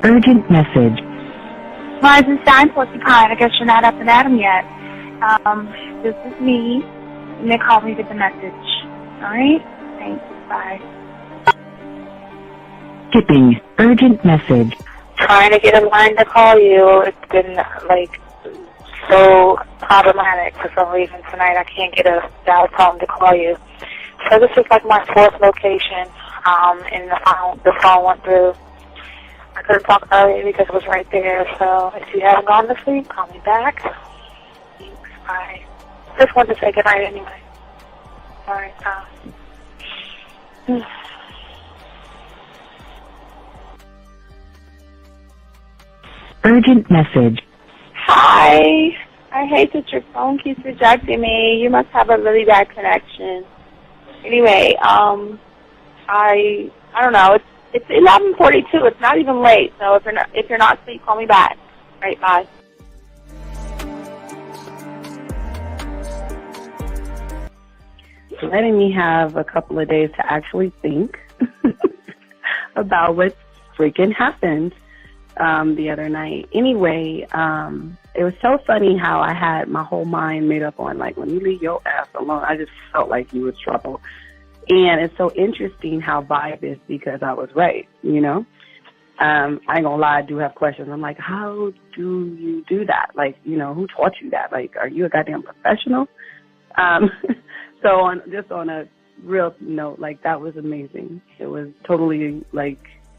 Urgent message. Rise and shine, porcupine. I guess you're not up and at 'em yet. This is me. And they call me with the message. Alright? Thanks. Bye. Skipping. Urgent message. Trying to get a line to call you. It's been, so problematic for some reason tonight. I can't get a dial tone to call you. So this is my fourth location, and the phone went through. I couldn't talk earlier because it was right there, so if you haven't gone to sleep, call me back. Thanks, bye. Just wanted to say goodnight anyway. Alright, Urgent message. Hi. I hate that your phone keeps rejecting me. You must have a really bad connection. Anyway, I don't know. It's 11:42. It's not even late. So if you're not asleep, call me back. Right, bye. Letting me have a couple of days to actually think about what freaking happened the other night. Anyway, it was so funny how I had my whole mind made up on, when you leave your ass alone, I just felt like you was trouble. And it's so interesting how vibe is because I was right, you know? I ain't gonna lie, I do have questions. I'm like, how do you do that? Who taught you that? Are you a goddamn professional? So on a real note, that was amazing. It was totally,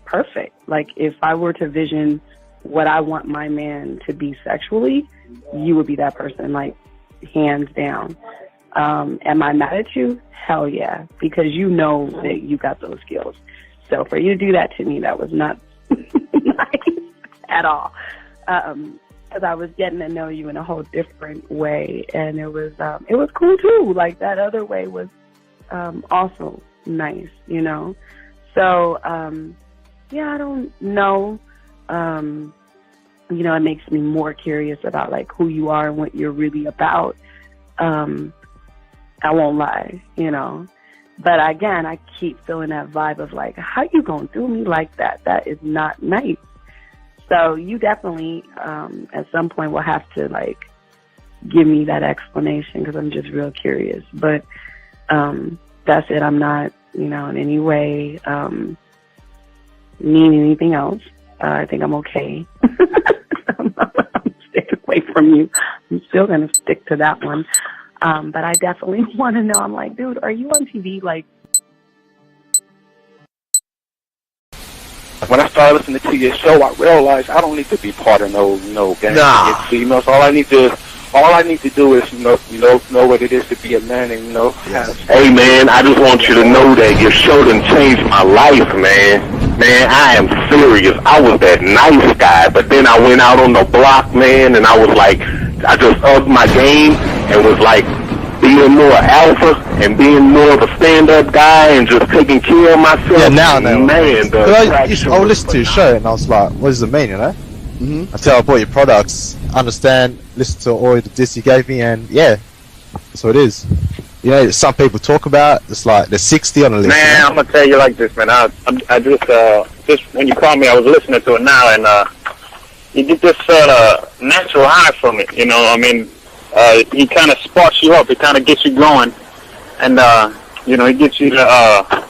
perfect. If I were to vision what I want my man to be sexually, you would be that person, hands down. Am I mad at you? Hell yeah, because you know that you got those skills. So for you to do that to me, that was not nice at all. Because I was getting to know you in a whole different way, and it was cool too. That other way was also nice, you know. So yeah, I don't know. It makes me more curious about who you are and what you're really about. I won't lie, you know. But again, I keep feeling that vibe of how you gonna do me like that? That is not nice. So you definitely, at some point, will have to give me that explanation because I'm just real curious. But that's it. I'm not, in any way needing anything else. I think I'm okay. I'm staying away from you. I'm still gonna stick to that one. But I definitely want to know. I'm like, dude, are you on TV? When I started listening to your show, I realized I don't need to be part of no gang against females. All I need to do is know what it is to be a man, and Yes. Hey man, I just want you to know that your show done changed my life, man. Man, I am serious. I was that nice guy, but then I went out on the block, man, and I was I just upped my game and was being more alpha and being more of a stand-up guy and just taking care of myself. Yeah, now I know. Man, I would listen to your show and I was like, what does it mean, you know? Mm-hmm. Until I bought your products, understand, listen to all the diss you gave me, and yeah, that's what it is. You know, some people talk about, it's there's 60 on the list. Man, I'm gonna tell you like this, man. I just when you called me, I was listening to it now, and you get this natural high from it. You know, I mean, he kind of sparks you up. It kind of gets you going, and it gets you to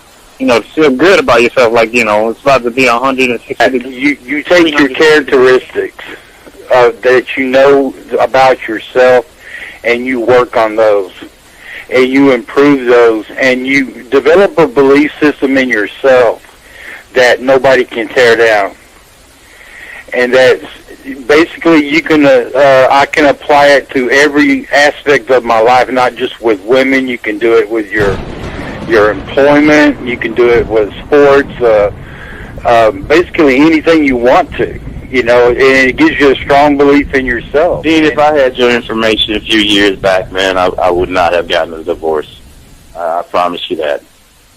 feel good about yourself. It's about to be 160 degrees. You take your characteristics that you know about yourself, and you work on those, and you improve those, and you develop a belief system in yourself that nobody can tear down. And that's basically I can apply it to every aspect of my life, not just with women. You can do it with your employment. You can do it with sports. Basically anything you want to. And it gives you a strong belief in yourself. Dean, if I had your information a few years back, man, I would not have gotten a divorce. I promise you that.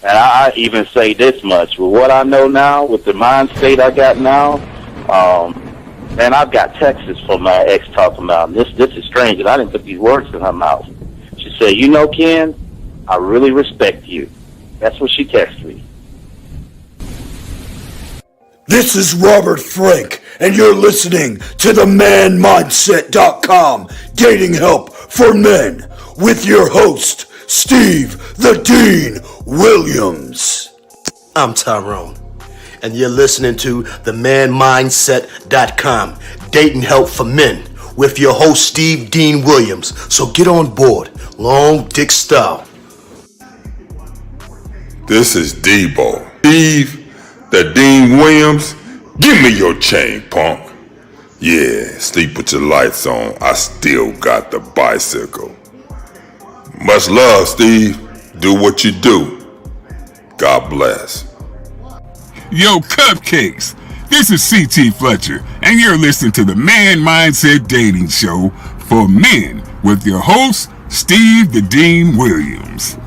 And I even say this much. With what I know now, with the mind state I got now, man, I've got texts from my ex talking about, this is strange, and I didn't put these words in her mouth. She said, Ken, I really respect you. That's what she texted me. This is Robert Frank, and you're listening to the manmindset.com dating help for men with your host, Steve the Dean Williams. I'm Tyrone, and you're listening to the manmindset.com dating help for men with your host, Steve Dean Williams. So get on board, long dick style. This is Debo. Steve the Dean Williams, give me your chain, punk. Yeah, sleep with your lights on. I still got the bicycle. Much love, Steve. Do what you do. God bless. Yo, cupcakes. This is C.T. Fletcher, and you're listening to the Man Mindset Dating Show for men with your host, Steve the Dean Williams.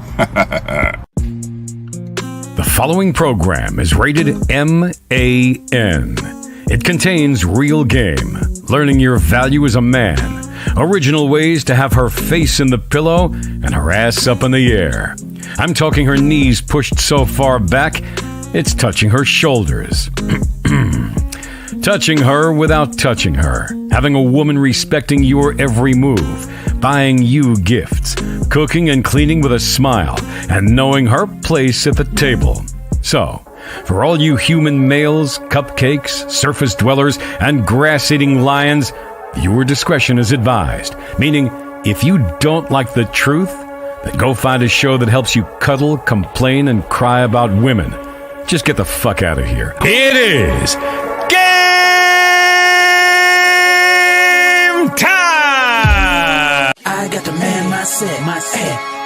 The following program is rated MAN. It contains real game, learning your value as a man, original ways to have her face in the pillow and her ass up in the air. I'm talking her knees pushed so far back, it's touching her shoulders. Touching her without touching her. Having a woman respecting your every move. Buying you gifts. Cooking and cleaning with a smile. And knowing her place at the table. So, for all you human males, cupcakes, surface dwellers, and grass-eating lions, viewer discretion is advised. Meaning, if you don't like the truth, then go find a show that helps you cuddle, complain, and cry about women. Just get the fuck out of here. It is game time! I got the man mindset,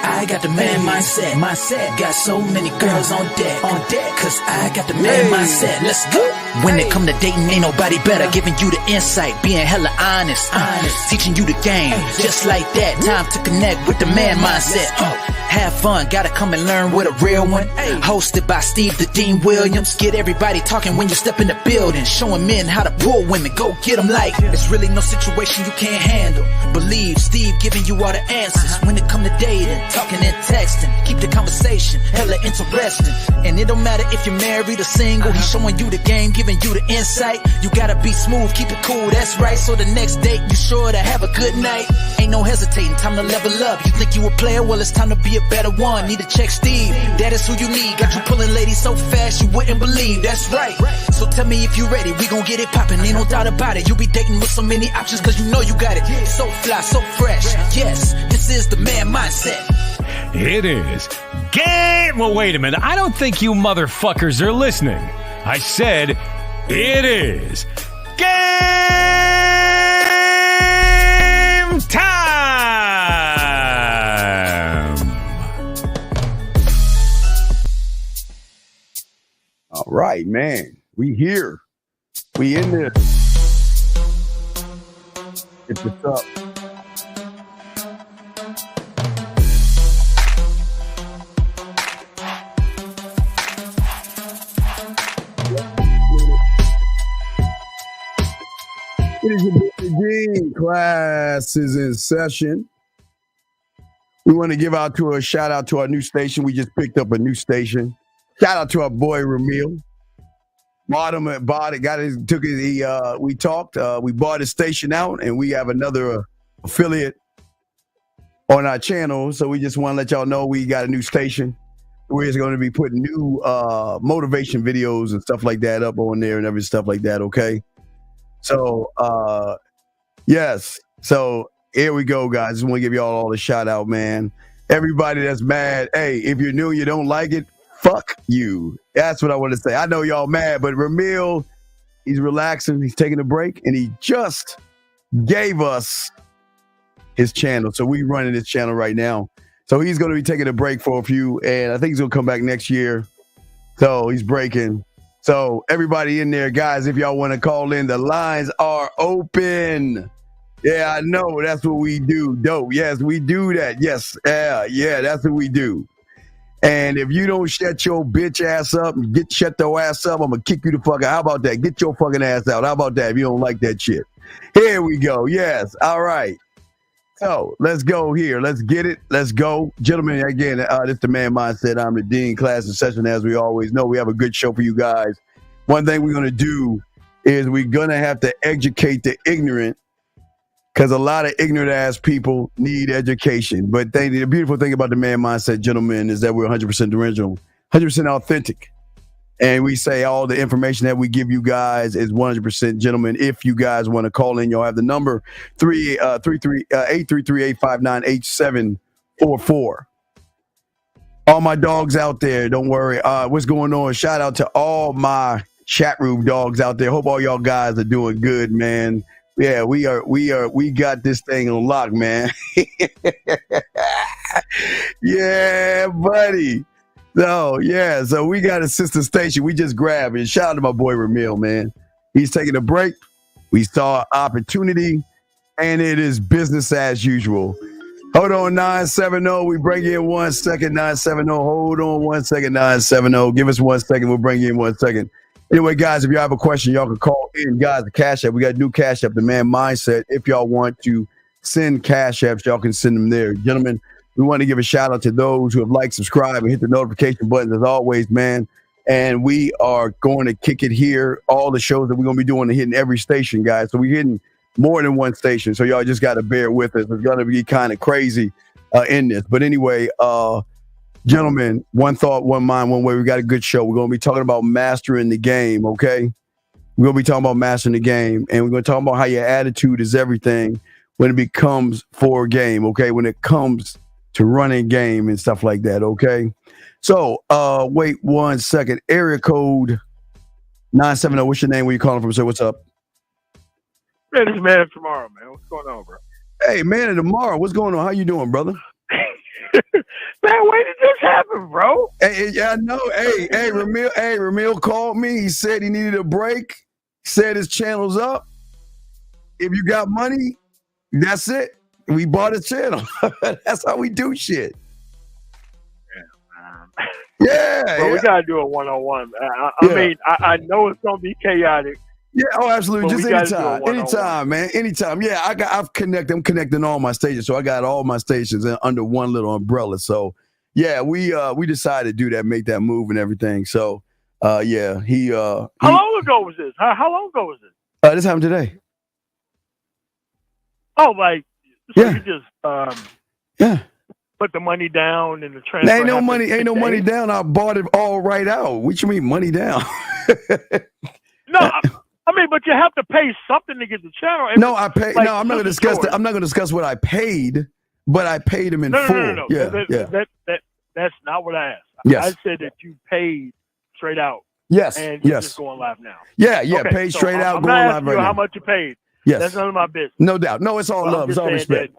I got the man mindset, got so many girls on deck, cause I got the man mindset, let's go. When it come to dating, ain't nobody better, giving you the insight, being hella honest, teaching you the game, just like that, time to connect with the man mindset. Have fun, gotta come and learn with a real one. Hosted by Steve the Dean Williams. Get everybody talking when you step in the building. Showing men how to pull women, go get them like it's really no situation you can't handle. Believe Steve giving you all the answers. When it come to dating, talking and texting, keep the conversation hella interesting. And it don't matter if you're married or single. He's showing you the game, giving you the insight. You gotta be smooth, keep it cool, that's right. So the next date, you sure to have a good night. Ain't no hesitating, time to level up. You think you a player, well it's time to be a better one. Need to check Steve, that is who you need. Got you pulling ladies so fast you wouldn't believe, that's right. So tell me if you ready, we gon' get it poppin', ain't no doubt about it. You be dating with so many options cause you know you got it. So fly, so fresh, yes, this is the man mindset. It is game. Well, wait a minute. I don't think you motherfuckers are listening. I said it is game time. All right, man. We here. We in there. Get this up. It is your Dean. Class is in session. We want to give out to a shout out to our new station. We just picked up a new station. Shout out to our boy Ramil. Bought it, got his, took it. We talked. We bought his station out, and we have another affiliate on our channel. So we just want to let y'all know we got a new station. We're going to be putting new motivation videos and stuff like that up on there and every stuff like that. Okay. So, yes. So here we go, guys. Just want to give y'all all a shout out, man. Everybody that's mad. Hey, if you're new and you don't like it, fuck you. That's what I want to say. I know y'all mad, but Ramil, he's relaxing. He's taking a break, and he just gave us his channel. So we're running his channel right now. So he's going to be taking a break for a few, and I think he's going to come back next year. So he's breaking. So everybody in there, guys, if y'all want to call in, the lines are open. Yeah, I know. That's what we do. Dope. Yes, we do that. Yes. Yeah, that's what we do. And if you don't shut your bitch ass up and shut your ass up, I'm going to kick you the fuck out. How about that? Get your fucking ass out. How about that if you don't like that shit? Here we go. Yes. All right. So let's go here. Let's get it. Let's go. Gentlemen, again, this is the Man Mindset. I'm the Dean. Class in session, as we always know. We have a good show for you guys. one thing we're going to do is we're going to have to educate the ignorant, because a lot of ignorant ass people need education. But the beautiful thing about the Man Mindset, gentlemen, is that we're 100% original, 100% authentic. And we say all the information that we give you guys is 100% gentlemen. If you guys want to call in, you'll have the number 833-859-8744. All my dogs out there, don't worry. What's going on? Shout out to all my chat room dogs out there. Hope all y'all guys are doing good, man. Yeah, we got this thing on lock, man. Yeah, buddy. So we got a sister station. We just grabbed it. Shout out to my boy Ramil, man. He's taking a break. We saw opportunity, and it is business as usual. Hold on, 970. We bring you in 1 second, 970. Hold on 1 second, 970. Give us 1 second. We'll bring you in 1 second. Anyway, guys, if you have a question, y'all can call in. Guys, the Cash App. We got a new Cash App, the Man Mindset. If y'all want to send Cash Apps, y'all can send them there. Gentlemen, we want to give a shout out to those who have liked, subscribed, and hit the notification buttons as always, man. And we are going to kick it here. All the shows that we're going to be doing are hitting every station, guys. So we're hitting more than one station. So y'all just got to bear with us. It's going to be kind of crazy in this. But anyway, gentlemen, one thought, one mind, one way. We got a good show. We're going to be talking about mastering the game, okay? We're going to be talking about mastering the game. And we're going to talk about how your attitude is everything when it becomes for a game, okay? When it comes to running game and stuff like that, okay? So, wait 1 second. Area code 970. What's your name? Where you calling from, sir? What's up? Man, this man of tomorrow, man. What's going on, bro? Hey, man of tomorrow. What's going on? How you doing, brother? Man, when did this happen, bro? Hey, yeah, I know. Hey, Ramil called me. He said he needed a break. Said his channel's up. If you got money, that's it. We bought a channel. That's how we do shit. Yeah, We gotta do a one-on-one. I mean, I know it's gonna be chaotic. Yeah, oh, absolutely. Just anytime, man. Anytime. Yeah, I'm connecting all my stations, so I got all my stations under one little umbrella. So, yeah, we decided to do that, make that move and everything. So, yeah, he. How long ago was this? How long ago was this? This happened today. Oh, like. So you just yeah. Put the money down and the transfer. Ain't no money down. I bought it all right out. What you mean money down? No, I mean, but you have to pay something to get the channel. No, I pay. Like, no, I'm not going to discuss that. I'm not going to discuss what I paid, but I paid him in full. No. Yeah, that's not what I asked. Yes. I said that you paid straight out. Yes. And you're just going live now. Yeah. Okay, paid straight out, I'm going not live asking right you now. How much you paid? Yes. That's none of my business. No doubt. No, it's all love. It's all respect.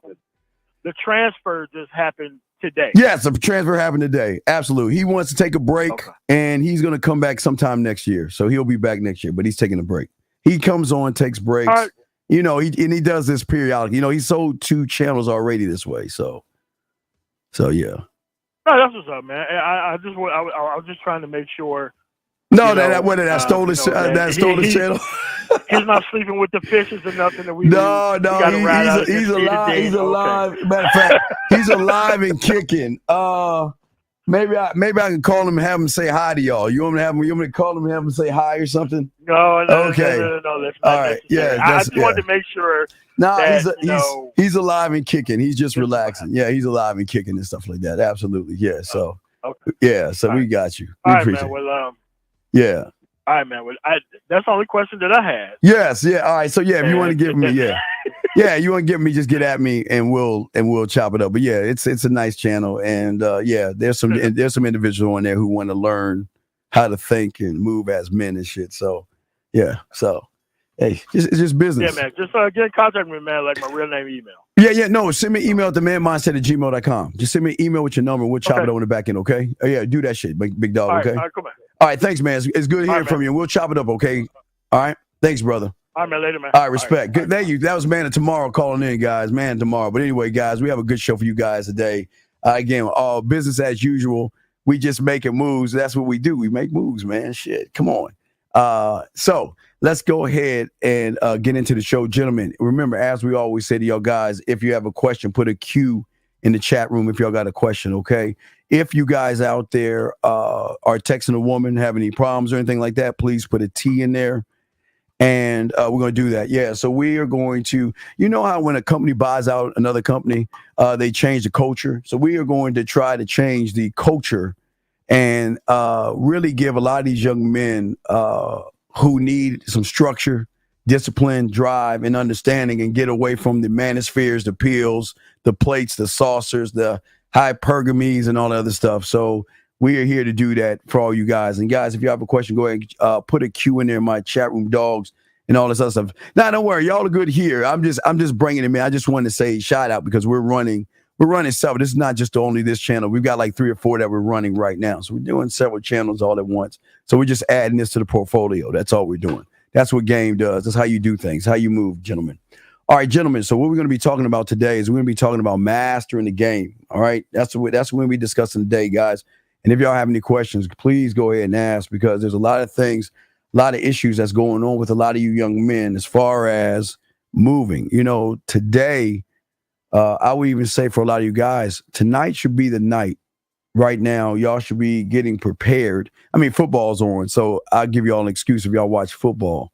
The transfer just happened today. Yes, the transfer happened today. Absolutely. He wants to take a break, and he's going to come back sometime next year. So he'll be back next year, but he's taking a break. He comes on, takes breaks. Right. You know, he does this periodically. You know, he sold 2 channels already this way. So yeah. No, that's what's up, man. I was just trying to make sure. No, I stole the channel. He's not sleeping with the fishes or nothing. He's alive. He's alive. Matter of fact, he's alive and kicking. Maybe I can call him and have him say hi to y'all. You want me to call him and have him say hi or something? No. Okay. No. That's not all right. necessary. Yeah. I just wanted to make sure. No, he's alive and kicking. He's just relaxing. Yeah, he's alive and kicking and stuff like that. Absolutely. Yeah. So. Okay. Yeah. So we got you. We appreciate man. it. Well, yeah. All right, man. Well, that's the only question that I had. Yes. Yeah. All right. So yeah, if you want to give me, you want to give me, just get at me and we'll chop it up. But yeah, it's a nice channel, and there's some individuals on there who want to learn how to think and move as men and shit. So yeah. So hey, it's just business. Yeah, man. Just get in contact with me, man. Like my real name, email. Yeah. No, send me an email at themanmindset@gmail.com. Just send me an email with your number. We'll chop it over the back end. Okay. Oh, yeah. Do that shit, big dog. All right, okay. All right. Come on. All right, thanks, man. It's good hearing from you. We'll chop it up, okay? All right? Thanks, brother. All right, man. Later, man. All right, respect. Good. Thank you. That was Man of Tomorrow calling in, guys. Man of Tomorrow. But anyway, guys, we have a good show for you guys today. Again, all business as usual. We just making moves. That's what we do. We make moves, man. Shit. Come on. So let's go ahead and get into the show. Gentlemen, remember, as we always say to y'all guys, if you have a question, put a Q in the chat room if y'all got a question, okay? If you guys out there are texting a woman, have any problems or anything like that, please put a T in there. And we're going to do that. Yeah, so we are going to, you know how when a company buys out another company, they change the culture. So we are going to try to change the culture and really give a lot of these young men who need some structure, discipline, drive, and understanding and get away from the manospheres, the pills, the plates, the saucers, the hypergamies, and all the other stuff. So we are here to do that for all you guys. And guys, if you have a question, go ahead and put a Q in there in my chat room, dogs, and all this other stuff. Now, don't worry, y'all are good here. I'm just bringing it in. I just wanted to say shout out because we're running several. This is not just only this channel. We've got like 3 or 4 that we're running right now. So we're doing several channels all at once. So we're just adding this to the portfolio. That's all we're doing. That's what game does. That's how you do things, how you move, gentlemen. All right, gentlemen. So what we're going to be talking about today is we're going to be talking about mastering the game. All right. That's what we're discussing today, guys. And if y'all have any questions, please go ahead and ask because there's a lot of things, a lot of issues that's going on with a lot of you young men as far as moving. You know, today, I would even say for a lot of you guys, tonight should be the night. Right now, y'all should be getting prepared. I mean, football's on, so I'll give y'all an excuse if y'all watch football.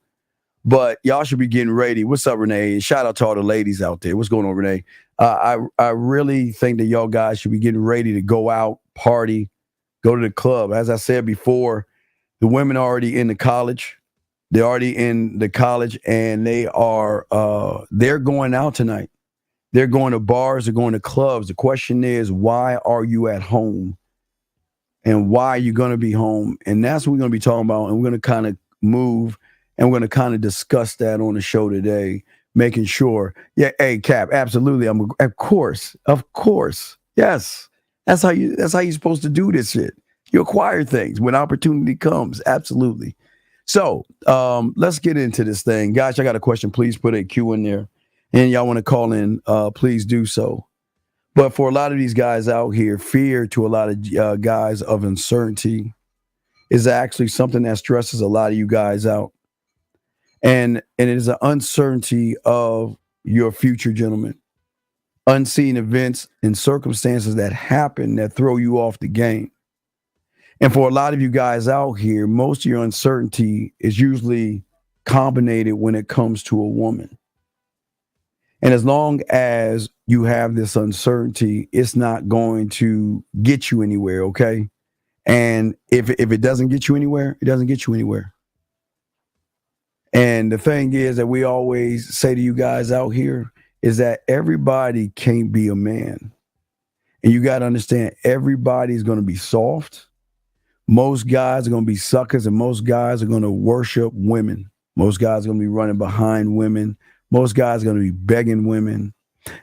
But y'all should be getting ready. What's up, Renee? And shout out to all the ladies out there. What's going on, Renee? I really think that y'all guys should be getting ready to go out, party, go to the club. As I said before, the women are already in the college. They're already in the college, and they're going out tonight. They're going to bars, they're going to clubs. The question is, why are you at home? And why are you going to be home? And that's what we're going to be talking about. And we're going to kind of move and we're going to kind of discuss that on the show today, making sure. Yeah, hey, Cap, absolutely. Of course. Yes. That's how you're supposed to do this shit. You acquire things when opportunity comes. Absolutely. So let's get into this thing. Guys, I got a question. Please put a Q in there. And y'all want to call in, please do so. But for a lot of these guys out here, fear to a lot of guys of uncertainty is actually something that stresses a lot of you guys out. And it is an uncertainty of your future, gentlemen. Unseen events and circumstances that happen that throw you off the game. And for a lot of you guys out here, most of your uncertainty is usually combinated when it comes to a woman. And as long as you have this uncertainty, it's not going to get you anywhere, okay? And if it doesn't get you anywhere, it doesn't get you anywhere. And the thing is that we always say to you guys out here is that everybody can't be a man. And you got to understand, everybody's going to be soft. Most guys are going to be suckers, and most guys are going to worship women. Most guys are going to be running behind women. Most guys are going to be begging women.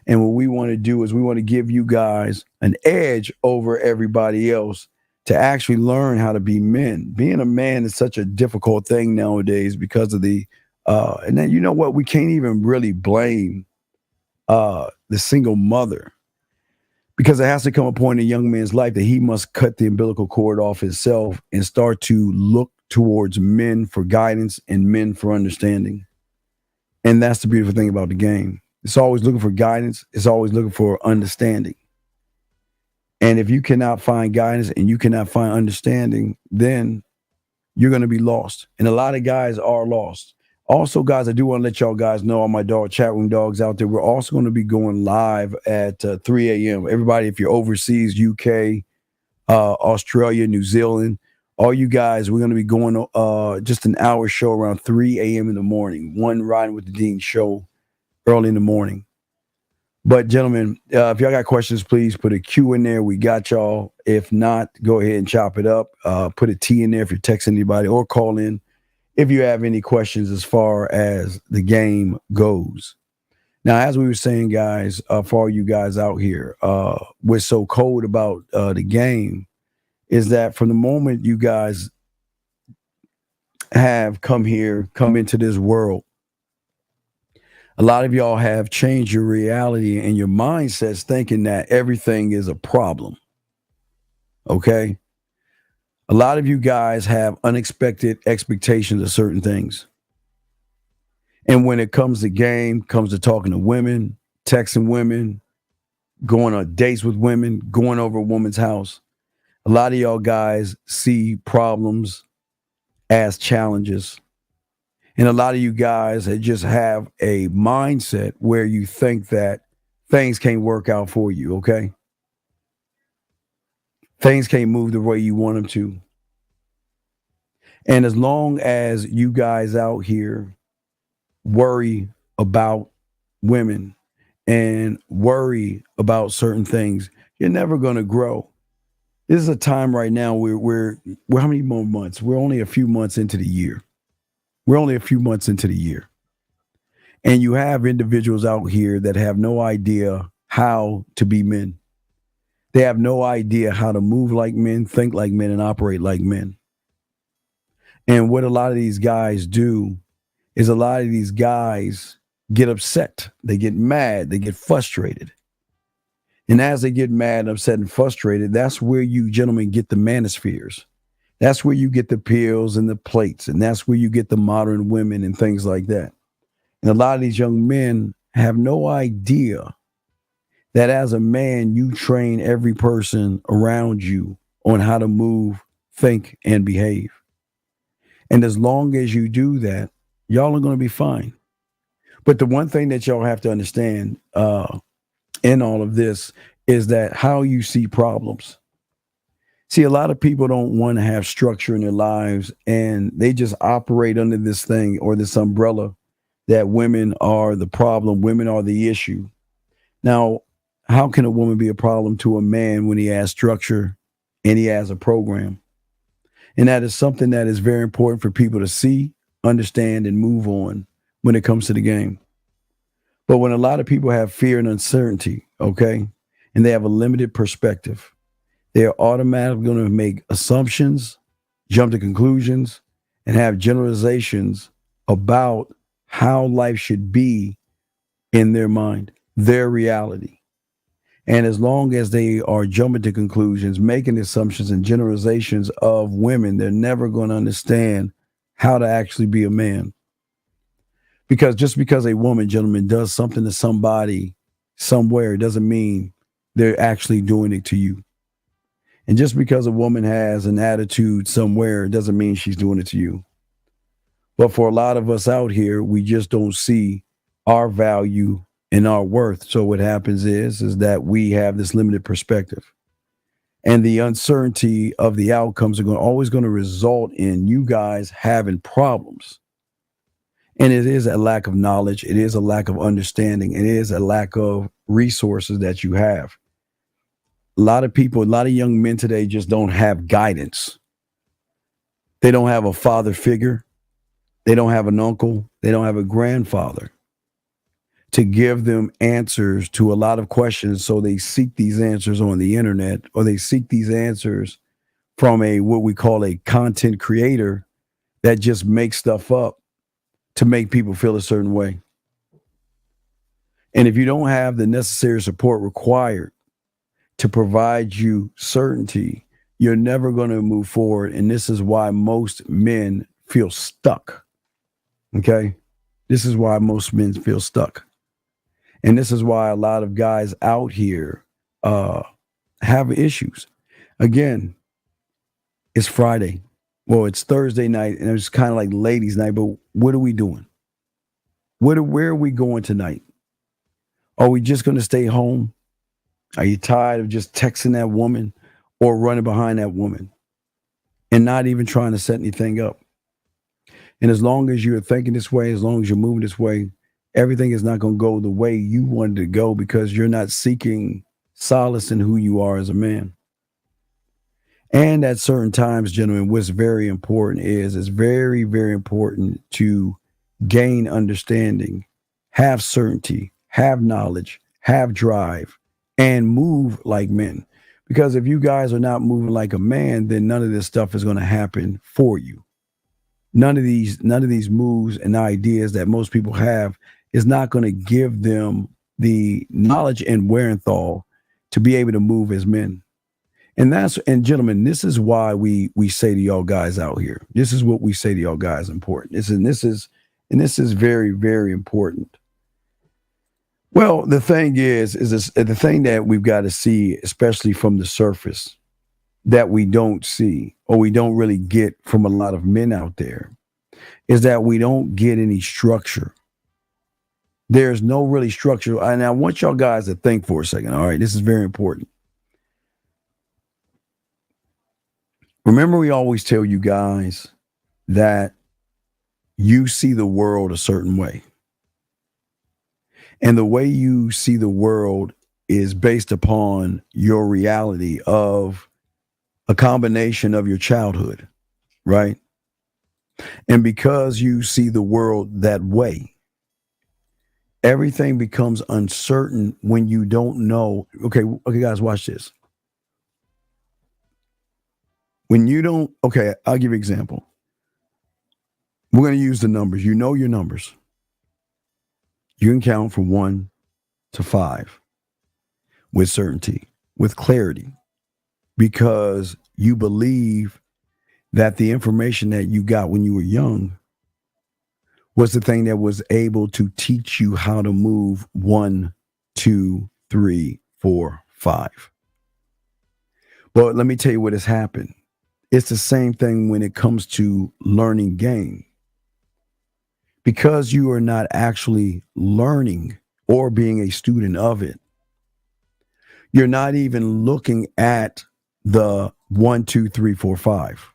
And what we want to do is we want to give you guys an edge over everybody else to actually learn how to be men. Being a man is such a difficult thing nowadays because of the, and then you know what? We can't even really blame the single mother, because it has to come a point in a young man's life that he must cut the umbilical cord off himself and start to look towards men for guidance and men for understanding. And that's the beautiful thing about the game. It's always looking for guidance. It's always looking for understanding. And if you cannot find guidance and you cannot find understanding, then you're going to be lost. And a lot of guys are lost. Also, guys, I do want to let y'all guys know, all my chat room dogs out there, we're also going to be going live at 3 a.m. Everybody, if you're overseas, UK, Australia, New Zealand, all you guys, we're going to be going just an hour show around 3 a.m. in the morning. One Riding with the Dean show early in the morning. But gentlemen, if y'all got questions, please put a Q in there. We got y'all. If not, go ahead and chop it up. Put a T in there if you're texting anybody, or call in if you have any questions as far as the game goes. Now, as we were saying, guys, for all you guys out here, what's so cold about the game is that from the moment you guys have come into this world, a lot of y'all have changed your reality and your mindsets, thinking that everything is a problem. Okay? A lot of you guys have unexpected expectations of certain things. And when it comes to game, comes to talking to women, texting women, going on dates with women, going over a woman's house. A lot of y'all guys see problems as challenges. And a lot of you guys that just have a mindset where you think that things can't work out for you, okay? Things can't move the way you want them to. And as long as you guys out here worry about women and worry about certain things, you're never going to grow. This is a time right now where we're how many more months? We're only a few months into the year. And you have individuals out here that have no idea how to be men. They have no idea how to move like men, think like men, and operate like men. And what a lot of these guys do is a lot of these guys get upset. They get mad. They get frustrated. And as they get mad, upset, and frustrated, that's where you gentlemen get the manospheres. That's where you get the pills and the plates. And that's where you get the modern women and things like that. And a lot of these young men have no idea that as a man, you train every person around you on how to move, think, and behave. And as long as you do that, y'all are going to be fine. But the one thing that y'all have to understand in all of this is that how you see problems. See, a lot of people don't want to have structure in their lives, and they just operate under this thing or this umbrella that women are the problem, women are the issue. Now, how can a woman be a problem to a man when he has structure and he has a program? And that is something that is very important for people to see, understand, and move on when it comes to the game. But when a lot of people have fear and uncertainty, okay, and they have a limited perspective, they're automatically going to make assumptions, jump to conclusions, and have generalizations about how life should be in their mind, their reality. And as long as they are jumping to conclusions, making assumptions and generalizations of women, they're never going to understand how to actually be a man. Because just because a woman, gentlemen, does something to somebody somewhere doesn't mean they're actually doing it to you. And just because a woman has an attitude somewhere doesn't mean she's doing it to you. But for a lot of us out here, we just don't see our value and our worth. So what happens is that we have this limited perspective. And the uncertainty of the outcomes are always going to result in you guys having problems. And it is a lack of knowledge. It is a lack of understanding. It is a lack of resources that you have. A lot of people, a lot of young men today just don't have guidance. They don't have a father figure. They don't have an uncle. They don't have a grandfather to give them answers to a lot of questions. So they seek these answers on the internet, or they seek these answers from what we call a content creator that just makes stuff up to make people feel a certain way. And if you don't have the necessary support required to provide you certainty, you're never going to move forward. And this is why most men feel stuck. Okay? This is why most men feel stuck. And this is why a lot of guys out here have issues. Again, it's Friday. Well, it's Thursday night, and it's kind of like ladies' night, but what are we doing? Where are we going tonight? Are we just going to stay home? Are you tired of just texting that woman or running behind that woman and not even trying to set anything up? And as long as you're thinking this way, as long as you're moving this way, everything is not going to go the way you wanted to go, because you're not seeking solace in who you are as a man. And at certain times, gentlemen, what's very important is it's very, very important to gain understanding, have certainty, have knowledge, have drive, and move like men. Because if you guys are not moving like a man, then none of this stuff is going to happen for you. None of these moves and ideas that most people have is not going to give them the knowledge and wherewithal to be able to move as men. And gentlemen, this is why we say to y'all guys out here, this is what we say to y'all guys important. This is very, very important. Well, the thing is the thing that we've got to see, especially from the surface, that we don't see or we don't really get from a lot of men out there, is that we don't get any structure. There's no really structure. And I want y'all guys to think for a second. All right, this is very important. Remember, we always tell you guys that you see the world a certain way. And the way you see the world is based upon your reality of a combination of your childhood, right? And because you see the world that way, everything becomes uncertain when you don't know. Okay, guys, watch this. When you don't, okay, I'll give you an example. We're going to use the numbers. You know your numbers. You can count from 1 to 5 with certainty, with clarity, because you believe that the information that you got when you were young was the thing that was able to teach you how to move 1, 2, 3, 4, 5. But let me tell you what has happened. It's the same thing when it comes to learning game. Because you are not actually learning or being a student of it, you're not even looking at the 1, 2, 3, 4, 5.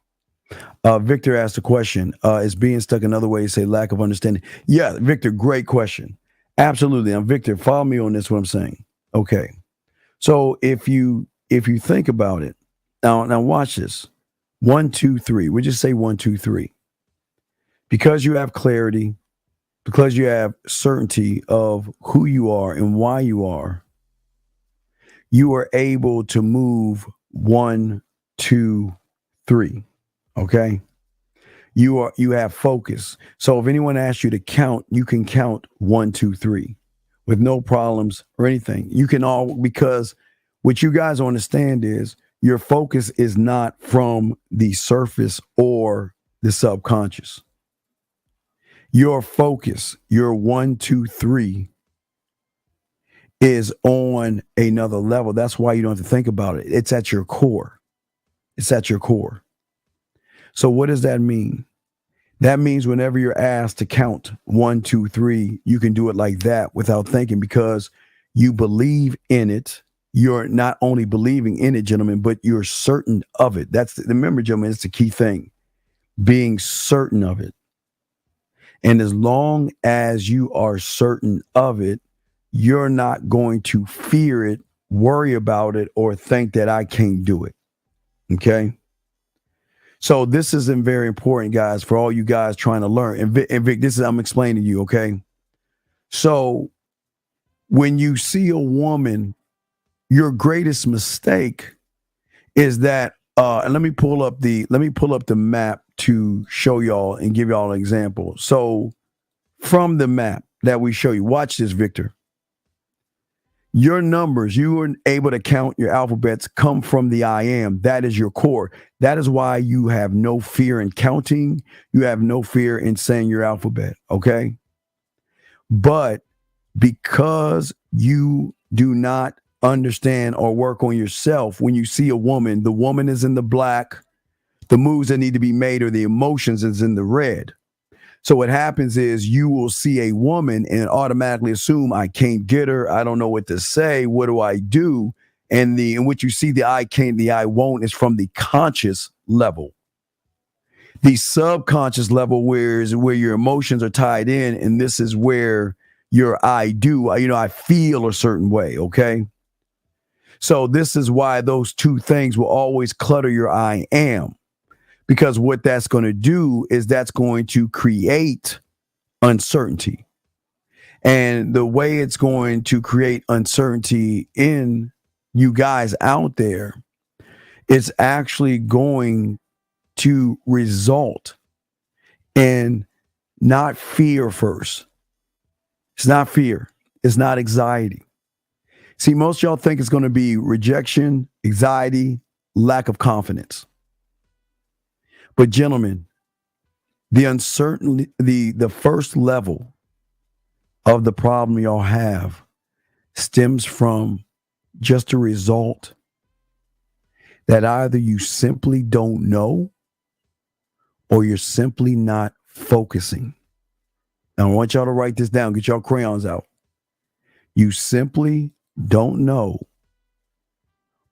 Victor asked a question. Is being stuck another way to say lack of understanding? Yeah, Victor, great question. Absolutely. Now, Victor, follow me on this, what I'm saying. Okay. So if you think about it, now watch this. 1, 2, 3. We just say 1, 2, 3. Because you have clarity, because you have certainty of who you are and why you are able to move 1, 2, 3. Okay. You have focus. So if anyone asks you to count, you can count 1, 2, 3 with no problems or anything. You can all, because what you guys understand is your focus is not from the surface or the subconscious. Your focus, your 1, 2, 3 is on another level. That's why you don't have to think about it. It's at your core. It's at your core. So what does that mean? That means whenever you're asked to count 1, 2, 3, you can do it like that without thinking, because you believe in it. You're not only believing in it, gentlemen, but you're certain of it. Remember, gentlemen, it's the key thing, being certain of it. And as long as you are certain of it, you're not going to fear it, worry about it, or think that I can't do it. Okay. So this is very important, guys, for all you guys trying to learn. And Vic, this is, I'm explaining to you. Okay. So when you see a woman, your greatest mistake is that, and let me pull up the map to show y'all and give y'all an example. So from the map that we show you, watch this, Victor. Your numbers, you were able to count your alphabets, come from the I am. That is your core. That is why you have no fear in counting. You have no fear in saying your alphabet. Okay. But because you do not understand or work on yourself, when you see a woman, the woman is in the black, the moves that need to be made or the emotions is in the red. So what happens is you will see a woman and automatically assume, I can't get her. I don't know what to say. What do I do? And in which you see the I can't, the I won't is from the conscious level. The subconscious level where your emotions are tied in. And this is where your I do, I feel a certain way. Okay. So this is why those two things will always clutter your I am. Because what that's going to do is that's going to create uncertainty. And the way it's going to create uncertainty in you guys out there, it's actually going to result in not fear first. It's not fear. It's not anxiety. See, most of y'all think it's going to be rejection, anxiety, lack of confidence. But gentlemen, the uncertainty, the first level of the problem y'all have stems from just a result that either you simply don't know or you're simply not focusing. Now, I want y'all to write this down. Get y'all crayons out. You simply don't know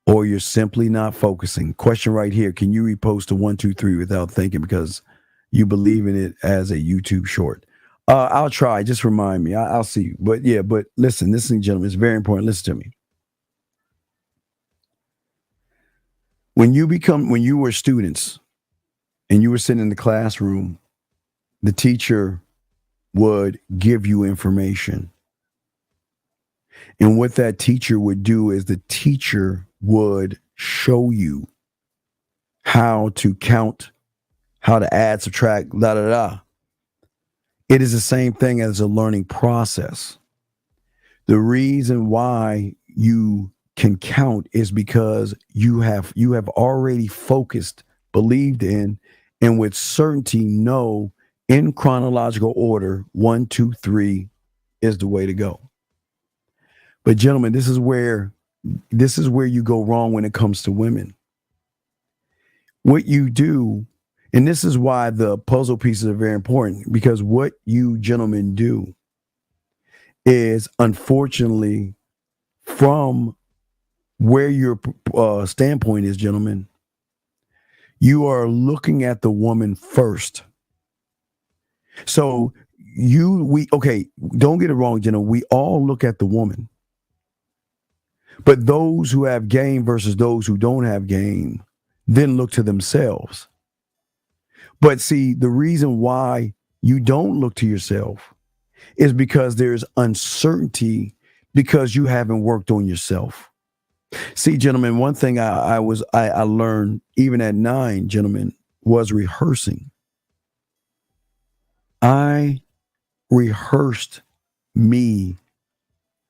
or you're simply not focusing. Question right here. Can you repost a 1, 2, 3 without thinking because you believe in it as a YouTube short? I'll try. Just remind me. I'll see. But listen, gentlemen, it's very important. Listen to me. When you were students and you were sitting in the classroom, the teacher would give you information. And what that teacher would do is the teacher would show you how to count, how to add, subtract, It is the same thing as a learning process. The reason why you can count is because you have already focused, believed in, and with certainty know in chronological order 1, 2, 3 is the way to go. But gentlemen, this is where you go wrong when it comes to women. What you do, and this is why the puzzle pieces are very important, because what you gentlemen do is, unfortunately, from where your standpoint is, gentlemen, you are looking at the woman first. So don't get it wrong, gentlemen. We all look at the woman. But those who have game versus those who don't have game then look to themselves. But see, the reason why you don't look to yourself is because there's uncertainty because you haven't worked on yourself. See, gentlemen, one thing I learned even at 9, gentlemen, was rehearsing. I rehearsed me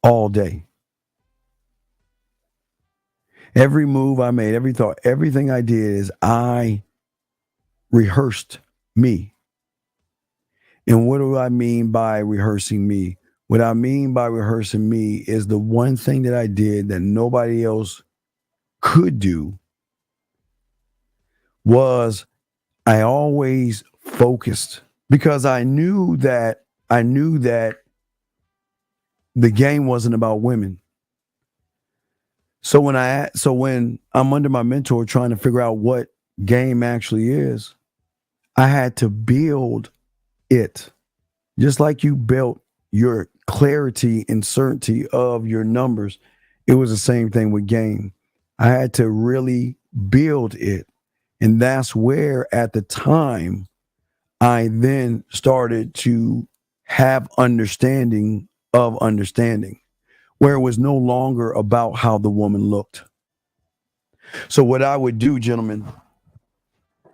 all day. Every move I made, every thought, everything I did is I rehearsed me. And what do I mean by rehearsing me? What I mean by rehearsing me is the one thing that I did that nobody else could do was I always focused because I knew that the game wasn't about women. So when I'm under my mentor trying to figure out what game actually is, I had to build it. Just like you built your clarity and certainty of your numbers, it was the same thing with game. I had to really build it. And that's where at the time I then started to have understanding of understanding, where it was no longer about how the woman looked. So what I would do, gentlemen,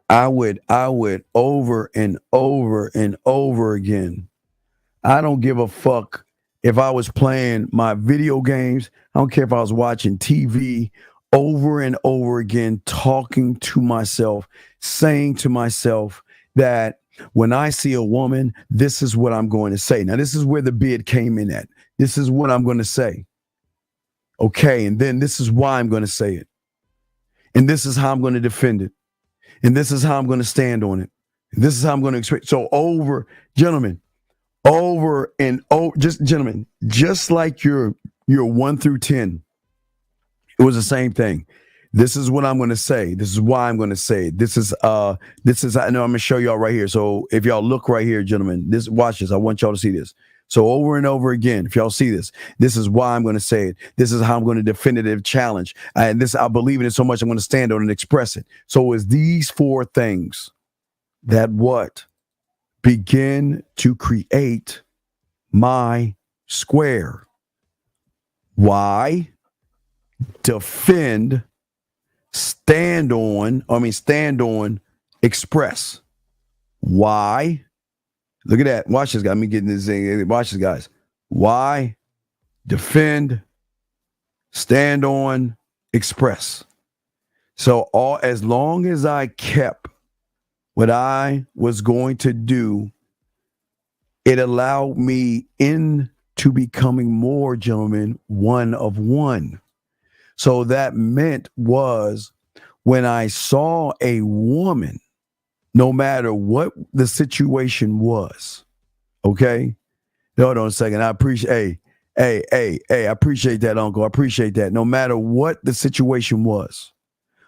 I would over and over and over again. I don't give a fuck if I was playing my video games. I don't care if I was watching TV, over and over again, talking to myself, saying to myself that when I see a woman, this is what I'm going to say. Now, this is where the bid came in at. This is what I'm going to say. Okay, and then this is why I'm going to say it. And this is how I'm going to defend it. And this is how I'm going to stand on it. And this is how I'm going to express. So over and over, just like your 1 through 10, it was the same thing. This is what I'm going to say. This is why I'm going to say it. This is I know I'm going to show y'all right here. So if y'all look right here, gentlemen, watch this. I want y'all to see this. So over and over again, if y'all see this, this is why I'm going to say it. This is how I'm going to definitive challenge. And I believe in it so much I'm going to stand on and express it. So it's these 4 things that begin to create my square. Why? Defend, stand on, express. Why? Look at that. Watch this, guy. Let me get this thing. Watch this, guys. Why? Defend, stand on, express. So as long as I kept what I was going to do, it allowed me into to becoming more, gentlemen, one of one. So that meant was when I saw a woman, no matter what the situation was, okay? Hold on a second. I appreciate, hey, I appreciate that, Uncle. I appreciate that. No matter what the situation was.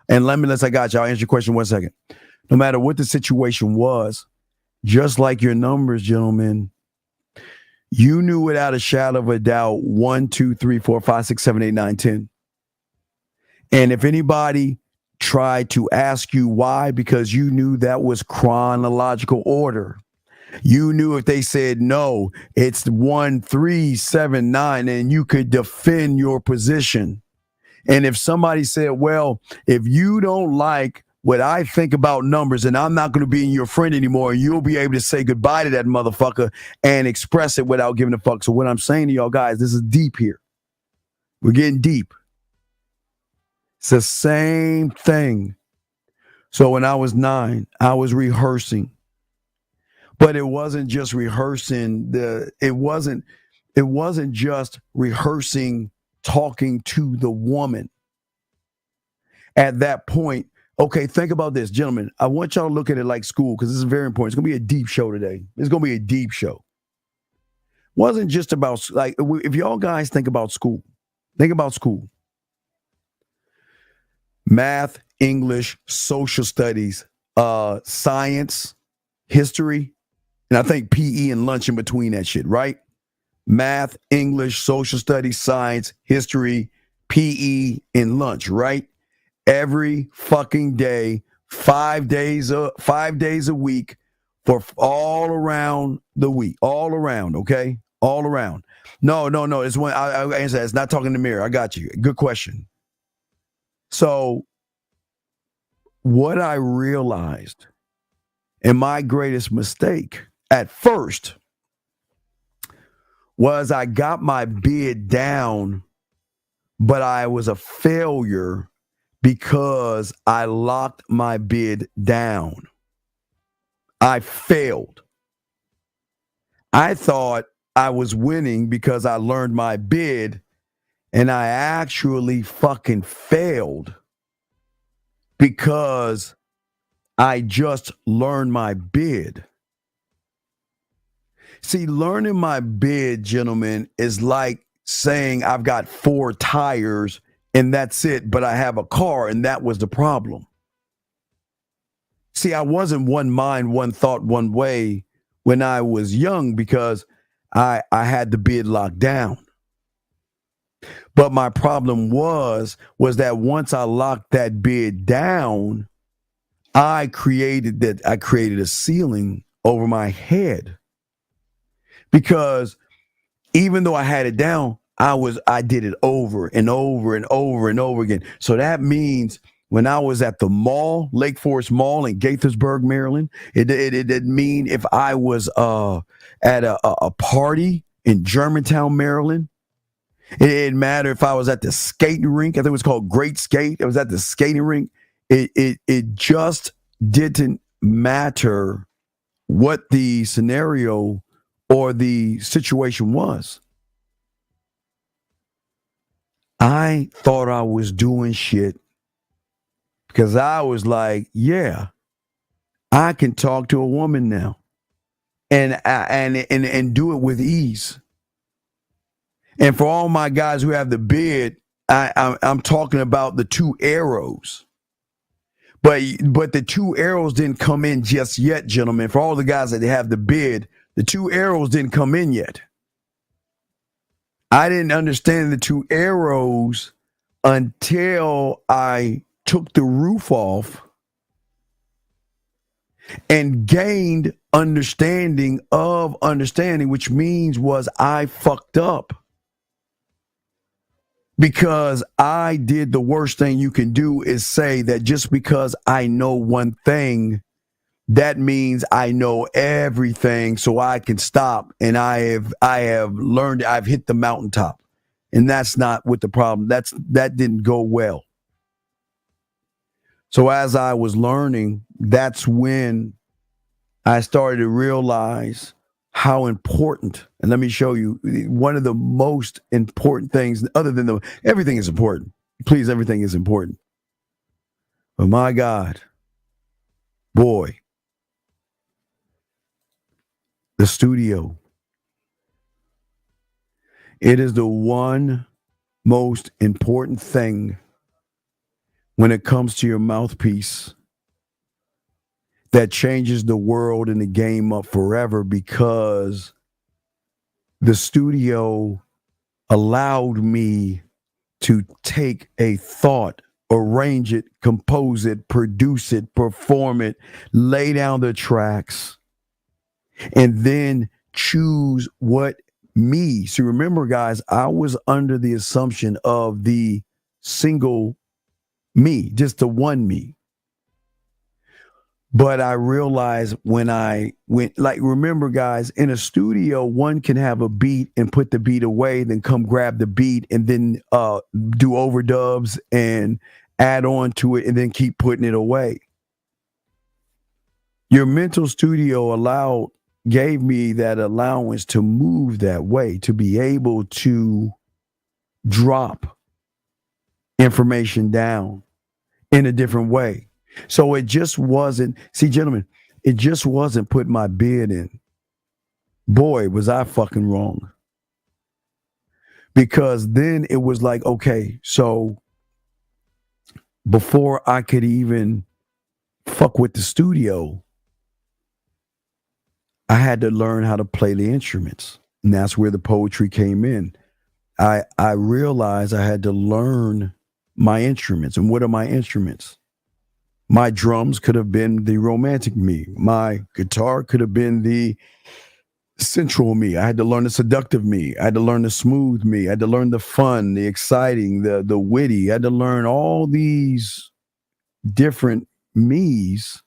And I got you. I'll answer your question 1 second. No matter what the situation was, just like your numbers, gentlemen, you knew without a shadow of a doubt 1, 2, 3, 4, 5, 6, 7, 8, 9, 10. And if anybody tried to ask you why, because you knew that was chronological order. You knew if they said no, it's 1, 3, 7, 9, and you could defend your position. And if somebody said, well, if you don't like what I think about numbers and I'm not going to be your friend anymore, you'll be able to say goodbye to that motherfucker and express it without giving a fuck. So what I'm saying to y'all guys, this is deep here. We're getting deep. It's the same thing. So when I was 9, I was rehearsing. But it wasn't just rehearsing it wasn't just rehearsing talking to the woman. At that point, okay, think about this, gentlemen. I want y'all to look at it like school because this is very important. It's going to be a deep show today. It's going to be a deep show. It wasn't just about, like, if y'all guys think about school. Math, English, social studies, science, history, and I think PE and lunch in between that shit, right? Math, English, social studies, science, history, PE, and lunch, right? Every fucking day, 5 days a week for all around the week, all around, okay? All around. No. It's when I answer that. It's not talking in the mirror. I got you. Good question. So what I realized, and my greatest mistake at first, was I got my bid down, but I was a failure because I locked my bid down. I failed. I thought I was winning because I learned my bid, and I actually fucking failed because I just learned my bid. See, learning my bid, gentlemen, is like saying I've got 4 tires and that's it, but I have a car, and that was the problem. See, I wasn't one mind, one thought, one way when I was young because I had the bid locked down. But my problem was that once I locked that bid down, I created a ceiling over my head. Because even though I had it down, I did it over and over and over and over again. So that means when I was at the mall, Lake Forest Mall in Gaithersburg, Maryland, it didn't mean if I was at a party in Germantown, Maryland. It didn't matter if I was at the skating rink. I think it was called Great Skate. I was at the skating rink. It just didn't matter what the scenario or the situation was. I thought I was doing shit because I was like, yeah, I can talk to a woman now and do it with ease. And for all my guys who have the bid, I'm talking about the 2 arrows. But the 2 arrows didn't come in just yet, gentlemen. For all the guys that have the bid, the 2 arrows didn't come in yet. I didn't understand the 2 arrows until I took the roof off and gained understanding, which means was I fucked up. Because I did the worst thing you can do is say that just because I know one thing, that means I know everything, so I can stop. And I have learned, I've hit the mountaintop. And that's not what the problem, that didn't go well. So as I was learning, that's when I started to realize how important, and let me show you one of the most important things, other than everything is important. Please, everything is important. But my God, boy, the studio, it is the one most important thing when it comes to your mouthpiece that changes the world and the game up forever, because the studio allowed me to take a thought, arrange it, compose it, produce it, perform it, lay down the tracks, and then choose what me. So remember, guys, I was under the assumption of the single me, just the one me. But I realized when I went, like, remember, guys, in a studio, one can have a beat and put the beat away, then come grab the beat and then do overdubs and add on to it and then keep putting it away. Your mental studio gave me that allowance to move that way, to be able to drop information down in a different way. So it just wasn't, see, gentlemen, it just wasn't put my bid in. Boy, was I fucking wrong. Because then it was like, okay, so before I could even fuck with the studio, I had to learn how to play the instruments. And that's where the poetry came in. I realized I had to learn my instruments. And what are my instruments? My drums could have been the romantic me. My guitar could have been the sensual me. I had to learn the seductive me. I had to learn the smooth me. I had to learn the fun, the exciting, the witty. I had to learn all these different me's,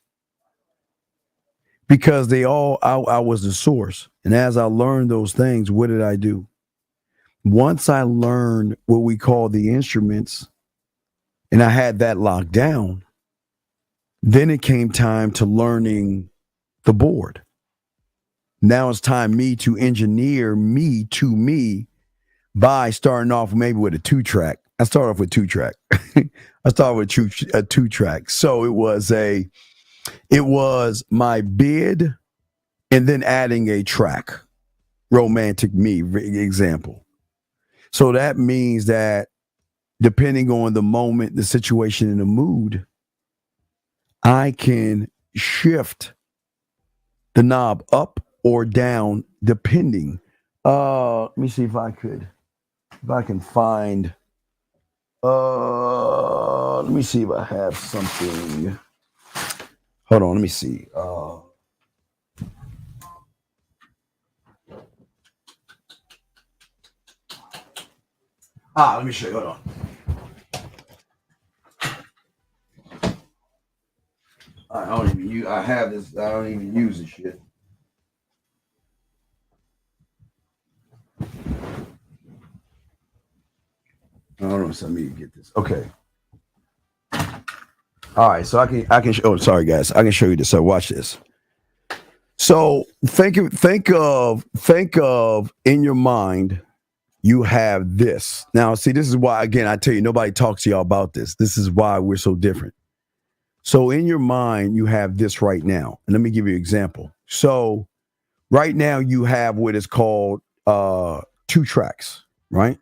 because I was the source. And as I learned those things, what did I do? Once I learned what we call the instruments, and I had that locked down, then it came time to learning the board. Now it's time me to engineer me to me by starting off maybe with a 2-track. I started off with 2-track. I started with a 2-track. So it was my bid and then adding a track, romantic me example. So that means that depending on the moment, the situation, and the mood, I can shift the knob up or down depending. Let me see if I can find. Let me see if I have something. Hold on, let me see. Let me show you. Hold on. I have this. I don't even use this shit. Hold on, so let me get this. Okay. All right, so I can. Oh, sorry, guys. I can show you this. So watch this. So think of in your mind, you have this. Now, see, this is why, again, I tell you, nobody talks to y'all about this. This is why we're so different. So in your mind, you have this right now. And let me give you an example. So right now you have what is called 2 tracks, right?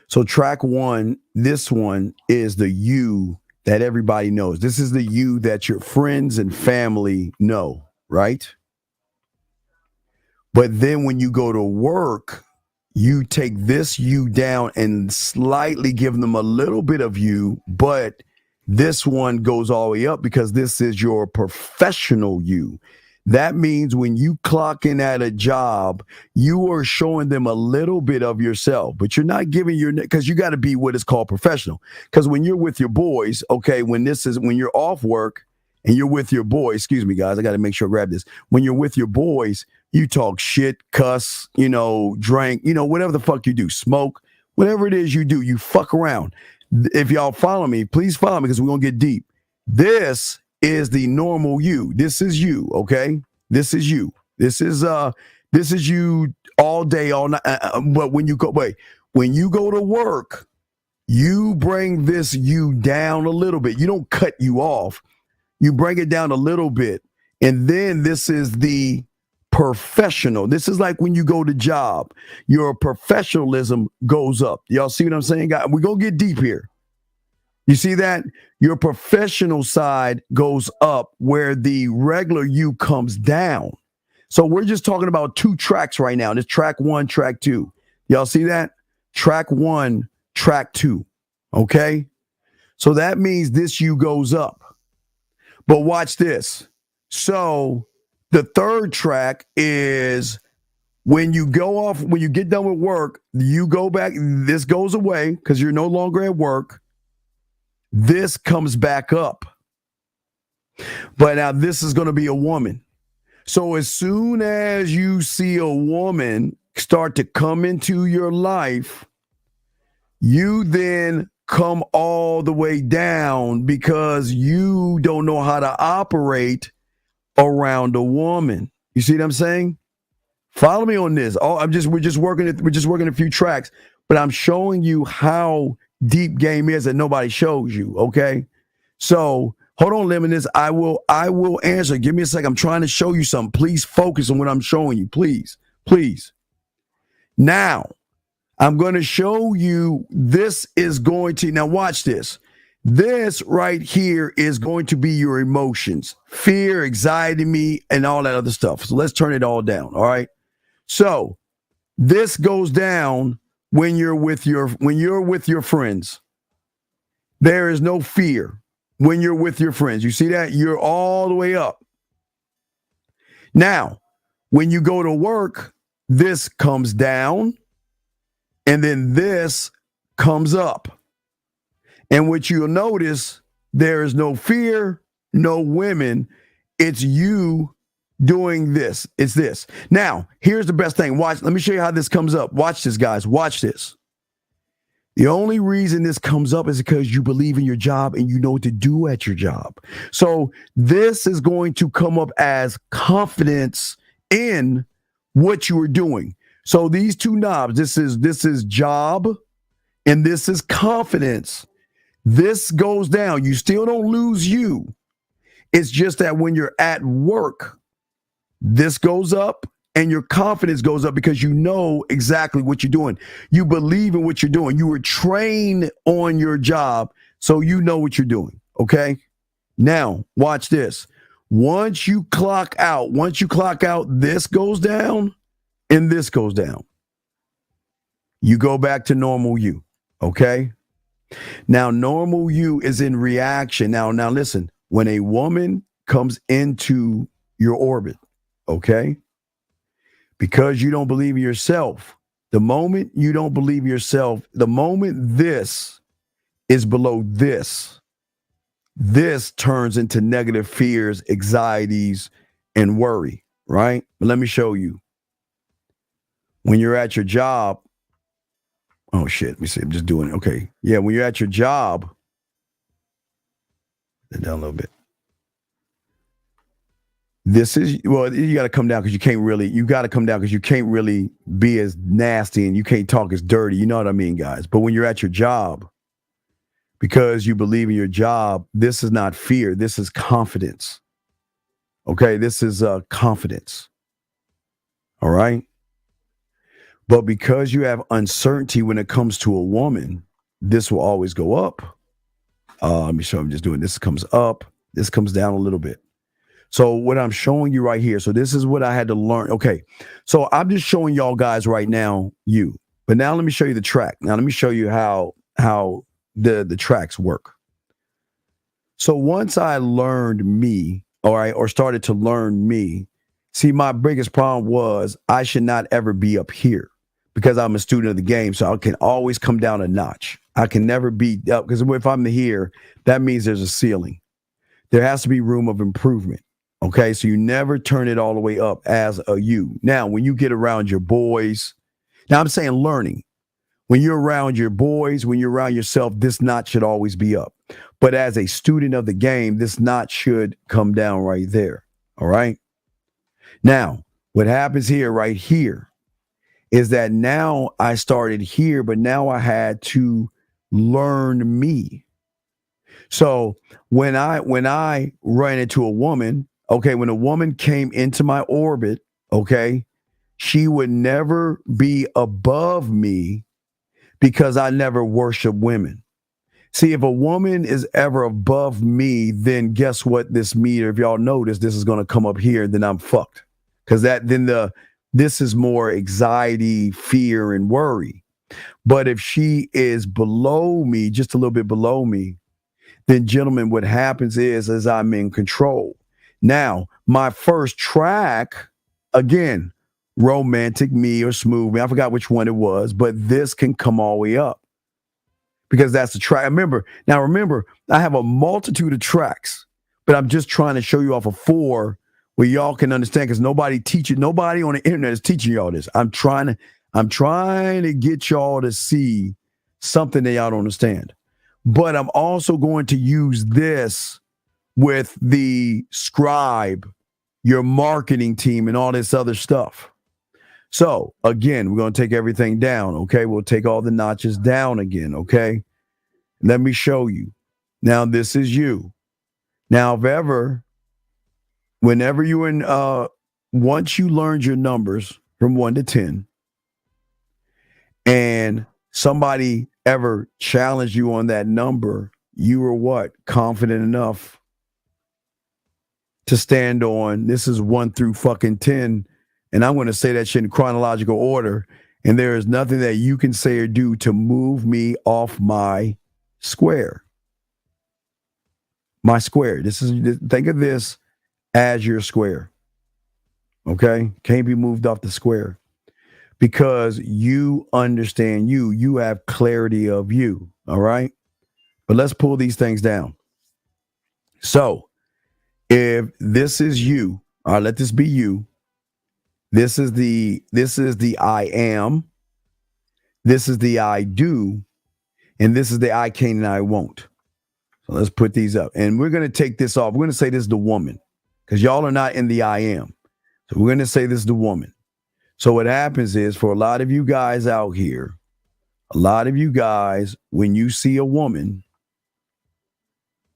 So track 1, this one is the you that everybody knows. This is the you that your friends and family know, right? But then when you go to work, you take this you down and slightly give them a little bit of you, but this one goes all the way up because this is your professional you. That means when you clock in at a job, you are showing them a little bit of yourself, but you're not giving because you got to be what is called professional. Because when you're with your boys, okay, when you're off work and you're with your boys, excuse me, guys, I got to make sure I grab this. When you're with your boys, you talk shit, cuss, drink, whatever the fuck you do, smoke, whatever it is you do, you fuck around. If y'all follow me, please follow me because we're going to get deep. This is the normal you. This is you, okay? This is you. This is you all day, all night. But when you go to work, you bring this you down a little bit. You don't cut you off. You bring it down a little bit. And then this is the professional. This is like when you go to job, your professionalism goes up. Y'all see what I'm saying, guys? We're going to get deep here. You see that? Your professional side goes up where the regular you comes down. So we're just talking about 2 tracks right now. This track 1, track 2. Y'all see that? Track 1, track 2. Okay? So that means this you goes up. But watch this. So the 3rd track is when you get done with work, you go back, this goes away because you're no longer at work. This comes back up. But now this is going to be a woman. So as soon as you see a woman start to come into your life, you then come all the way down because you don't know how to operate around a woman. You see what I'm saying? Follow me on this. We're just working a few tracks, but I'm showing you how deep game is that nobody shows you. Okay, so hold on, Limitless. I will answer. Give me a second. I'm trying to show you something. Please focus on what I'm showing you. Please. Now, I'm going to show you this is going to, now watch this. This right here is going to be your emotions, fear, anxiety, and all that other stuff. So let's turn it all down. All right. So this goes down when you're with your friends. There is no fear when you're with your friends. You see that? You're all the way up. Now, when you go to work, this comes down. And then this comes up. And what you'll notice, there is no fear, no women. It's you doing this. It's this. Now, here's the best thing. Watch. Let me show you how this comes up. Watch this, guys. Watch this. The only reason this comes up is because you believe in your job and you know what to do at your job. So this is going to come up as confidence in what you are doing. So these 2 knobs, this is job and this is confidence. This goes down. You still don't lose you. It's just that when you're at work, this goes up and your confidence goes up because you know exactly what you're doing. You believe in what you're doing. You were trained on your job, so you know what you're doing. Okay? Now, watch this. Once you clock out, this goes down. And this goes down. You go back to normal you, okay? Now, normal you is in reaction. Now listen, when a woman comes into your orbit, okay? Because you don't believe in yourself, the moment you don't believe yourself, the moment this is below this turns into negative fears, anxieties, and worry, right? But let me show you. When you're at your job, oh shit, let me see, I'm just doing it. Okay. Yeah, when you're at your job, down a little bit. This is, well, you got to come down because you can't really be as nasty and you can't talk as dirty. You know what I mean, guys? But when you're at your job, because you believe in your job, this is not fear. This is confidence. Okay. This is confidence. All right. But because you have uncertainty when it comes to a woman, this will always go up. Let me show you. I'm just doing this. Comes up. This comes down a little bit. So what I'm showing you right here. So this is what I had to learn. Okay. So I'm just showing y'all guys right now you. But now let me show you the track. Now let me show you how the tracks work. So once I learned me, all right, or started to learn me, see, my biggest problem was I should not ever be up here. Because I'm a student of the game, so I can always come down a notch. I can never be up, because if I'm here, that means there's a ceiling. There has to be room of improvement. Okay, so you never turn it all the way up as a you. Now, when you get around your boys, now I'm saying learning. When you're around your boys, when you're around yourself, this notch should always be up. But as a student of the game, this notch should come down right there. All right. Now, What happens here, right here, is that now I started here, but now I had to learn me. So when I ran into a woman, okay, when a woman came into my orbit, okay, she would never be above me because I never worship women. See, if a woman is ever above me, then guess what? This meter, if y'all notice, this is going to come up here, then I'm fucked. Because this is more anxiety, fear, and worry. But if she is below me, just a little bit below me, then gentlemen, what happens is I'm in control. Now, my first track, again, romantic me or smooth me, I forgot which one it was, but this can come all the way up because that's the track. Remember, I have a multitude of tracks, but I'm just trying to show you off of 4 where y'all can understand, because nobody on the internet is teaching y'all this. I'm trying to get y'all to see something that y'all don't understand. But I'm also going to use this with the scribe, your marketing team, and all this other stuff. So again, we're going to take everything down. Okay. We'll take all the notches down again. Okay. Let me show you. Now, this is you. Now, whenever you're in, once you learned your numbers from 1 to 10, and somebody ever challenged you on that number, you were what? Confident enough to stand on, this is 1 through fucking 10. And I'm going to say that shit in chronological order. And there is nothing that you can say or do to move me off my square. My square. Think of this as your square. Okay? Can't be moved off the square. Because you understand you have clarity of you. All right? But let's pull these things down. So, if this is you, all right, let this be you. This is the I am. This is the I do. And this is the I can and I won't. So let's put these up. And we're going to take this off. We're going to say this is the woman, because y'all are not in the I am. So we're going to say this is the woman. So what happens is, for a lot of you guys out here, a lot of you guys, when you see a woman,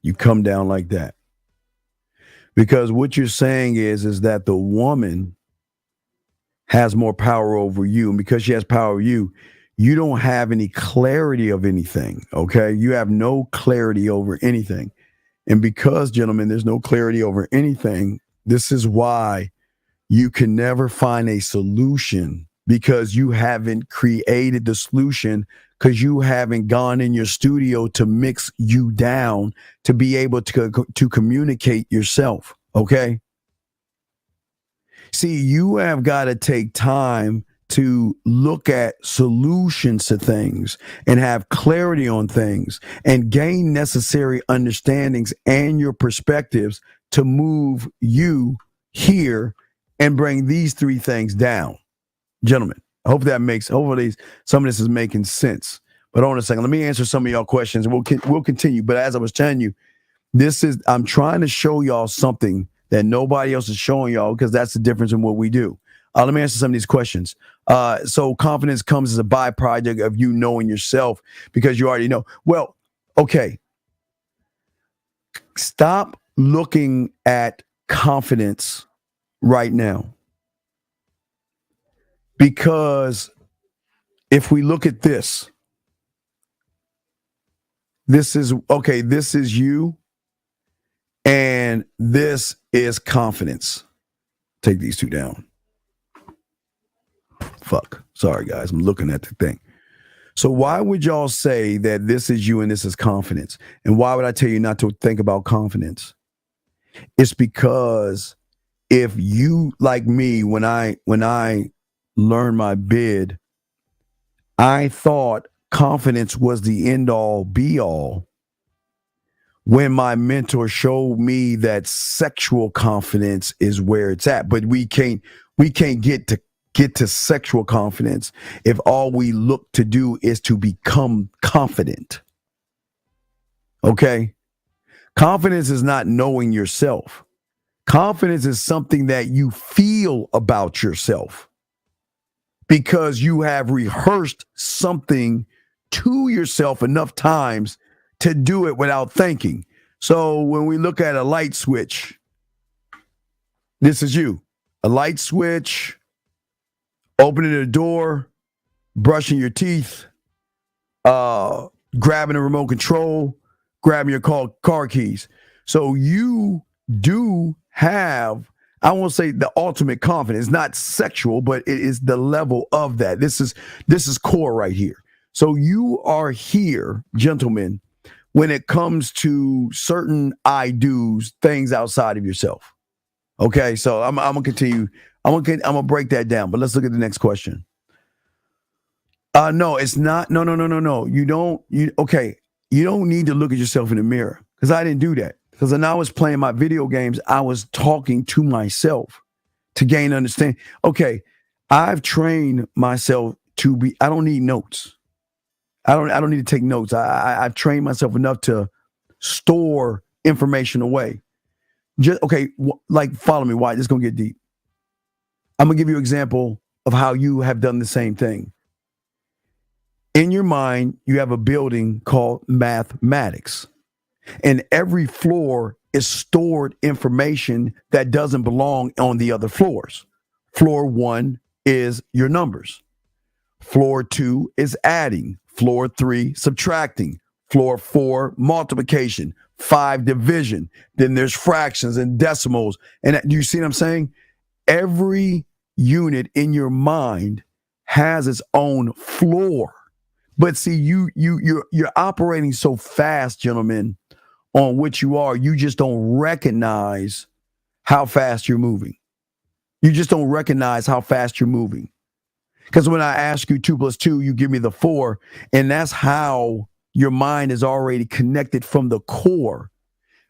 you come down like that. Because what you're saying is that the woman has more power over you. And because she has power over you, you don't have any clarity of anything. Okay. You have no clarity over anything. And because, gentlemen, there's no clarity over anything, this is why you can never find a solution, because you haven't created the solution, because you haven't gone in your studio to mix you down to be able to communicate yourself. Okay. See, you have got to take time to look at solutions to things and have clarity on things and gain necessary understandings and your perspectives to move you here and bring these 3 things down. Gentlemen, I hope hopefully some of this is making sense. But hold on a second. Let me answer some of y'all questions. We'll continue. But as I was telling you, I'm trying to show y'all something that nobody else is showing y'all, because that's the difference in what we do. Let me answer some of these questions. So confidence comes as a byproduct of you knowing yourself, because you already know. Well, okay. Stop looking at confidence right now. Because if we look at this is you, and this is confidence. Take these 2 down. Fuck. Sorry, guys. I'm looking at the thing. So why would y'all say that this is you and this is confidence? And why would I tell you not to think about confidence? It's because if you, like me, when I learned my bid, I thought confidence was the end all be all, when my mentor showed me that sexual confidence is where it's at. But we can't get to sexual confidence if all we look to do is to become confident. Okay? Confidence is not knowing yourself. Confidence is something that you feel about yourself because you have rehearsed something to yourself enough times to do it without thinking. So when we look at a light switch, this is you. A light switch, opening the door, brushing your teeth, grabbing a remote control, grabbing your car keys. So you do have, I won't say the ultimate confidence, not sexual, but it is the level of that. This is core right here. So you are here, gentlemen, when it comes to certain I do's, things outside of yourself. Okay, so I'm gonna continue. I'm gonna break that down, but let's look at the next question. No, it's not. No. You don't need to look at yourself in the mirror because I didn't do that. Because when I was playing my video games, I was talking to myself to gain understanding. Okay, I've trained myself to be. I don't need notes. I don't need to take notes. I've trained myself enough to store information away. Just okay, like follow me. Why? This is gonna get deep. I'm gonna give you an example of how you have done the same thing. In your mind, you have a building called mathematics, and every floor is stored information that doesn't belong on the other floors. Floor 1 is your numbers. Floor 2 is adding. Floor 3, subtracting. Floor 4, multiplication. 5, division. Then there's fractions and decimals. And do you see what I'm saying? Every unit in your mind has its own floor. But see, you're operating so fast, gentlemen, on what you are. You just don't recognize how fast you're moving. You just don't recognize how fast you're moving. Because when I ask you 2 + 2, you give me the 4, and that's how your mind is already connected from the core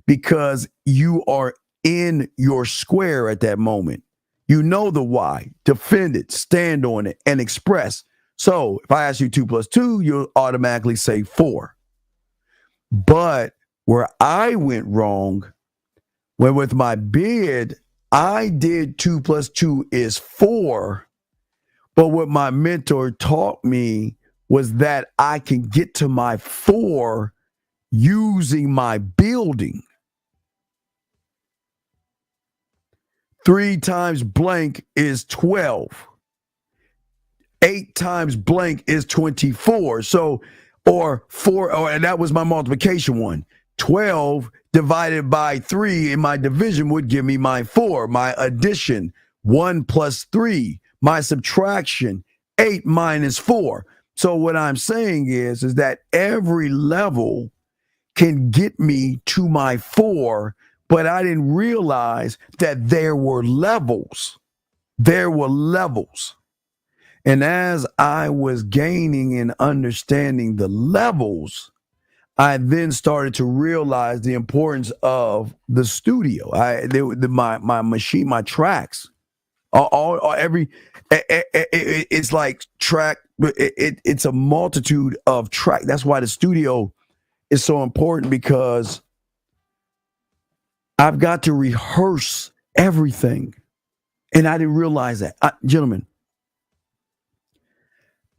because you are in your square at that moment. You know the why, defend it, stand on it, and express. So if I ask you 2 + 2, you'll automatically say 4. But where I went wrong, when with my bid, I did 2 + 2 is 4. But what my mentor taught me was that I can get to my 4 using my building. 3 times blank is 12. 8 times blank is 24. So, or 4, and that was my multiplication one. 12 divided by 3 in my division would give me my 4. My addition, 1 + 3. My subtraction, 8 - 4. So what I'm saying is that every level can get me to my 4, but I didn't realize that there were levels. There were levels. And as I was gaining and understanding the levels, I then started to realize the importance of the studio. My machine, my tracks. It's like track. It's a multitude of track. That's why the studio is so important because I've got to rehearse everything, and I didn't realize that, gentlemen.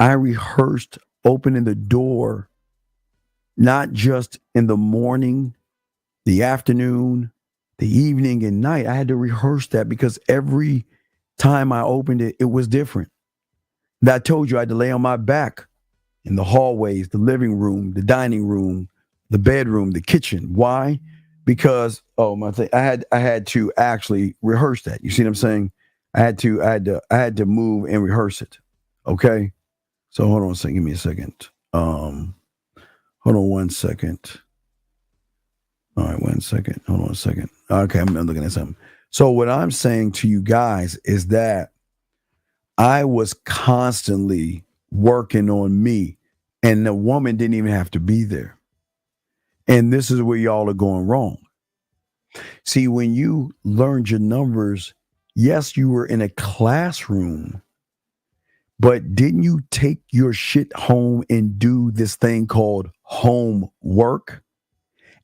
I rehearsed opening the door, not just in the morning, the afternoon, the evening, and night. I had to rehearse that because every time I opened it, it was different. And I told you I had to lay on my back in the hallways, the living room, the dining room, the bedroom, the kitchen. Why? Because I had to actually rehearse that. You see what I'm saying? I had to move and rehearse it. Okay. So hold on a second. Give me a second. Hold on 1 second. All right, 1 second. Hold on a second. Okay, I'm looking at something. So what I'm saying to you guys is that I was constantly working on me, and the woman didn't even have to be there. And this is where y'all are going wrong. See, when you learned your numbers, yes, you were in a classroom, but didn't you take your shit home and do this thing called homework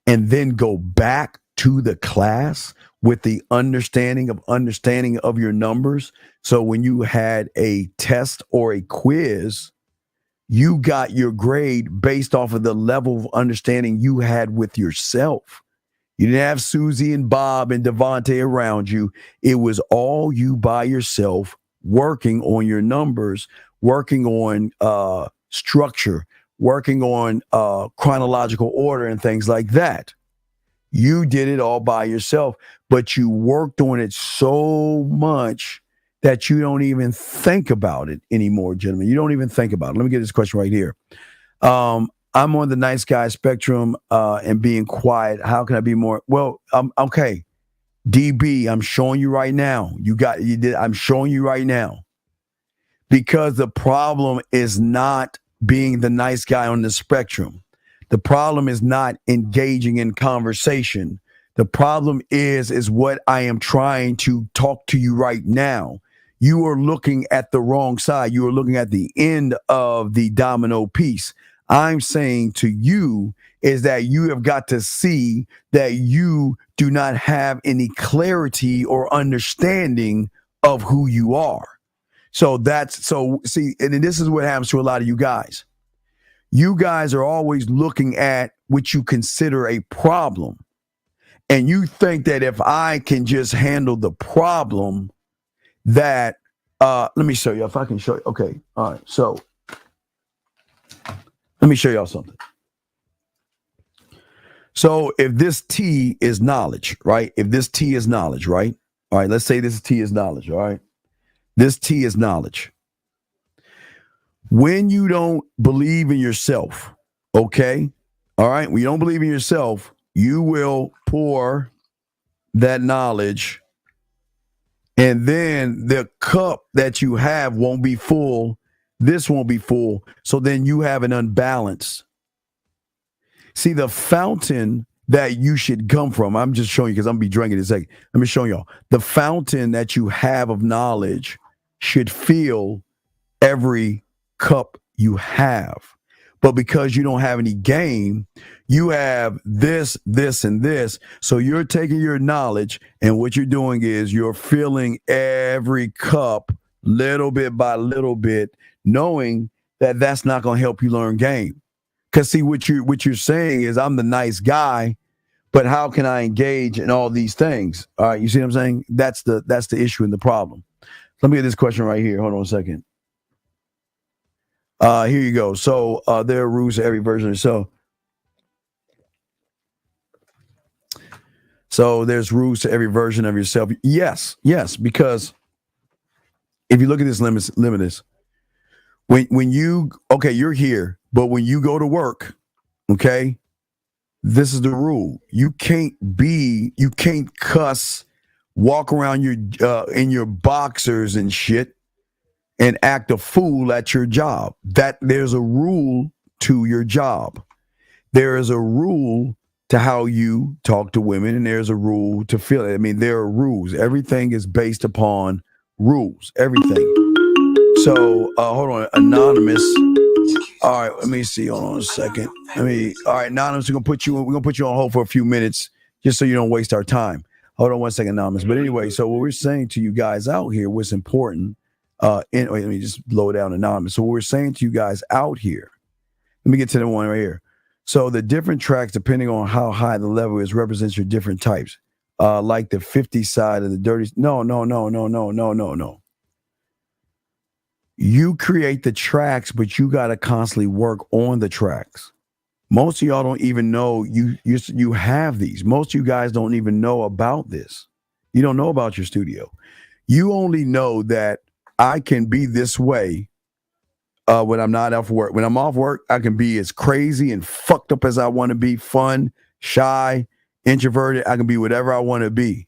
and then go back to the class with the understanding of your numbers. So when you had a test or a quiz, you got your grade based off of the level of understanding you had with yourself. You didn't have Susie and Bob and Devontae around you. It was all you by yourself, working on your numbers, working on structure, working on chronological order and things like that. You did it all by yourself, but you worked on it so much that you don't even think about it anymore, gentlemen. You don't even think about it. Let me get this question right here. I'm on the nice guy spectrum and being quiet. How can I be more? Well, okay. DB, I'm showing you right now. I'm showing you right now. Because the problem is not being the nice guy on the spectrum. The problem is not engaging in conversation. The problem is what I am trying to talk to you right now. You are looking at the wrong side. You are looking at the end of the domino piece. I'm saying to you is that you have got to see that you do not have any clarity or understanding of who you are. So see, and this is what happens to a lot of you guys. You guys are always looking at what you consider a problem. And you think that if I can just handle the problem, that, let me show you if I can show you. Okay. All right. So let me show y'all something. So if this T is knowledge, right? If this T is knowledge, right? All right. Let's say this T is knowledge. All right. This T is knowledge. When you don't believe in yourself, okay? All right. When you don't believe in yourself, you will pour that knowledge, and then the cup that you have won't be full. This won't be full. So then you have an unbalance. See, the fountain that you should come from, I'm just showing you because I'm going to be drinking in a second. Let me show y'all. The fountain that you have of knowledge should fill every cup you have. But because you don't have any game, you have this, this, and this. So you're taking your knowledge, and what you're doing is you're filling every cup little bit by little bit, knowing that that's not going to help you learn game. Because see, what you're saying is I'm the nice guy, but how can I engage in all these things? All right, you see what I'm saying? That's the issue and the problem. Let me get this question right here. Hold on a second. Here you go. So there are rules to every version of yourself. So there's rules to every version of yourself. Yes, because if you look at this limitless, when you, okay, you're here, but when you go to work, okay, this is the rule. You can't cuss, walk around in your boxers and shit, and act a fool at your job. That there's a rule to your job. There is a rule to how you talk to women, and there's a rule to feel it. I mean, there are rules. Everything is based upon rules. Everything. So hold on, anonymous. All right, let me see. Hold on a second. All right, anonymous. We're gonna put you on hold for a few minutes, just so you don't waste our time. Hold on one second, anonymous. But anyway, so what we're saying to you guys out here, what's important. Wait, let me just blow down anonymous. So what we're saying to you guys out here, let me get to the one right here. So the different tracks, depending on how high the level is, represents your different types. Like the 50 side of the dirty. No. You create the tracks, but you got to constantly work on the tracks. Most of y'all don't even know you have these. Most of you guys don't even know about this. You don't know about your studio. You only know that I can be this way when I'm not off work. When I'm off work, I can be as crazy and fucked up as I want to be, fun, shy, introverted. I can be whatever I want to be.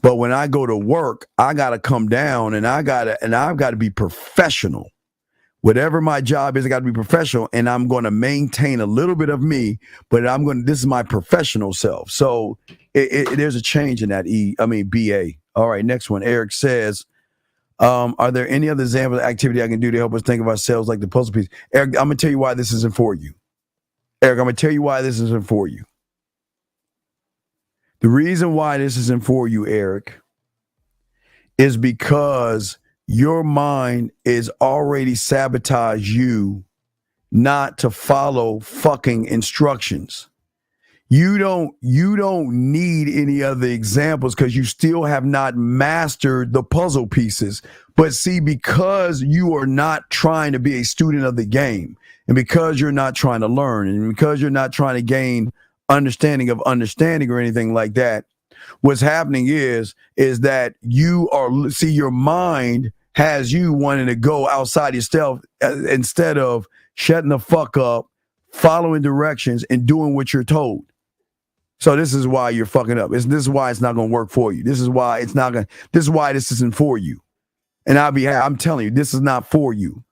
But when I go to work, I got to come down and I've got to be professional. Whatever my job is, I got to be professional, and I'm going to maintain a little bit of me, but this is my professional self. So there's a change in that BA. All right, next one. Eric says, are there any other examples of activity I can do to help us think of ourselves like the puzzle piece? Eric, I'm going to tell you why this isn't for you. The reason why this isn't for you, Eric, is because your mind is already sabotaged you not to follow fucking instructions. You don't need any other examples because you still have not mastered the puzzle pieces. But see, because you are not trying to be a student of the game, and because you're not trying to learn, and because you're not trying to gain understanding of understanding or anything like that, what's happening is that your mind has you wanting to go outside yourself instead of shutting the fuck up, following directions, and doing what you're told. So this is why you're fucking up. This is why it's not going to work for you. This is why this isn't for you. And I'm telling you, this is not for you.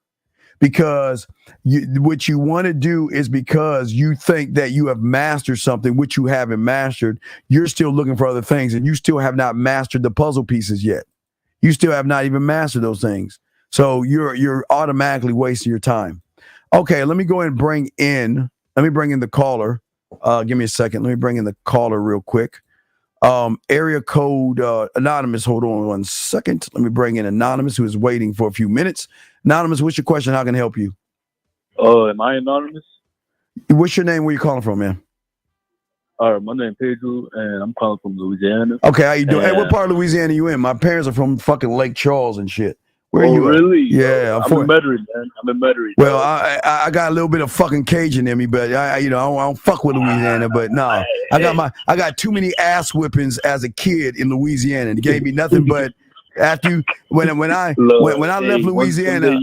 Because what you want to do is because you think that you have mastered something which you haven't mastered. You're still looking for other things, and you still have not mastered the puzzle pieces yet. You still have not even mastered those things. So you're automatically wasting your time. Okay, let me go ahead and bring in the caller. Give me a second. Let me bring in the caller real quick. Area code anonymous. Hold on 1 second. Let me bring in anonymous, who is waiting for a few minutes. Anonymous, what's your question? How can I help you? Am I anonymous? What's your name? Where you calling from, man? All right, my name is Pedro, and I'm calling from Louisiana. Okay, how you doing? Hey, what part of Louisiana you in? My parents are from fucking Lake Charles and shit. Where are you really? At? Yeah, I'm in Metairie, man. I'm in Metairie. Well, I got a little bit of fucking Cajun in me, but I don't fuck with Louisiana. But no, I got too many ass whippings as a kid in Louisiana. It gave me nothing but after when I left Louisiana.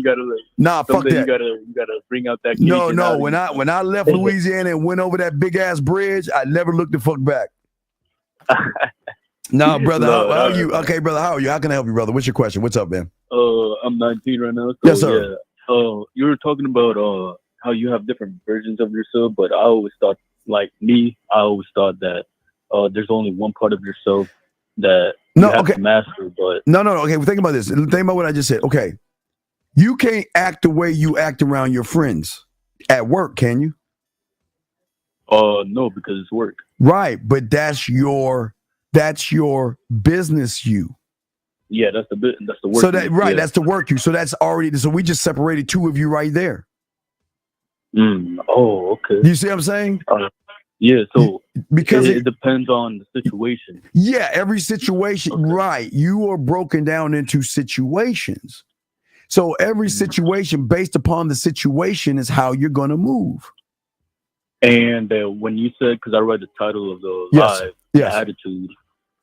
Fuck that. You gotta bring out that. No. When I left Louisiana and went over that big ass bridge, I never looked the fuck back. No, brother. How are you? Okay, brother. How are you? How can I help you, brother? What's your question? What's up, man? I'm 19 right now. So, yes, sir. Yeah. You were talking about how you have different versions of yourself, but I always thought, I always thought that there's only one part of yourself that you have to master. But no. Okay, well, think about this. Think about what I just said. Okay, you can't act the way you act around your friends at work, can you? No, because it's work. Right, but that's your business you. Yeah, that's the work. So that's the work you. So that's already. So we just separated two of you right there. Oh, okay. You see what I'm saying? Yeah. So because it depends on the situation. Yeah, every situation. Okay. Right. You are broken down into situations. So every situation, based upon the situation, is how you're going to move. And when you said, because I read the title of the live, the attitude.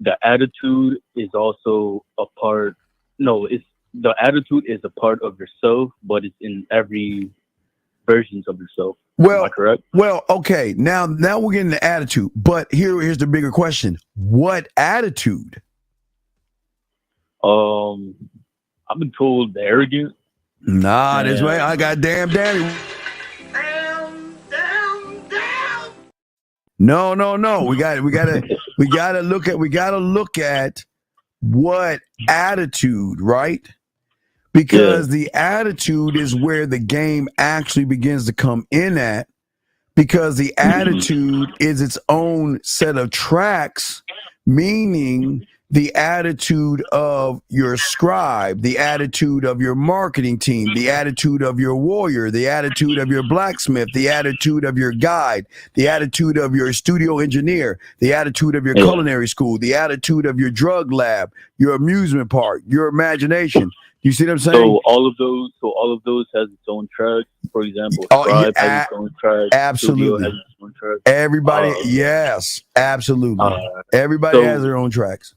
The attitude is also a part. No, the attitude is a part of yourself, but it's in every versions of yourself. Well, am I correct? Well, okay. Now we're getting the attitude, but here's the bigger question: what attitude? I've been told arrogant. Nah, this way I got damn daddy. No. We gotta look at what attitude, right? Because the attitude is where the game actually begins to come in at, because the attitude is its own set of tracks, meaning the attitude of your scribe, the attitude of your marketing team, the attitude of your warrior, the attitude of your blacksmith, the attitude of your guide, the attitude of your studio engineer, the attitude of your culinary school, the attitude of your drug lab, your amusement park, your imagination. You see what I'm saying? So all of those has its own track. For example, scribe has its own track. Absolutely. Has its own track. Everybody, yes, absolutely. Everybody has their own tracks.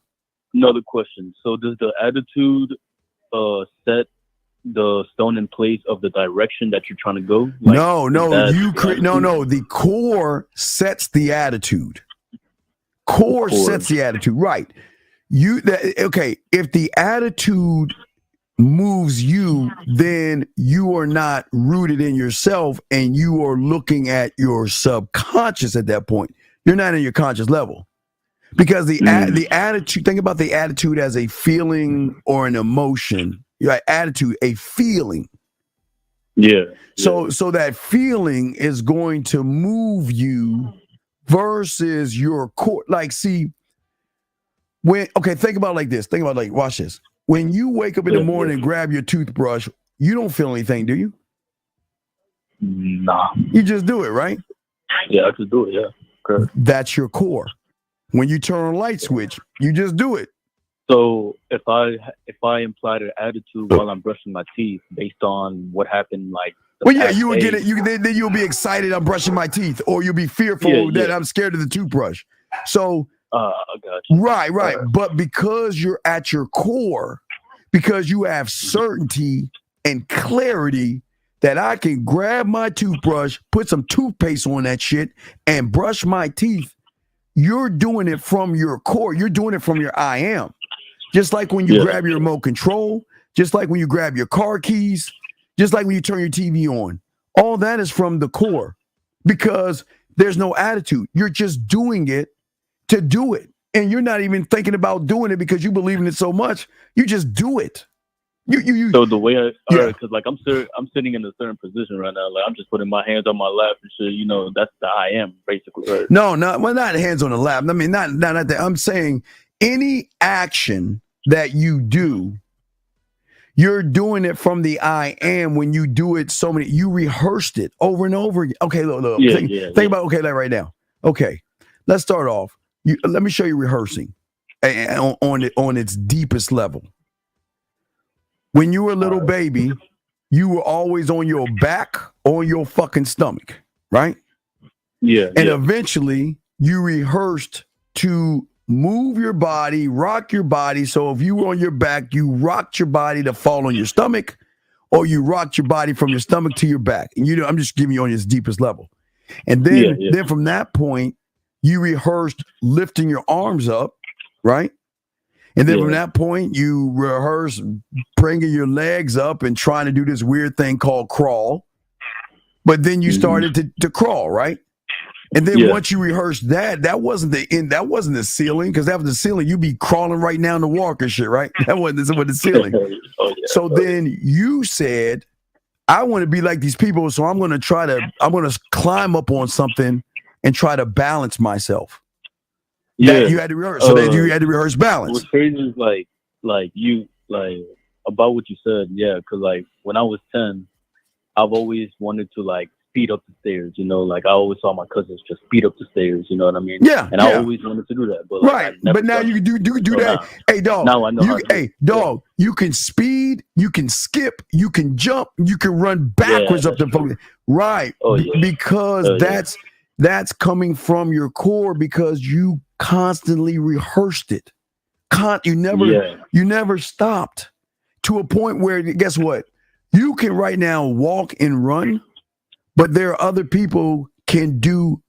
Another question. So does the attitude set the stone in place of the direction that you're trying to go? No. The core sets the attitude. Core sets the attitude, right? If the attitude moves you, then you are not rooted in yourself, and you are looking at your subconscious at that point. You're not in your conscious level. Because the attitude, think about the attitude as a feeling or an emotion. Your attitude, a feeling. Yeah. So that feeling is going to move you versus your core. Like, see, think about it like this. Think about it like, watch this. When you wake up in the morning and grab your toothbrush, you don't feel anything, do you? Nah. You just do it, right? Yeah, I just do it, yeah. Correct. That's your core. When you turn on a light switch, you just do it. So if I imply an attitude while I'm brushing my teeth based on what happened, like, you would get it. Then you'll be excited. I'm brushing my teeth, or you'll be fearful that I'm scared of the toothbrush. So, I got you. Right. But because you're at your core, because you have certainty and clarity that I can grab my toothbrush, put some toothpaste on that shit, and brush my teeth. You're doing it from your core. You're doing it from your I am. Just like when you grab your remote control, just like when you grab your car keys, just like when you turn your TV on. All that is from the core because there's no attitude. You're just doing it to do it. And you're not even thinking about doing it because you believe in it so much. You just do it. So the way because like I'm sitting in a certain position right now. Like I'm just putting my hands on my lap and shit. You know, that's the I am basically. Right? No, not hands on the lap. I mean, not that. I'm saying any action that you do, you're doing it from the I am. When you do it, you rehearsed it over and over again. Okay, look. Think about like right now. Okay, let's start off. Let me show you rehearsing on its deepest level. When you were a little baby, you were always on your back or on your fucking stomach, right? Yeah. And eventually you rehearsed to move your body, rock your body. So if you were on your back, you rocked your body to fall on your stomach, or you rocked your body from your stomach to your back. And I'm just giving you on its deepest level. And then from that point, you rehearsed lifting your arms up, right? And then from that point, you rehearse bringing your legs up and trying to do this weird thing called crawl. But then you started to crawl, right? And then once you rehearsed that wasn't the end. That wasn't the ceiling, because after the ceiling, you'd be crawling right down the walk and shit, right? That wasn't the ceiling. So then you said, I want to be like these people, so I'm going to climb up on something and try to balance myself. Yeah, you had to rehearse. So then you had to rehearse balance. What's crazy is like about what you said, because like when I was 10, I've always wanted to like speed up the stairs, you know, like I always saw my cousins just speed up the stairs, you know what I mean? Yeah. And I always wanted to do that, but like, but now you do that. Now, hey, dog. Now I know. You can speed, you can skip, you can jump, you can run backwards up the phone. Right. Because that's coming from your core, because you constantly rehearsed it. You never stopped, to a point where, guess what? You can right now walk and run, but there are other people can do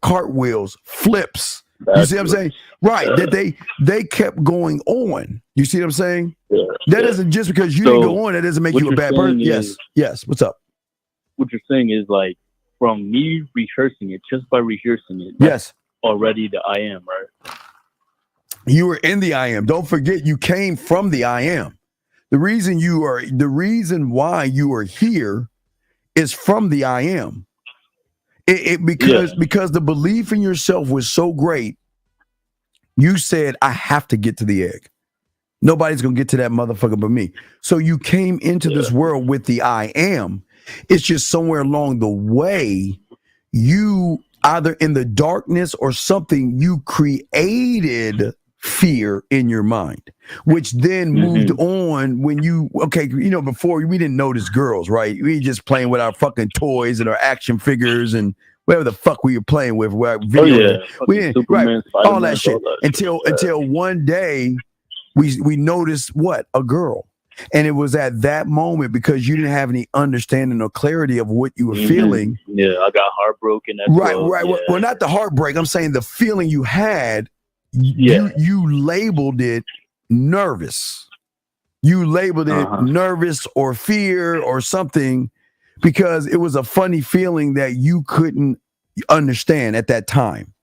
cartwheels, flips. You see what I'm saying? Right. That they kept going on. You see what I'm saying? That doesn't, just because you didn't go on, that doesn't make you a bad person. Yes. What's up? What you're saying is like, from me rehearsing it, just by rehearsing it, yes, already the I am, right? You were in the I am. Don't forget, you came from the I am. The reason why you are here is from the I am. Because the belief in yourself was so great, you said, I have to get to the egg. Nobody's gonna get to that motherfucker but me. So you came into this world with the I am. It's just somewhere along the way, you either in the darkness or something, you created fear in your mind, which then moved on when before we didn't notice girls, right? We just playing with our fucking toys and our action figures and whatever the fuck we were playing with. We didn't, Superman, all that shit until one day we noticed a girl. And it was at that moment, because you didn't have any understanding or clarity of what you were feeling. Yeah, I got heartbroken. Right. Well, not the heartbreak. I'm saying the feeling you had. You labeled it nervous. You labeled it nervous or fear or something, because it was a funny feeling that you couldn't understand at that time.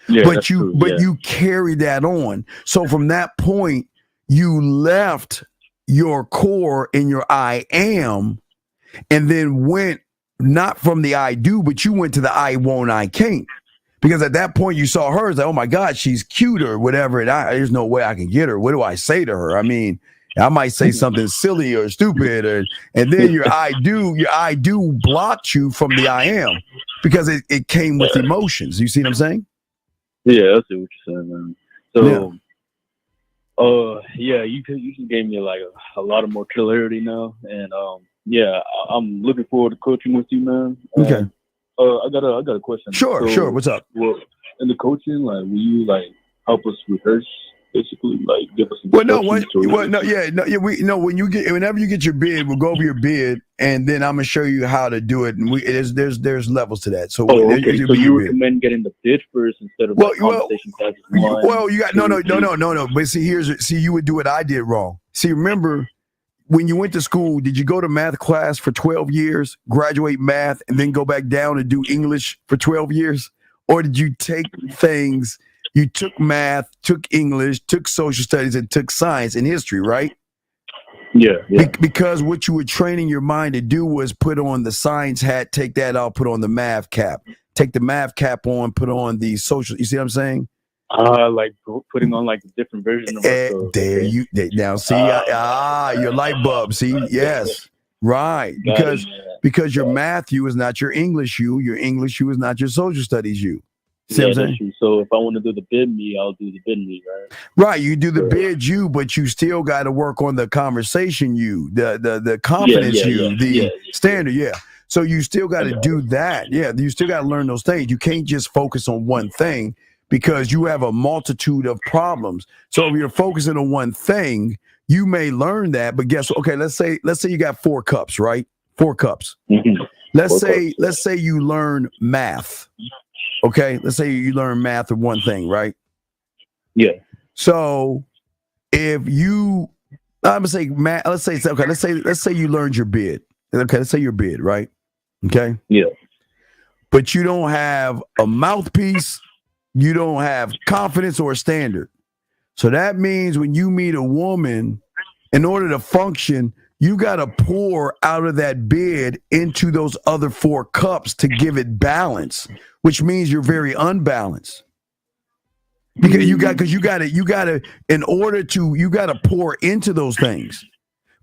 Yeah, but you carried that on. So from that point, you left your core in your I am, and then went not from the I do, but you went to the I won't, I can't, Because at that point you saw her, it's like, oh my God, she's cute or whatever, and there's no way I can get her. What do I say to her? I mean, I might say something silly or stupid, and then your I do blocked you from the I am because it came with emotions. You see what I'm saying? Yeah, I see what you're saying, man. So, you just gave me like a lot of more clarity now, and I'm looking forward to coaching with you, man. Okay. I got a question. Sure. What's up? Well, in the coaching, like, will you like help us rehearse? Basically, like, give us some whenever you get your bid, we'll go over your bid, and then I'm gonna show you how to do it. And there's levels to that. So, okay. So you recommend getting the bid first instead of conversation classes one? Well, you got no. But see, you would do what I did wrong. See, remember when you went to school, did you go to math class for 12 years, graduate math, and then go back down and do English for 12 years, or did you take things? You took math, took English, took social studies, and took science and history, right? Yeah. Because what you were training your mind to do was put on the science hat, take that out, put on the math cap. Take the math cap on, put on the social. You see what I'm saying? Like putting on like a different version of myself. Now see, your light bulb. See, yes, right. Because your math you is not your English you. Your English you is not your social studies you. See what I'm saying? True. So if I want to do the bid me, I'll do the bid me, right? Right, you do the bid you, but you still got to work on the conversation you, the confidence standard, So you still got to do that. Yeah, you still got to learn those things. You can't just focus on one thing because you have a multitude of problems. So if you're focusing on one thing, you may learn that, but guess what? Okay, let's say you got 4 cups, right? 4 cups. Mm-hmm. Let's say you learn math. Okay, let's say you learn math of one thing, right? Yeah. So if you, I'm gonna say math. Let's say you learned your bid. Okay, let's say your bid, right? Okay. Yeah. But you don't have a mouthpiece, you don't have confidence or a standard. So that means when you meet a woman, in order to function, you got to pour out of that bid into those other 4 cups to give it balance, which means you're very unbalanced. Because you got to in order to, you got to pour into those things.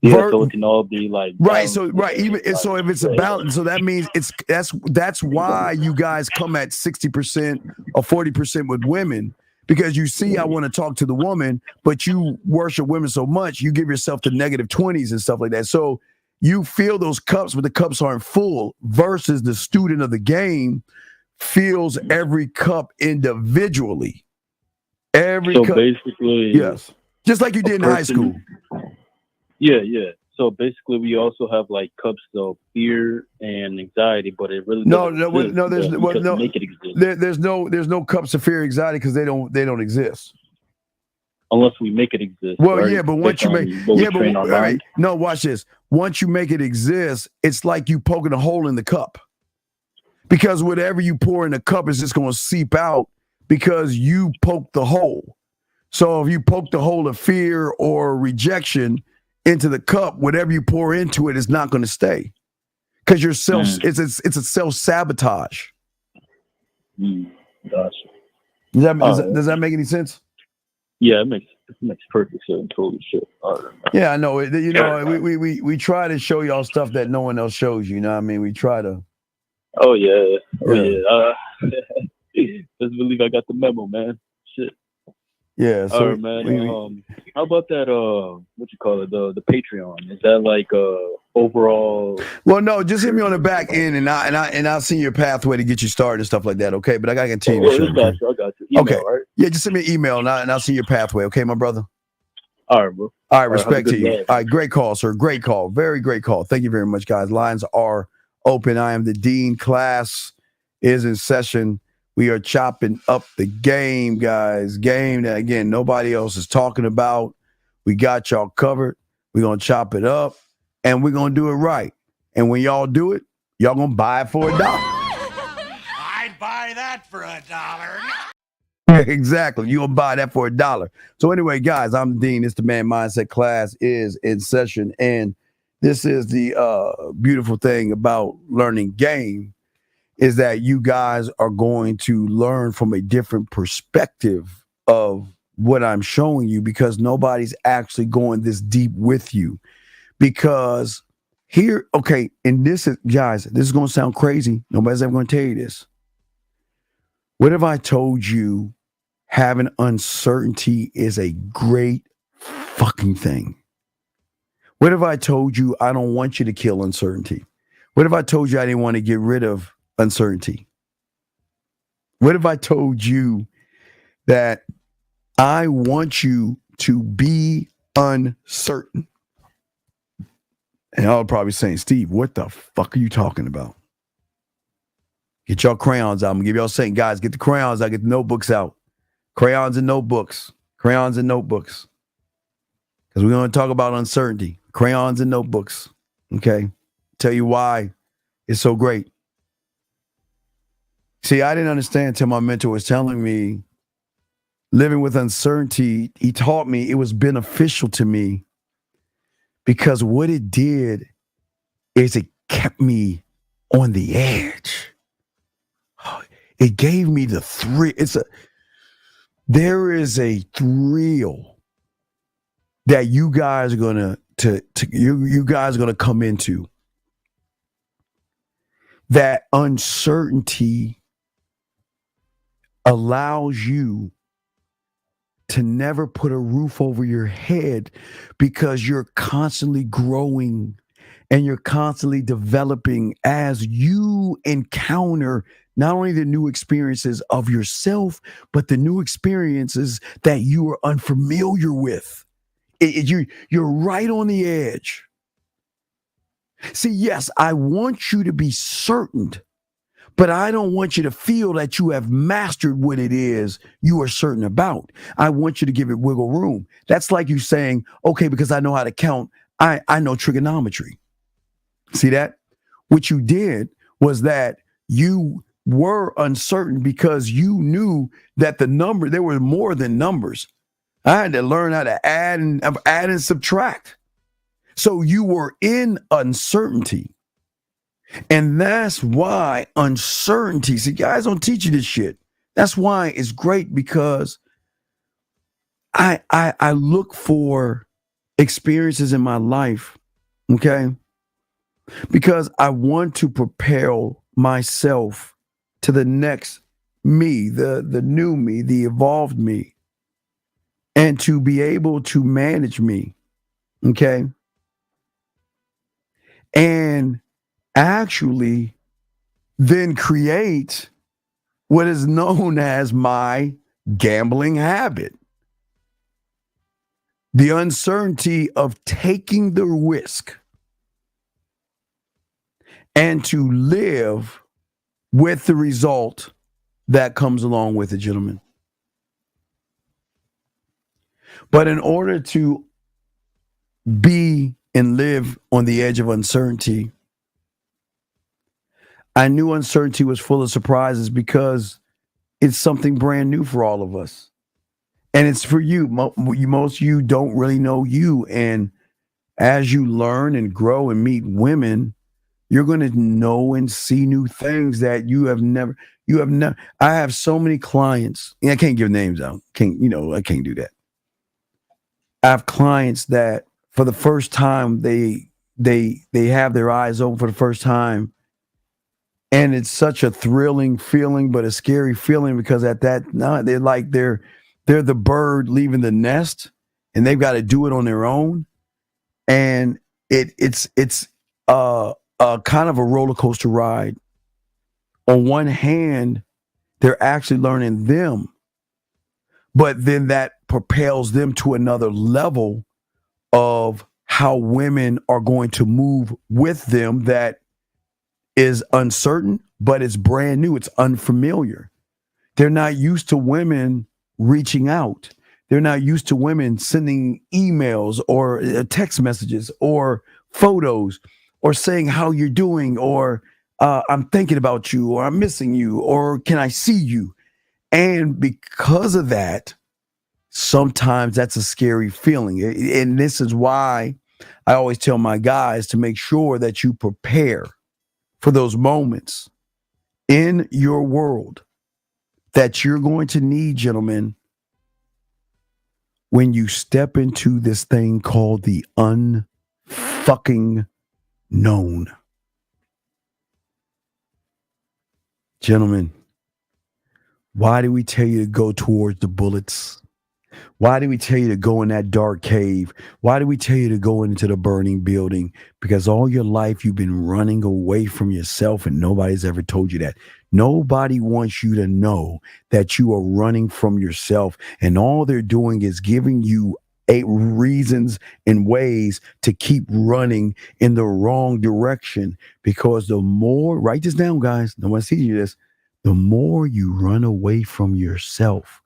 Yeah, so it can all be like right. So so if it's a balance, so that means that's why you guys come at 60% or 40% with women. Because you see, I want to talk to the woman, but you worship women so much, you give yourself the negative 20s and stuff like that. So you fill those cups, but the cups aren't full, versus the student of the game fills every cup individually. So basically, yes, just like you did in high school. Yeah. So basically, we also have like cups of fear and anxiety, but it really there's no cups of fear and anxiety because they don't exist unless we make it exist. Well, right? Yeah, but once you make all right. No, watch this. Once you make it exist, it's like you poking a hole in the cup, because whatever you pour in the cup is just going to seep out because you poked the hole. So if you poke the hole of fear or rejection into the cup, whatever you pour into it is not going to stay, because it's a self-sabotage. Gotcha. Does that make any sense? Yeah, it makes perfect sense. Totally shit. Yeah, I know. We try to show y'all stuff that no one else shows you. You know what I mean? We try to. Oh yeah. Just believe I got the memo, man. Shit. Yeah. So all right, man. How about that? What you call it? The Patreon. Is that like overall? Well, no. Just hit me on the back end, and I'll see your pathway to get you started and stuff like that. Okay, but I gotta continue. I got you. Email, okay. Right? Yeah, just send me an email, and I'll see your pathway. Okay, my brother. All right, bro. All right, respect to you. All right, great call, sir. Great call. Very great call. Thank you very much, guys. Lines are open. I am the dean. Class is in session. We are chopping up the game, guys. Game that, again, nobody else is talking about. We got y'all covered. We're going to chop it up, and we're going to do it right. And when y'all do it, y'all going to buy it for $1. I'd buy that for $1. Exactly. You're going to buy that for $1. So anyway, guys, I'm the Dean. It's the Man Mindset. Class is in session. And this is the beautiful thing about learning game, is that you guys are going to learn from a different perspective of what I'm showing you, because nobody's actually going this deep with you. Because here, okay, and this is, guys, this is going to sound crazy. Nobody's ever going to tell you this. What if I told you having uncertainty is a great fucking thing? What if I told you I don't want you to kill uncertainty? What if I told you I didn't want to get rid of uncertainty? What if I told you that I want you to be uncertain? And y'all probably saying, Steve, what the fuck are you talking about? Get y'all crayons out. I'm going to give y'all a second. Guys, get the crayons out. Get the notebooks out. Crayons and notebooks. Crayons and notebooks. Because we're going to talk about uncertainty. Crayons and notebooks. Okay? Tell you why it's so great. See, I didn't understand until my mentor was telling me living with uncertainty. He taught me it was beneficial to me, because what it did is it kept me on the edge. It gave me the thrill. There is a thrill that you guys are gonna you guys are gonna come into. That uncertainty allows you to never put a roof over your head, because you're constantly growing and you're constantly developing as you encounter not only the new experiences of yourself, but the new experiences that you are unfamiliar with. You're right on the edge. See, yes, I want you to be certain, but I don't want you to feel that you have mastered what it is you are certain about. I want you to give it wiggle room. That's like you saying, okay, because I know how to count, I know trigonometry. See that? What you did was that you were uncertain because you knew that there were more than numbers. I had to learn how to add and subtract. So you were in uncertainty. And that's why uncertainty, see, guys don't teach you this shit. That's why it's great, because I look for experiences in my life, okay? Because I want to propel myself to the next me, the new me, the evolved me, and to be able to manage me, okay? And actually then create what is known as my gambling habit. The uncertainty of taking the risk and to live with the result that comes along with it, gentlemen. But in order to be and live on the edge of uncertainty, I knew uncertainty was full of surprises, because it's something brand new for all of us. And it's for you. Most of you don't really know you. And as you learn and grow and meet women, you're going to know and see new things that you have never. I have so many clients. I can't give names out. I can't do that. I have clients that for the first time, they have their eyes open for the first time. And it's such a thrilling feeling, but a scary feeling, because at that night, they're the bird leaving the nest, and they've got to do it on their own. And it's kind of a roller coaster ride. On one hand, they're actually learning them, but then that propels them to another level of how women are going to move with them that is uncertain, but it's brand new. It's unfamiliar. They're not used to women reaching out. They're not used to women sending emails or text messages or photos or saying how you're doing, or I'm thinking about you, or I'm missing you, or can I see you? And because of that, sometimes that's a scary feeling. And this is why I always tell my guys to make sure that you prepare for those moments. in your world that you're going to need, gentlemen, when you step into this thing called the unfucking known. Gentlemen, why do we tell you to go towards the bullets? Why do we tell you to go in that dark cave? Why do we tell you to go into the burning building? Because all your life you've been running away from yourself and nobody's ever told you that. Nobody wants you to know that you are running from yourself, and all they're doing is giving you reasons and ways to keep running in the wrong direction. Because the more, write this down, guys, no one sees you this, the more you run away from yourself,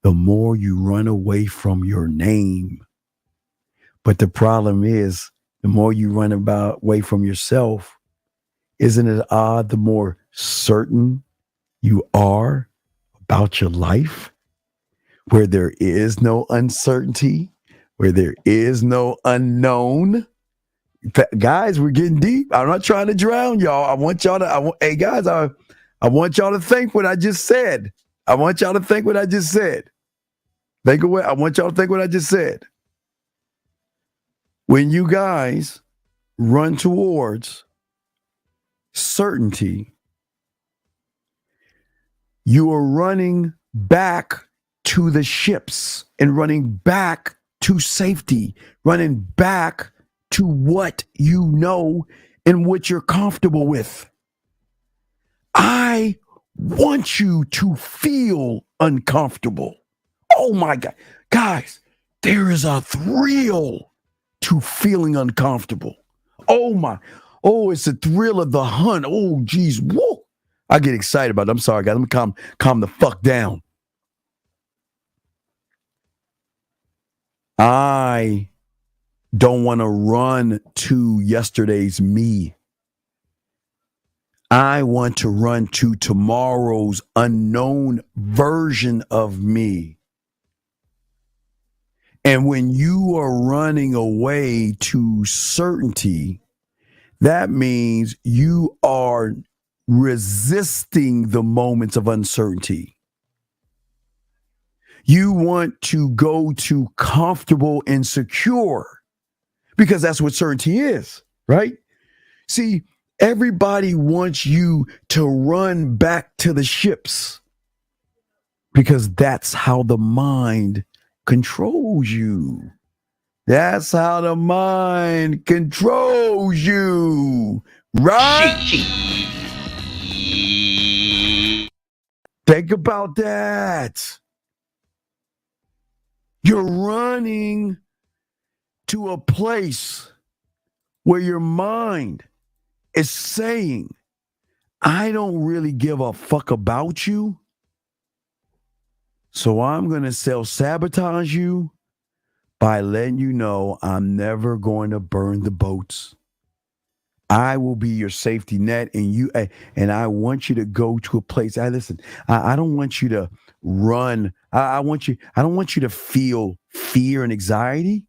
the more you run away from your name. But the problem is, the more you run away from yourself, isn't it odd, the more certain you are about your life, where there is no uncertainty, where there is no unknown? Guys, we're getting deep. I'm not trying to drown y'all. I want y'all to, hey guys, I want y'all to think what I just said. I want y'all to think what I just said. Think away. I want y'all to think what I just said. When you guys run towards certainty, you are running back to the ships and running back to safety, running back to what you know and what you're comfortable with. I want you to feel uncomfortable. Oh my God. Guys, there is a thrill to feeling uncomfortable. Oh, it's the thrill of the hunt. Oh, geez. Whoa. I get excited about it. I'm sorry, guys. Let me calm the fuck down. I don't want to run to yesterday's me. I want to run to tomorrow's unknown version of me. And when you are running away to certainty, that means you are resisting the moments of uncertainty. You want to go to comfortable and secure, because that's what certainty is, right? See, everybody wants you to run back to the ships because that's how the mind controls you. That's how the mind controls you, right? Think about that. You're running to a place where your mind is saying, I don't really give a fuck about you, so I'm going to self-sabotage you by letting you know I'm never going to burn the boats. I will be your safety net, and I want you to go to a place. I don't want you to run. I don't want you to feel fear and anxiety.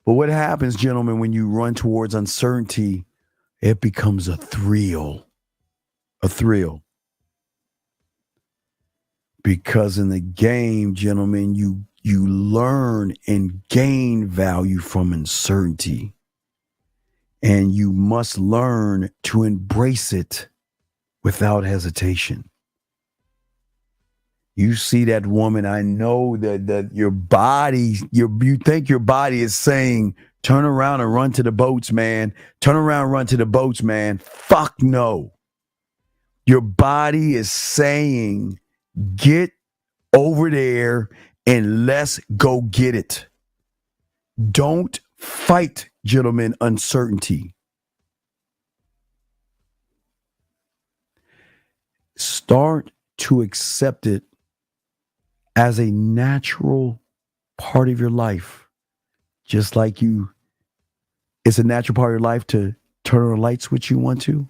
But what happens, gentlemen, when you run towards uncertainty, it becomes a thrill. A thrill. Because in the game, gentlemen, you learn and gain value from uncertainty. And you must learn to embrace it without hesitation. You see that woman, I know that your body, you think your body is saying, turn around and run to the boats, man. Turn around and run to the boats, man. Fuck no. Your body is saying, get over there and let's go get it. Don't fight, gentlemen, uncertainty. Start to accept it as a natural part of your life. Just like it's a natural part of your life to turn on a light switch you want to.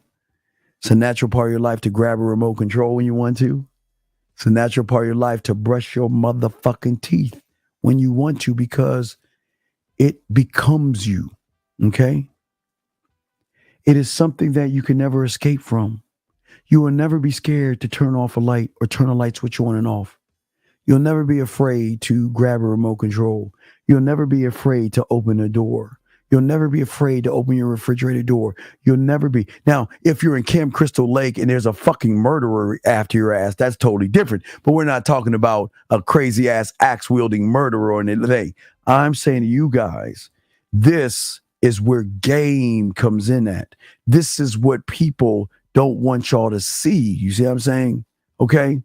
It's a natural part of your life to grab a remote control when you want to. It's a natural part of your life to brush your motherfucking teeth when you want to, because it becomes you, okay? It is something that you can never escape from. You will never be scared to turn off a light or turn a light switch on and off. You'll never be afraid to grab a remote control. You'll never be afraid to open a door. You'll never be afraid to open your refrigerator door. You'll never be. Now, if you're in Camp Crystal Lake and there's a fucking murderer after your ass, that's totally different. But we're not talking about a crazy ass axe wielding murderer or anything. I'm saying to you guys, this is where game comes in at. This is what people don't want y'all to see. You see what I'm saying? Okay.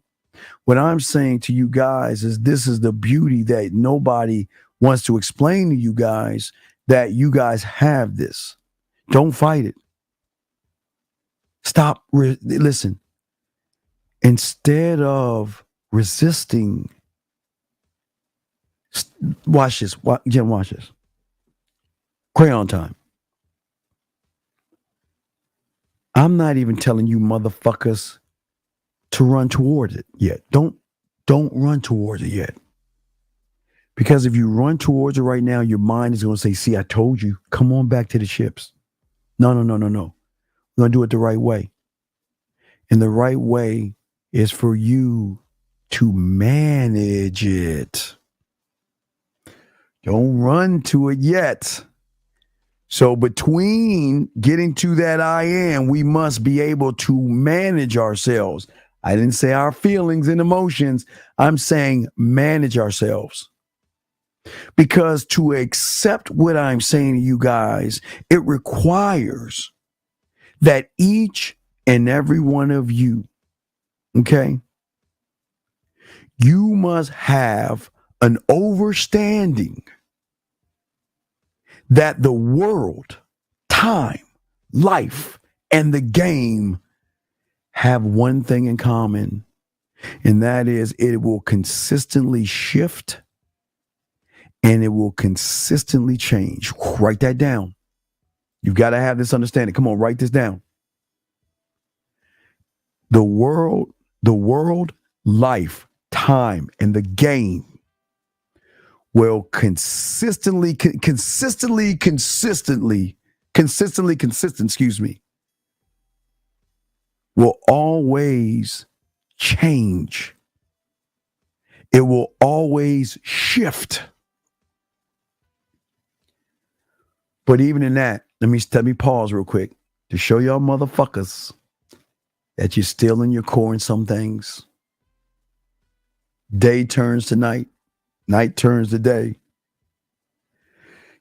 What I'm saying to you guys is this is the beauty that nobody wants to explain to you guys, that you guys have this. Don't fight it. Stop. Listen. Instead of resisting, watch this. Jen, watch this. Crayon time. I'm not even telling you motherfuckers to run towards it yet. Don't run towards it yet. Because if you run towards it right now, your mind is going to say, see, I told you, come on back to the ships. No. We're going to do it the right way. And the right way is for you to manage it. Don't run to it yet. So between getting to that I am, we must be able to manage ourselves. I didn't say our feelings and emotions. I'm saying manage ourselves. Because to accept what I'm saying to you guys, it requires that each and every one of you, okay, you must have an understanding that the world, time, life, and the game have one thing in common, and that is it will consistently shift and it will consistently change. Write that down. You've got to have this understanding. Come on, write this down. The world, life, time, and the game will consistent, will always change. It will always shift. But even in that, let me pause real quick to show y'all motherfuckers that you're still in your core in some things. Day turns to night. Night turns to day.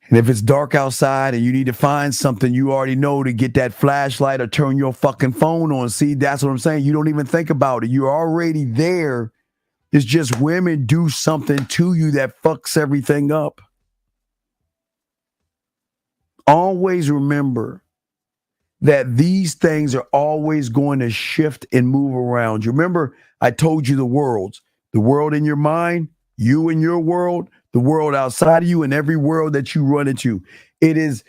And if it's dark outside and you need to find something, you already know to get that flashlight or turn your fucking phone on. See, that's what I'm saying. You don't even think about it. You're already there. It's just women do something to you that fucks everything up. Always remember that these things are always going to shift and move around. You remember I told you the world in your mind, you and your world, the world outside of you, and every world that you run into. It is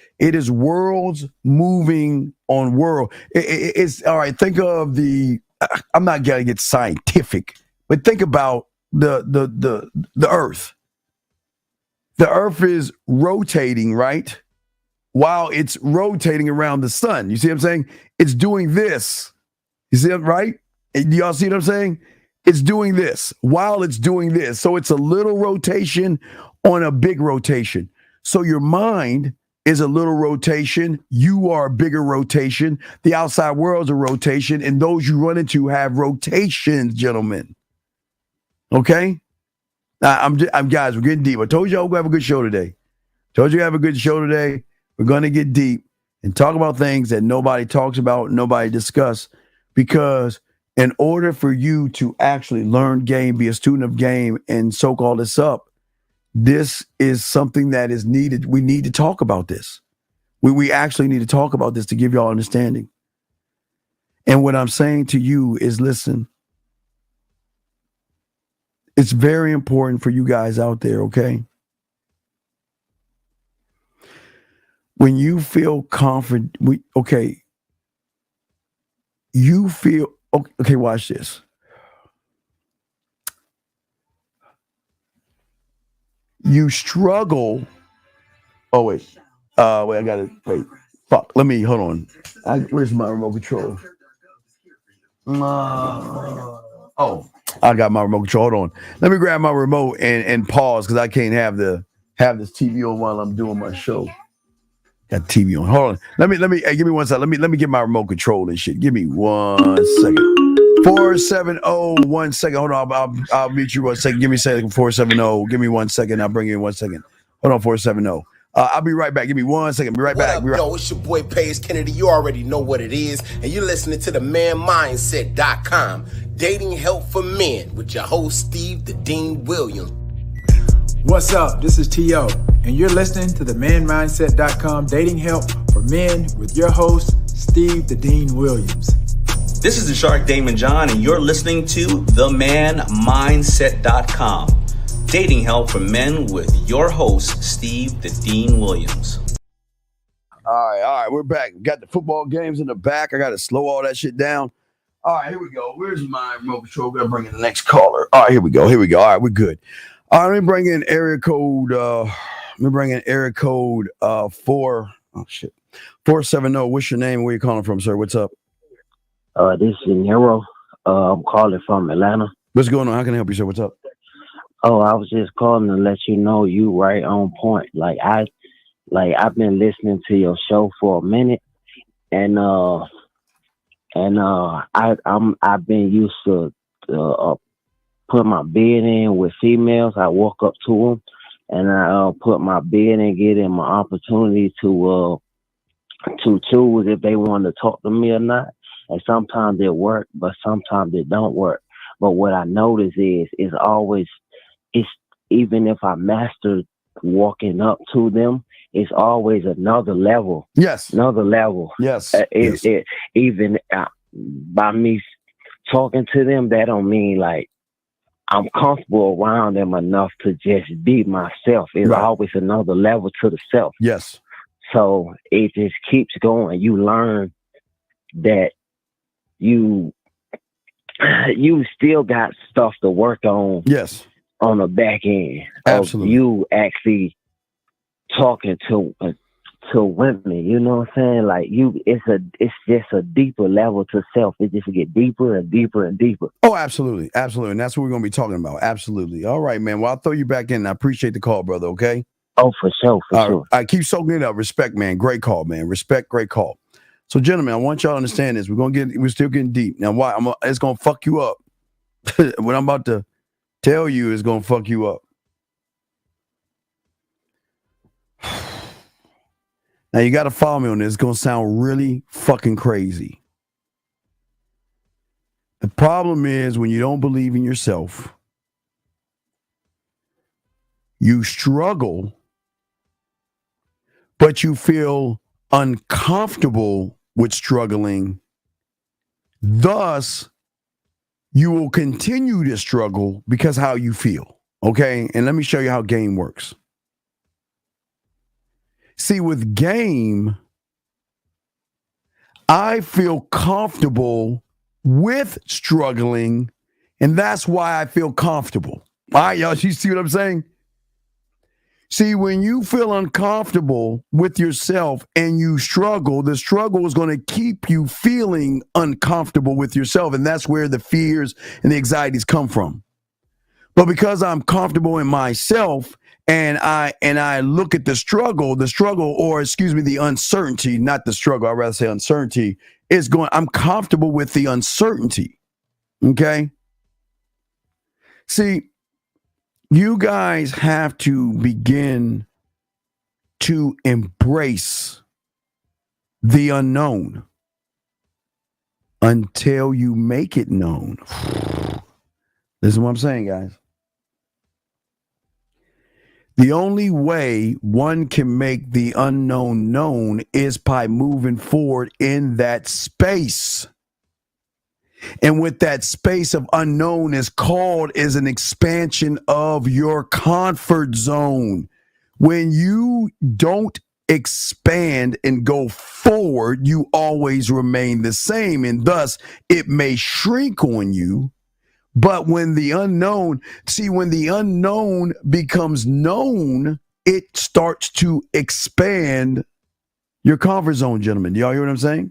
worlds moving on world. It's all right. Think of I'm not going to get scientific, but think about the earth. The earth is rotating, right? While it's rotating around the sun. You see what I'm saying? It's doing this. You see it, right? Do y'all see what I'm saying? It's doing this while it's doing this. So it's a little rotation on a big rotation. So your mind is a little rotation. You are a bigger rotation. The outside world's a rotation. And those you run into have rotations, gentlemen. Okay? I'm guys, we're getting deep. I told you we're going to have a good show today. We're going to get deep and talk about things that nobody talks about, nobody discuss, because in order for you to actually learn game, be a student of game, and soak all this up, this is something that is needed. We need to talk about this. We actually need to talk about this to give y'all understanding. And what I'm saying to you is, listen, it's very important for you guys out there, okay? When you feel confident, okay, watch this. You struggle. Oh, wait. I got to wait. Fuck. Hold on. Where's my remote control? Oh, I got my remote control. Hold on. Let me grab my remote and pause because I can't have this TV on while I'm doing my show. Got TV on. Hold on. Let me. Hey, give me 1 second. Let me get my remote control and shit. Give me 1 second. 470. 1 second. Hold on. I'll meet you 1 second. Give me a second. 470. Give me 1 second. I'll bring you in 1 second. Hold on. 470. I'll be right back. Give me 1 second. Be right back. What up, yo? It's your boy Paige Kennedy. You already know what it is, and you're listening to the manmindset.com, dating help for men, with your host Steve the Dean Williams. What's up? This is T.O., and you're listening to the manmindset.com, dating help for men, with your host Steve the Dean Williams. This is the Shark Damon John, and you're listening to themanmindset.com, dating help for men, with your host, Steve the Dean Williams. All right, we're back. We got the football games in the back. I got to slow all that shit down. All right, here we go. Where's my remote control? We're going to bring in the next caller. All right, here we go. All right, we're good. All right, let me bring in area code 470. What's your name? Where you calling from, sir? What's up? This is Nero. I'm calling from Atlanta. What's going on? How can I help you, sir? What's up? Oh, I was just calling to let you know you right on point. I've been listening to your show for a minute, and I've been used to put my bid in with females. I walk up to them, and I put my bid in, get them an opportunity to choose if they want to talk to me or not. And sometimes it work, but sometimes it don't work. But what I notice is even if I master walking up to them, it's always another level. Yes. Another level. Yes. Even by me talking to them, that don't mean like I'm comfortable around them enough to just be myself. It's always another level to the self. Yes. So it just keeps going. You learn that you still got stuff to work on. Yes. On the back end. Absolutely. Of you actually talking to women, you know what I'm saying? It's just a deeper level to self. It just get deeper and deeper and deeper. Oh, absolutely. And that's what we're going to be talking about. Absolutely. All right, man. Well, I'll throw you back in. I appreciate the call, brother. Okay. Oh, for sure. Sure. I keep soaking it up. Respect, man. Great call, man. Respect. Great call. So, gentlemen, I want y'all to understand this. We're still getting deep. Now, why? It's going to fuck you up. What I'm about to tell you is going to fuck you up. Now, you got to follow me on this. It's going to sound really fucking crazy. The problem is when you don't believe in yourself, you struggle, but you feel uncomfortable with struggling. Thus, you will continue to struggle because how you feel. Okay? And let me show you how game works. See, with game, I feel comfortable with struggling, and that's why I feel comfortable. All right, y'all, you see what I'm saying? See, when you feel uncomfortable with yourself and you struggle, the struggle is going to keep you feeling uncomfortable with yourself, and that's where the fears and the anxieties come from. But because I'm comfortable in myself, and I look at the uncertainty, not the struggle, I'd rather say uncertainty, I'm comfortable with the uncertainty. Okay? See, you guys have to begin to embrace the unknown until you make it known. This is what I'm saying, guys. The only way one can make the unknown known is by moving forward in that space. And what that space of unknown is called is an expansion of your comfort zone. When you don't expand and go forward, you always remain the same. And thus, it may shrink on you. But when the unknown becomes known, it starts to expand your comfort zone, gentlemen. Do y'all hear what I'm saying?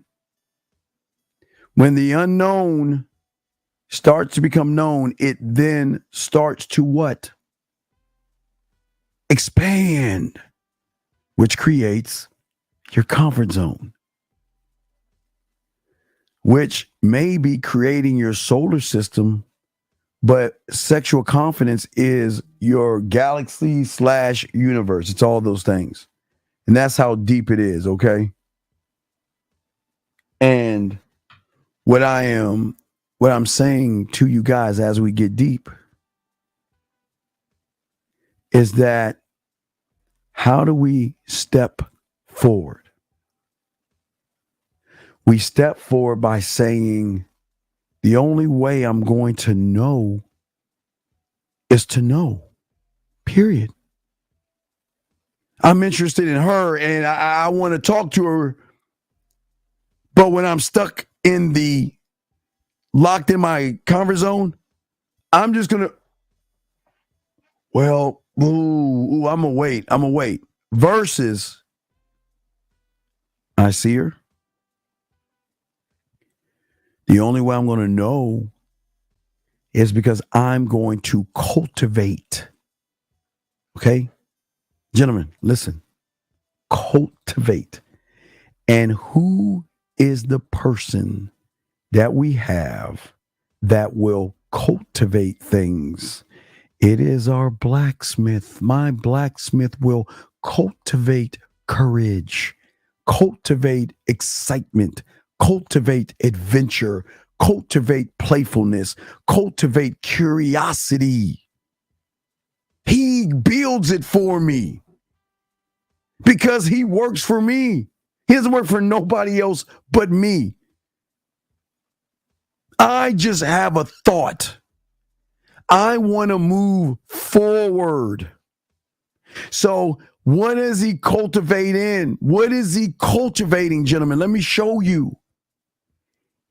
When the unknown starts to become known, it then starts to what? Expand, which creates your comfort zone, which may be creating your solar system, but sexual confidence is your galaxy / universe. It's all those things. And that's how deep it is, okay? And what I'm saying to you guys as we get deep is that how do we step forward? We step forward by saying, the only way I'm going to know is to know, period. I'm interested in her and I want to talk to her. But when I'm stuck in the locked in my comfort zone, I'm just going to, I'm going to wait. Versus, I see her. The only way I'm going to know is because I'm going to cultivate. Okay? Gentlemen, listen. Cultivate. And who is the person that we have that will cultivate things? It is our blacksmith. My blacksmith will cultivate courage, cultivate excitement, cultivate adventure, cultivate playfulness, cultivate curiosity. He builds it for me because he works for me. He doesn't work for nobody else but me. I just have a thought. I want to move forward. So what is he cultivating? What is he cultivating, gentlemen? Let me show you.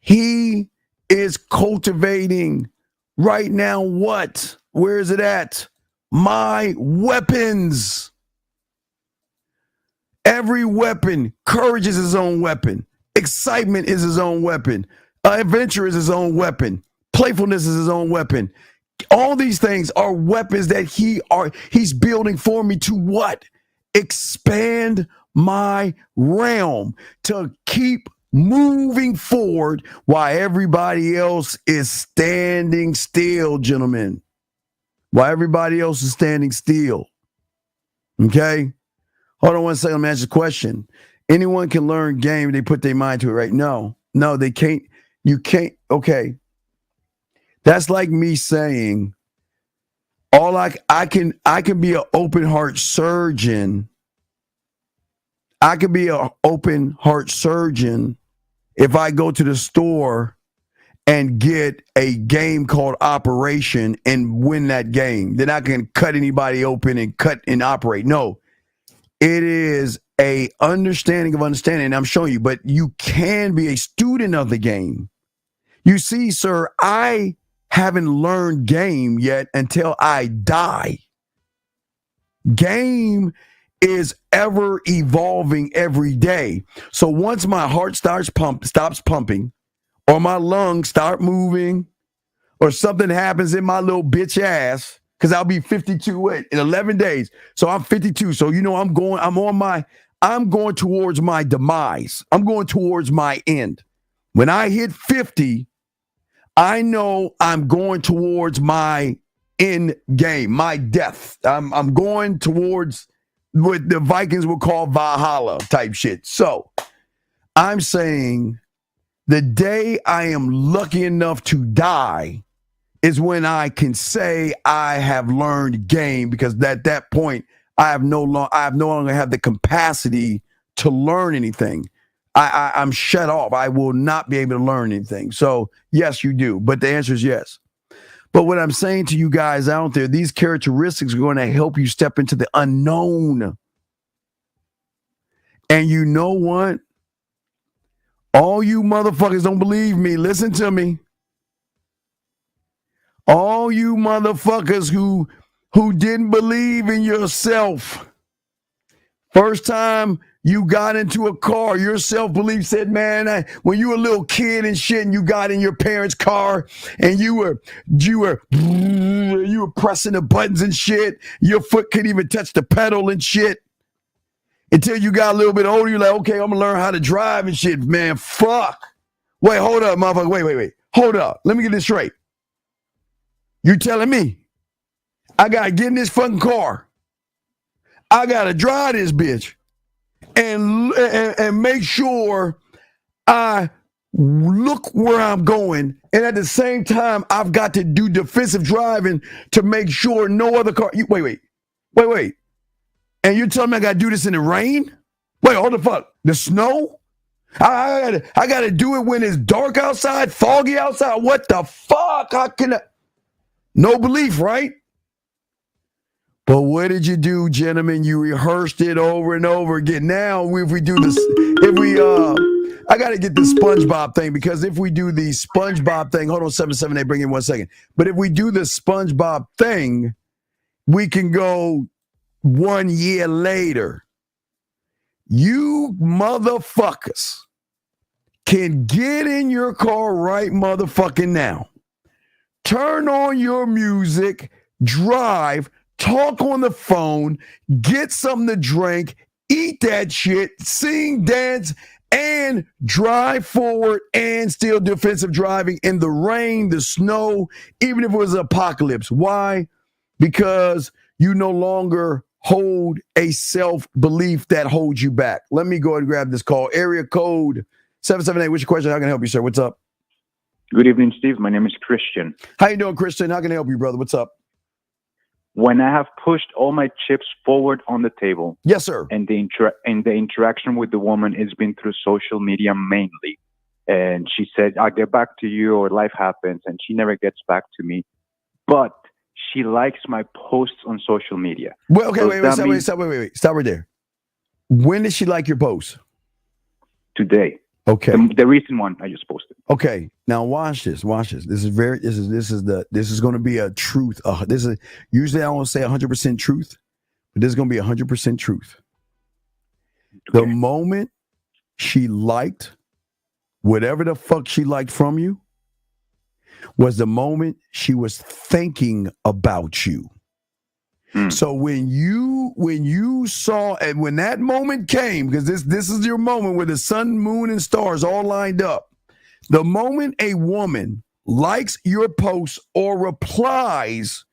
He is cultivating right now what? Where is it at? My weapons. Every weapon, courage is his own weapon. Excitement is his own weapon. Adventure is his own weapon. Playfulness is his own weapon. All these things are weapons that he's building for me to what? Expand my realm, to keep moving forward while everybody else is standing still, gentlemen. While everybody else is standing still. Okay? Hold on one second, let me ask you a question. Anyone can learn game if they put their mind to it, right? No, they can't. You can't. Okay. That's like me saying, I can be an open heart surgeon. I can be an open heart surgeon if I go to the store and get a game called Operation and win that game. Then I can cut anybody open and cut and operate. No, it is a understanding of understanding. And I'm showing you, but you can be a student of the game. You see, sir, I haven't learned game yet until I die. Game is ever evolving every day. So once my heart stops pumping, or my lungs start moving, or something happens in my little bitch ass, because I'll be 52 in 11 days. So I'm 52. So I'm going towards my demise. I'm going towards my end. When I hit 50, I know I'm going towards my end game, my death. I'm going towards what the Vikings would call Valhalla type shit. So I'm saying the day I am lucky enough to die is when I can say I have learned game, because at that point I no longer have the capacity to learn anything. I'm shut off. I will not be able to learn anything. So yes, you do. But the answer is yes. But what I'm saying to you guys out there, these characteristics are going to help you step into the unknown. And you know what? All you motherfuckers don't believe me. Listen to me. All you motherfuckers who didn't believe in yourself. First time you got into a car. Your self-belief said, man, when you were a little kid and shit, and you got in your parents' car, and you were pressing the buttons and shit. Your foot couldn't even touch the pedal and shit. Until you got a little bit older, you're like, okay, I'm gonna learn how to drive and shit. Man, fuck. Wait, hold up, motherfucker. Wait. Hold up. Let me get this straight. You telling me I gotta get in this fucking car? I gotta drive this bitch and make sure I look where I'm going, and at the same time, I've got to do defensive driving to make sure no other car. Wait. And you're telling me I gotta do this in the rain? Wait, hold the fuck. The snow? I gotta do it when it's dark outside, foggy outside. What the fuck? How can I? No belief, right? But what did you do, gentlemen? You rehearsed it over and over again. Now, if we do this, I got to get the SpongeBob thing, because if we do the SpongeBob thing, hold on, 778, bring in 1 second. But if we do the SpongeBob thing, we can go 1 year later. You motherfuckers can get in your car right motherfucking now. Turn on your music, drive, talk on the phone, get something to drink, eat that shit, sing, dance, and drive forward and still defensive driving in the rain, the snow, even if it was an apocalypse. Why? Because you no longer hold a self-belief that holds you back. Let me go ahead and grab this call. Area code 778. What's your question? How can I help you, sir? What's up? Good evening, Steve. My name is Christian. How you doing, Christian? How can I help you, brother? What's up? When I have pushed all my chips forward on the table, yes, sir, and the interaction with the woman has been through social media mainly, and she said, "I'll get back to you," or life happens, and she never gets back to me. But she likes my posts on social media. Well, okay, wait. Stop right there. When did she like your post? Today. Okay. The recent one I just posted. Okay. Now watch this. This is going to be a truth. Usually I don't say 100% truth, but this is going to be 100% truth. Okay. The moment she liked whatever the fuck she liked from you was the moment she was thinking about you. So when you saw, and when that moment came, because this is your moment where the sun, moon, and stars all lined up. The moment a woman likes your post or replies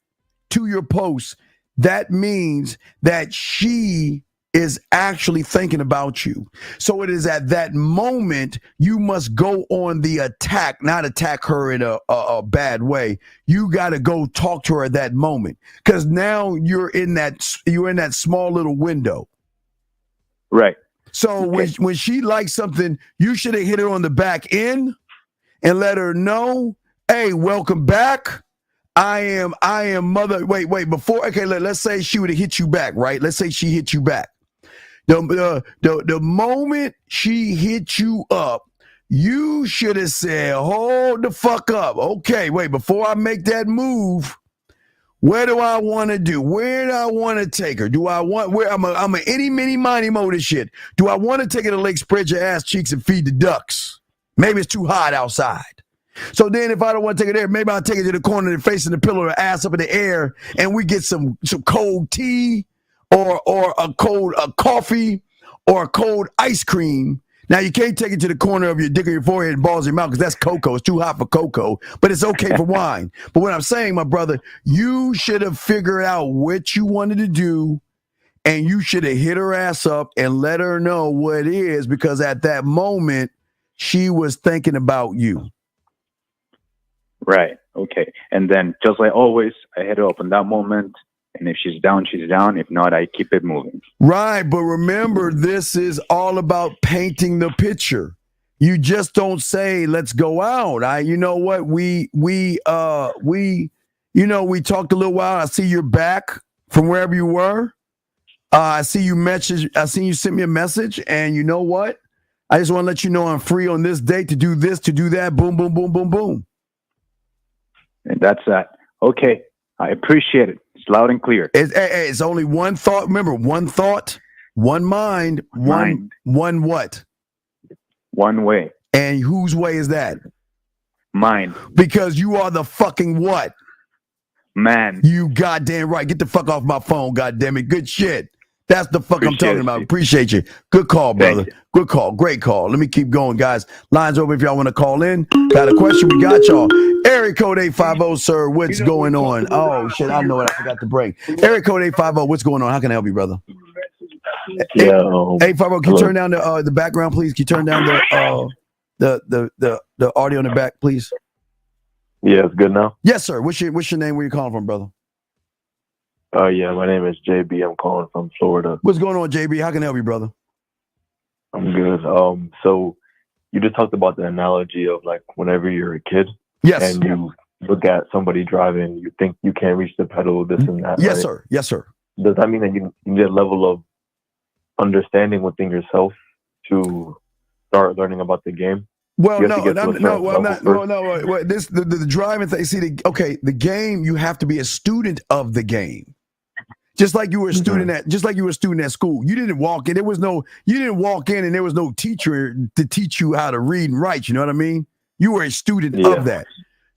to your post, that means that she is actually thinking about you. So it is at that moment you must go on the attack, not attack her in a bad way. You got to go talk to her at that moment, because now you're in that small little window. Right. So when she likes something, you should have hit her on the back end and let her know, hey, welcome back. I am mother. Wait, before, okay, let's say she would have hit you back, right? Let's say she hit you back. The moment she hit you up, you should have said, hold the fuck up. Okay, wait, before I make that move, where do I want to do? Where do I want to take her? Do I want, where I'm a itty, mini, miny, mo this shit. Do I want to take her to lake, spread your ass cheeks and feed the ducks? Maybe it's too hot outside. So then if I don't want to take her there, maybe I'll take her to the corner and facing the pillow, her ass up in the air, and we get some cold tea or a cold coffee or a cold ice cream. Now, you can't take it to the corner of your dick or your forehead and balls in your mouth, because that's cocoa. It's too hot for cocoa, but it's okay for wine. But what I'm saying, my brother, you should have figured out what you wanted to do, and you should have hit her ass up and let her know what it is, because at that moment, she was thinking about you. Right. Okay. And then, just like always, I hit her up in that moment. And if she's down, she's down. If not, I keep it moving. Right. But remember, this is all about painting the picture. You just don't say, let's go out. You know what? We talked a little while. I see you're back from wherever you were. I see you sent me a message, and you know what? I just want to let you know I'm free on this date to do this, to do that. Boom, boom, boom, boom, boom. And that's that. Okay. I appreciate it. It's loud and clear. It's only one thought. Remember, one thought One mind, one what? One way. And whose way is that? Mine. Because you are the fucking what? Man. You goddamn right. Get the fuck off my phone, goddamn it. Good shit. That's the fuck I'm talking about. Appreciate you. Good call, brother. Good call. Great call. Let me keep going, guys. Lines open if y'all want to call in. Got a question? We got y'all. Area code 850, sir. What's going on? Oh, shit. I know it. I forgot to break. Area code 850. What's going on? How can I help you, brother? Yeah. 850. Can you turn down the background, please? Can you turn down the audio in the back, please? Yeah, it's good now. Yes, sir. What's your name? Where you calling from, brother? Yeah, my name is JB. I'm calling from Florida. What's going on, JB? How can I help you, brother? I'm good. So you just talked about the analogy of like whenever you're a kid, yes, and you look at somebody driving, you think you can't reach the pedal, this and that. Yes, right? sir. Yes, sir. Does that mean that you need a level of understanding within yourself to start learning about the game? Well, no, I'm not. No. This the driving thing. See, the game. You have to be a student of the game. Just like you were a student at school. You didn't walk in. You didn't walk in and there was no teacher to teach you how to read and write. You know what I mean? You were a student of that.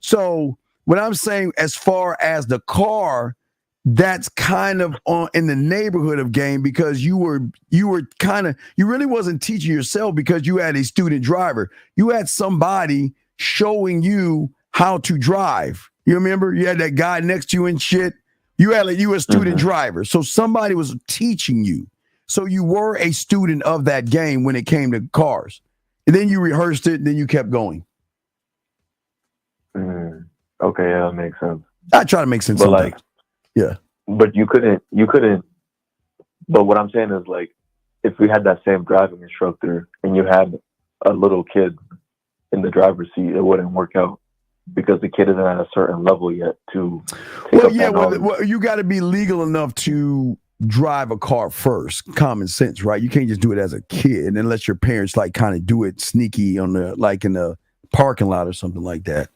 So what I'm saying, as far as the car, that's kind of in the neighborhood of game, because you really wasn't teaching yourself because you had a student driver. You had somebody showing you how to drive. You remember? You had that guy next to you and shit. You were a student driver. So somebody was teaching you. So you were a student of that game when it came to cars. And then you rehearsed it, and then you kept going. Okay, yeah, that makes sense. I try to make sense. But like, yeah. But you couldn't. But what I'm saying is, like, if we had that same driving instructor and you had a little kid in the driver's seat, it wouldn't work out because the kid isn't at a certain level yet to. Well, you got to be legal enough to drive a car first. Common sense, right? You can't just do it as a kid unless your parents like kind of do it sneaky in the parking lot or something like that.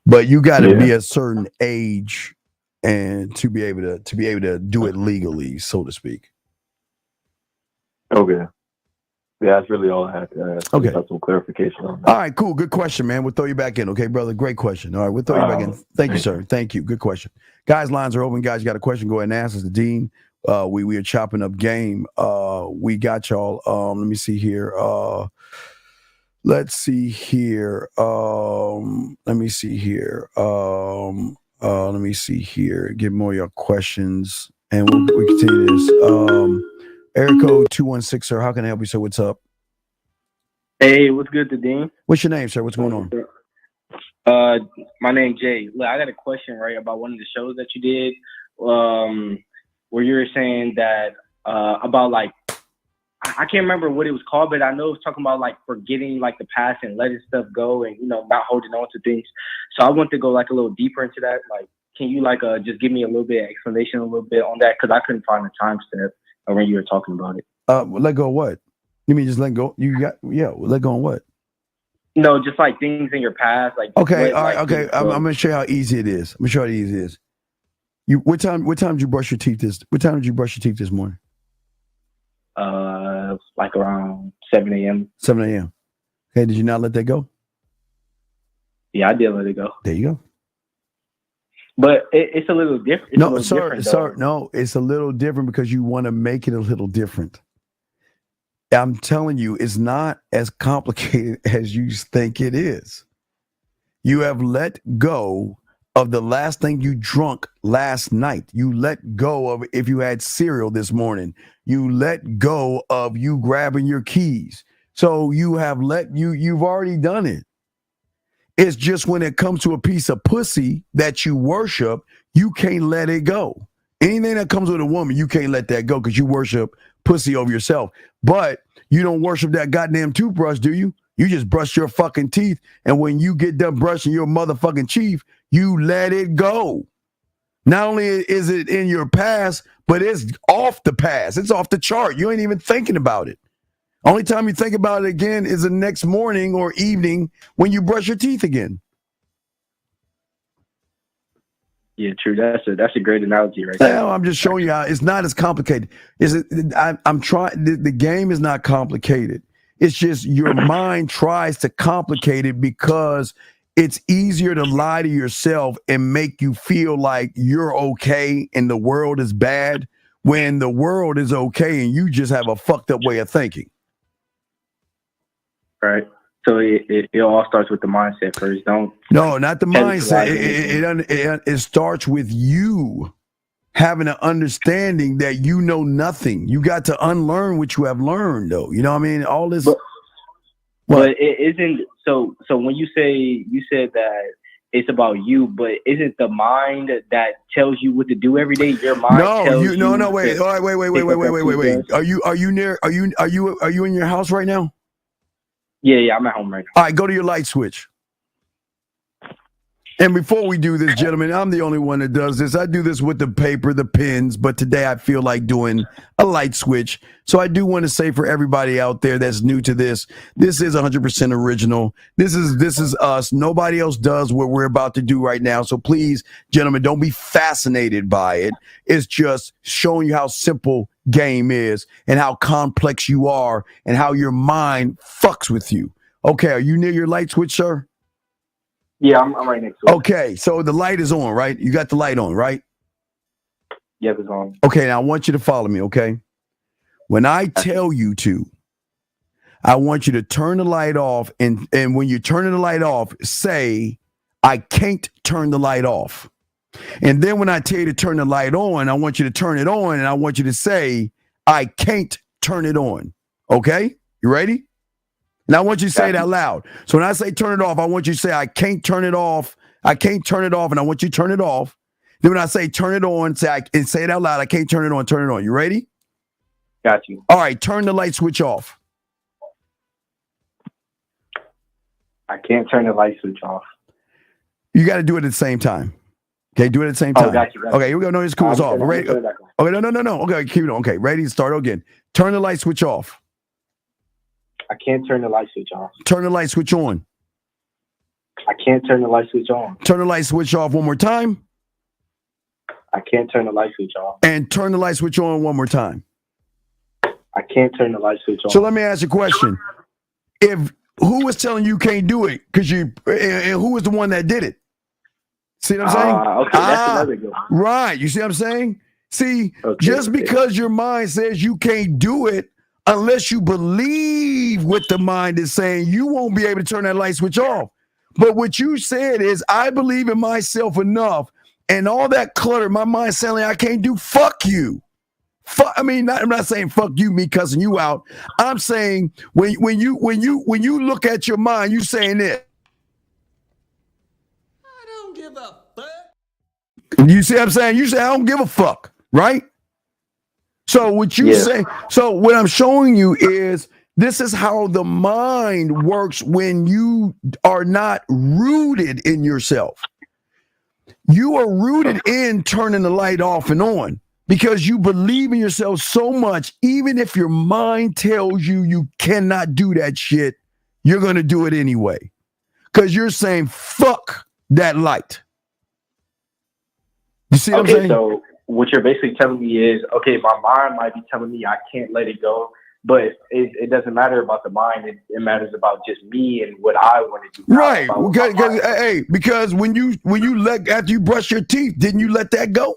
But you got to be a certain age and to be able to do it legally, so to speak. Okay. Yeah, that's really all I had to ask. Okay. Got some clarification on that. All right, cool. Good question, man. We'll throw you back in. Okay, brother. Great question. All right, we'll throw you back in. Thank you, sir. Thank you. Good question. Guys, lines are open. Guys, you got a question, go ahead and ask us. The Dean. We are chopping up game. We got y'all. Let me see here. Let me see here. Get more of your questions, and we'll continue this. Area code 216, sir. How can I help you, sir? What's up? Hey, what's good, Dean? What's your name, sir? What's going on? My name's Jay. Look, I got a question, right, about one of the shows that you did, where you were saying that about like, I can't remember what it was called, but I know it was talking about like forgetting like the past and letting stuff go and, not holding on to things. So I want to go like a little deeper into that. Like, can you like just give me a little bit of explanation a little bit on that? Because I couldn't find the timestamp when you were talking about it. Let go of what? You mean just let go? Let go on what? No, just like things in your past. Like okay, all right, okay. I'm gonna show you how easy it is. I'm gonna show you how easy it is. What time did you brush your teeth this morning? Like around 7 a.m. 7 a.m. Okay, did you not let that go? Yeah, I did let it go. There you go. But it's a little different. No, it's a little different because you want to make it a little different. I'm telling you, it's not as complicated as you think it is. You have let go of the last thing you drunk last night. You let go of if you had cereal this morning. You let go of you grabbing your keys. So you have you've already done it. It's just when it comes to a piece of pussy that you worship, you can't let it go. Anything that comes with a woman, you can't let that go because you worship pussy over yourself. But you don't worship that goddamn toothbrush, do you? You just brush your fucking teeth. And when you get done brushing your motherfucking teeth, you let it go. Not only is it in your past, but it's off the past. It's off the chart. You ain't even thinking about it. Only time you think about it again is the next morning or evening when you brush your teeth again. Yeah, true. That's a great analogy right there. I'm just showing you how it's not as complicated. I'm trying. The game is not complicated. It's just your mind tries to complicate it because it's easier to lie to yourself and make you feel like you're okay and the world is bad when the world is okay and you just have a fucked up way of thinking. Right. So it all starts with the mindset first. No, not the mindset. It starts with you having an understanding that you know nothing. You got to unlearn what you have learned, though. You know what I mean? All this. But it isn't. So when you said that it's about you, but isn't the mind that tells you what to do every day? Your mind. No, wait. All right, wait. Are you near? Are you in your house right now? Yeah, I'm at home right now. All right, go to your light switch. And before we do this, gentlemen, I'm the only one that does this. I do this with the paper, the pens, but today I feel like doing a light switch. So I do want to say for everybody out there that's new to this is 100% original. This is us. Nobody else does what we're about to do right now. So please, gentlemen, don't be fascinated by it. It's just showing you how simple game is and how complex you are and how your mind fucks with you. Okay, are you near your light switch, sir? Yeah, I'm right next to it. Okay, so the light is on, right? You got the light on, right? Yeah, it's on. Okay, now I want you to follow me, okay? When I tell you to, I want you to turn the light off, and when you're turning the light off, say, I can't turn the light off. And then when I tell you to turn the light on, I want you to turn it on, and I want you to say, I can't turn it on. Okay? You ready? And I want you to say it out loud. So when I say turn it off, I want you to say, I can't turn it off. I can't turn it off. And I want you to turn it off. Then when I say turn it on, say it out loud. I can't turn it on. Turn it on. You ready? Got you. All right. Turn the light switch off. I can't turn the light switch off. You got to do it at the same time. Okay. Do it at the same time. Got you. Okay. Here we go. No, it's cool. It's off. Ready? Okay. No. Okay. Keep it on. Okay. Ready? Start again. Turn the light switch off. I can't turn the light switch off. Turn the light switch on. I can't turn the light switch on. Turn the light switch off one more time. I can't turn the light switch off. And turn the light switch on one more time. I can't turn the light switch on. So let me ask you a question. Who was telling you can't do it? And who was the one that did it? See what I'm saying? Okay, that's another good one. Right. You see what I'm saying? See, just because your mind says you can't do it, unless you believe what the mind is saying, you won't be able to turn that light switch off. But what you said is, I believe in myself enough, and all that clutter, my mind saying I can't do. Fuck you. I'm not saying fuck you, me cussing you out. I'm saying when you look at your mind, you saying this. I don't give a fuck. You see what I'm saying? You say I don't give a fuck, right? So what you say, so what I'm showing you is this is how the mind works when you are not rooted in yourself. You are rooted in turning the light off and on because you believe in yourself so much, even if your mind tells you you cannot do that shit, you're going to do it anyway. Because you're saying, fuck that light. You see what I'm saying? So what you're basically telling me is, okay, my mind might be telling me I can't let it go, but it doesn't matter about the mind. It matters about just me and what I want to do. Right. Because when you after you brush your teeth, didn't you let that go?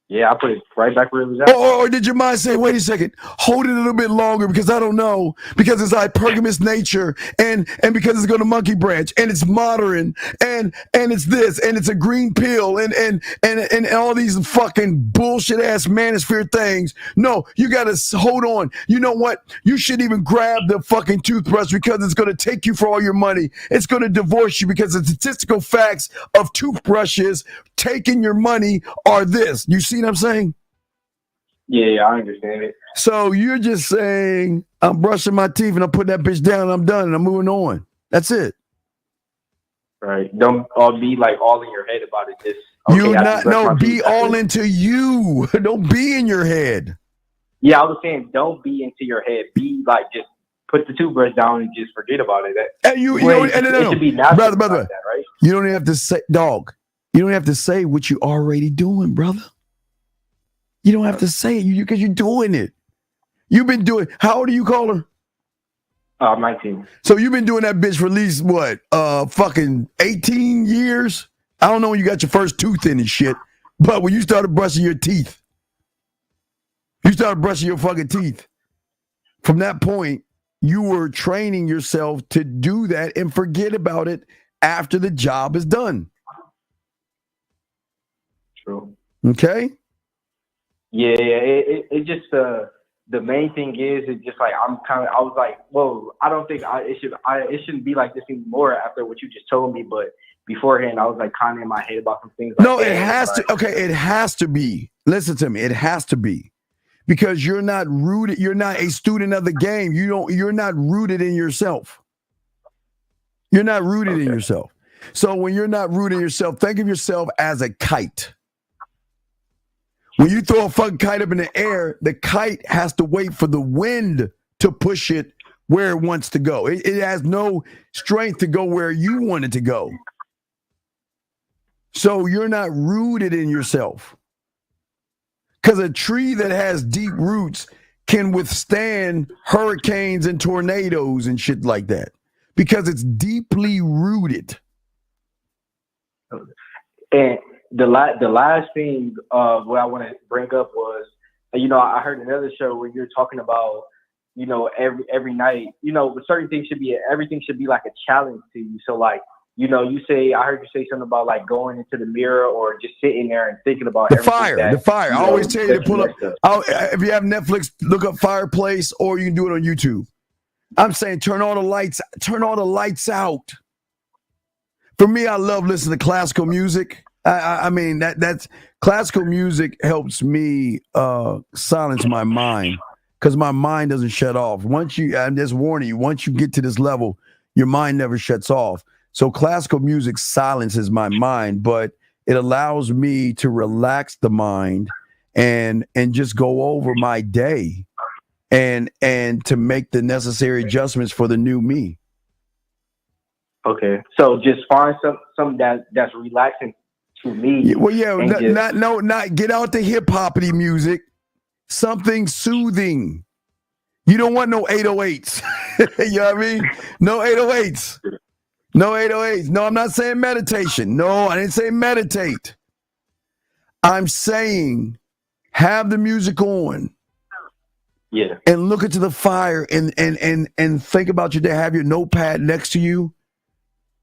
Yeah, I put it right back where it was at. Or did your mind say, wait a second, hold it a little bit longer because I don't know, because it's hypergamous nature and because it's going to monkey branch and it's modern and it's this and it's a green pill and all these fucking bullshit ass manosphere things. No, you got to hold on. You know what? You shouldn't even grab the fucking toothbrush because it's going to take you for all your money. It's going to divorce you because the statistical facts of toothbrushes taking your money are this. You see what I'm saying? Yeah, I understand it. So you're just saying, I'm brushing my teeth and I'm putting that bitch down and I'm done and I'm moving on. That's it. Right. Don't be like all in your head about it. Just be all into you. Don't be in your head. Yeah, I was saying don't be into your head. Be like just put the toothbrush down and just forget about it. No. Brother. That, right? You don't even have to say, dog. You don't have to say what you already doing, brother. You don't have to say it because you're doing it. You've been doing. How old are you, caller? 19. So you've been doing that bitch for at least what? Fucking 18 years. I don't know when you got your first tooth in and shit, but when you started brushing your teeth, you started brushing your fucking teeth. From that point, you were training yourself to do that and forget about it after the job is done. True. Okay? Yeah. It just the main thing is it's just like I was like, whoa, I don't think it shouldn't be like this anymore after what you just told me. But beforehand, I was like kind of in my head about some things. Like, no, it has to. Okay, it has to be. Listen to me. It has to be. Because you're not rooted, you're not a student of the game. You're not rooted in yourself. You're not rooted in yourself. So when you're not rooted in yourself, think of yourself as a kite. When you throw a fucking kite up in the air, the kite has to wait for the wind to push it where it wants to go. It has no strength to go where you want it to go. So you're not rooted in yourself. Because a tree that has deep roots can withstand hurricanes and tornadoes and shit like that because it's deeply rooted. And the last thing what I want to bring up was, I heard another show where you're talking about, every night, certain things everything should be like a challenge to you. So like, I heard you say something about like going into the mirror or just sitting there and thinking about the fire. I always tell you to pull up. If you have Netflix, look up Fireplace, or you can do it on YouTube. I'm saying turn all the lights out. For me, I love listening to classical music. I mean that's classical music helps me silence my mind because my mind doesn't shut off. I'm just warning you, once you get to this level, your mind never shuts off. So classical music silences my mind, but it allows me to relax the mind and just go over my day and to make the necessary adjustments for the new me. Okay. So just find something that's relaxing to me. Well, yeah, not get out the hip hoppity music. Something soothing. You don't want no 808s. You know what I mean? No 808s. No 808s. No, I'm not saying meditation. No, I didn't say meditate. I'm saying have the music on. Yeah. And look into the fire and think about your day. Have your notepad next to you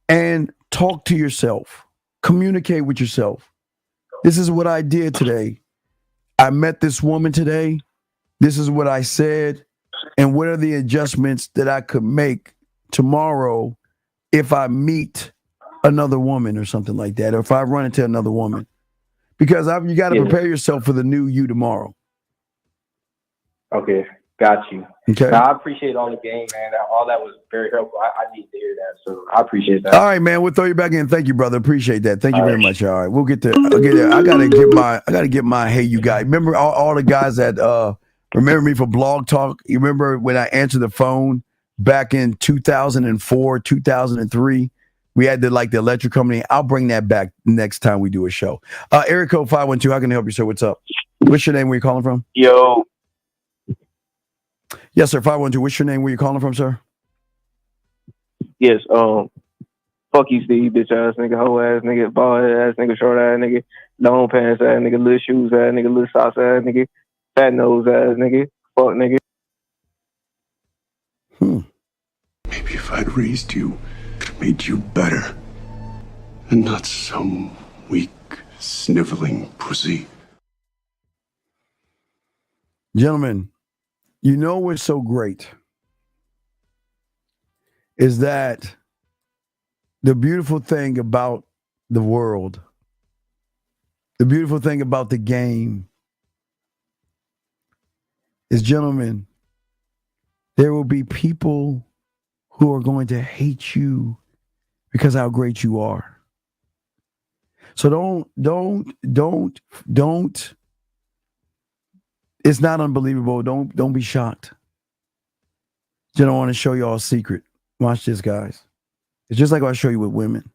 and talk to yourself. Communicate with yourself. This is what I did today. I met this woman today. This is what I said. And what are the adjustments that I could make tomorrow if I meet another woman or something like that, or if I run into another woman? Because you got to prepare yourself for the new you tomorrow. Okay, got you. Okay. Now, I appreciate all the game, man. All that was very helpful. I need to hear that, so I appreciate that. All right, man. We'll throw you back in. Thank you, brother. Appreciate that. Thank you very much. All right, we'll get there. I'll get there. I gotta get my hey you guys. Remember all the guys that remember me for Blog Talk? You remember when I answered the phone back in 2004, 2003? We had the electric company. I'll bring that back next time we do a show. Area code 512. How can I help you, sir? What's up? What's your name? Where you calling from? Yo. Yes, sir. 512. What's your name? Where you calling from, sir? Yes. Fuck you, Steve, bitch ass nigga, hoe ass nigga, bald ass nigga, short ass nigga, long pants ass nigga, little shoes ass nigga, little socks ass nigga, fat nose ass nigga, fuck nigga. Maybe if I'd raised you, made you better, and not some weak, sniveling pussy. Gentlemen, you know what's so great is that the beautiful thing about the world, the beautiful thing about the game is, gentlemen, there will be people who are going to hate you because how great you are. So don't. It's not unbelievable. Don't be shocked. I want to show y'all a secret. Watch this, guys. It's just like I show you with women.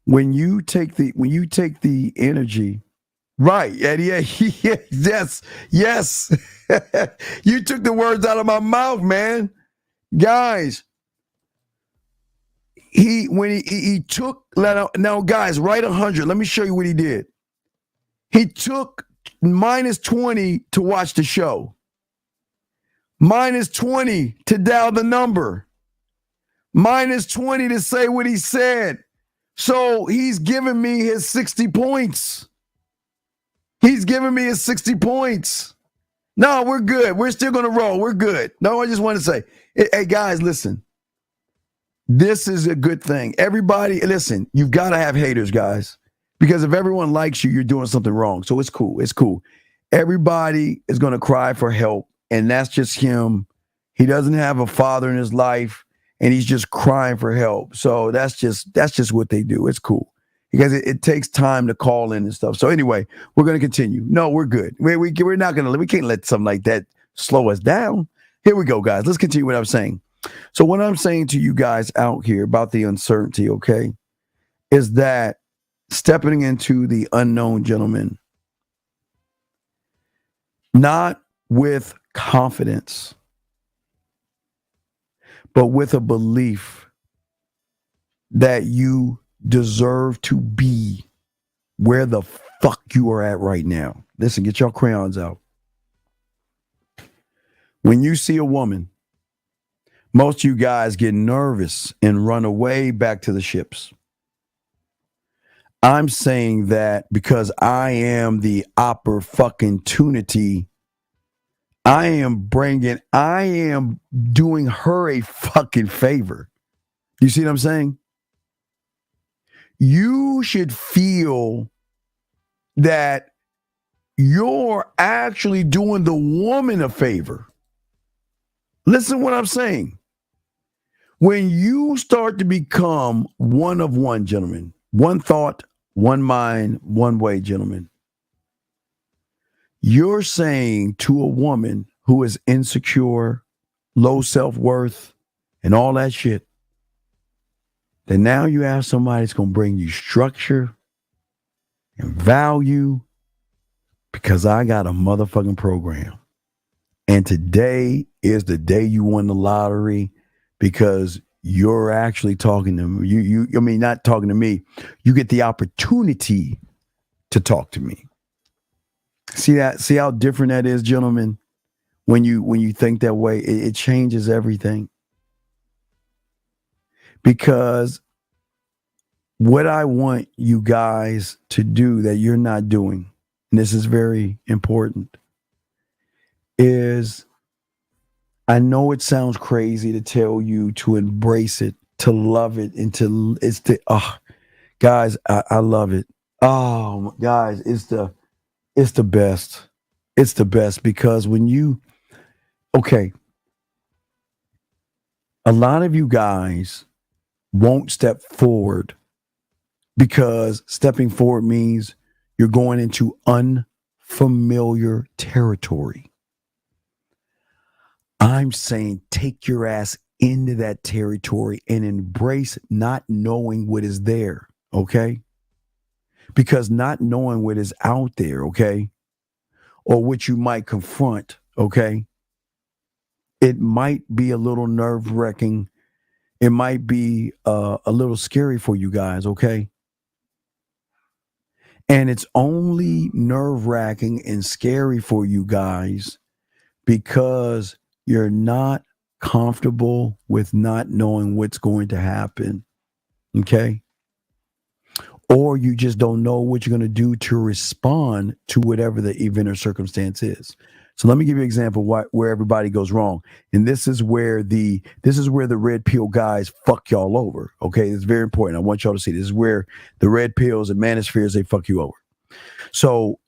when you take the energy, right? Yeah, yes. You took the words out of my mouth, man. Guys, he took now, guys, write 100. Let me show you what he did. He took -20 to watch the show, -20 to dial the number, -20 to say what he said. So he's giving me his 60 points. He's giving me his 60 points. No, we're good. We're still going to roll. We're good. No, I just want to say, hey, guys, listen. This is a good thing. Everybody, listen, you've got to have haters, guys. Because if everyone likes you, you're doing something wrong. So it's cool. It's cool. Everybody is going to cry for help. And that's just him. He doesn't have a father in his life. And he's just crying for help. So that's just what they do. It's cool. Because it takes time to call in and stuff. So anyway, we're going to continue. No, we're good. We're not going to, we can't let something like that slow us down. Here we go, guys. Let's continue what I'm saying. So what I'm saying to you guys out here about the uncertainty, okay, is that stepping into the unknown, gentlemen, not with confidence, but with a belief that you deserve to be where the fuck you are at right now. Listen, get your crayons out. When you see a woman, most of you guys get nervous and run away back to the ships. I'm saying that because I am the opportunity. I am doing her a fucking favor. You see what I'm saying? You should feel that you're actually doing the woman a favor. Listen what I'm saying. When you start to become one of one, gentlemen, one thought, one mind, one way, gentlemen, you're saying to a woman who is insecure, low self-worth, and all that shit, that now you have somebody that's going to bring you structure and value because I got a motherfucking program. And today is the day you won the lottery because you're actually talking to me. I mean, not talking to me. You get the opportunity to talk to me. See that? See how different that is, gentlemen? When you think that way, it changes everything. Because what I want you guys to do that you're not doing, and this is very important, is I know it sounds crazy to tell you to embrace it, to love it, and guys, I love it. Oh, guys, it's the best. It's the best because a lot of you guys won't step forward because stepping forward means you're going into unfamiliar territory. I'm saying take your ass into that territory and embrace not knowing what is there, okay? Because not knowing what is out there, okay, or what you might confront, okay, it might be a little nerve-wracking. It might be a little scary for you guys, okay? And it's only nerve-wracking and scary for you guys because you're not comfortable with not knowing what's going to happen, okay? Or you just don't know what you're going to do to respond to whatever the event or circumstance is. So let me give you an example where everybody goes wrong. And this is where the red pill guys fuck y'all over. Okay, it's very important. I want y'all to see this is where the red pills and manospheres, they fuck you over. So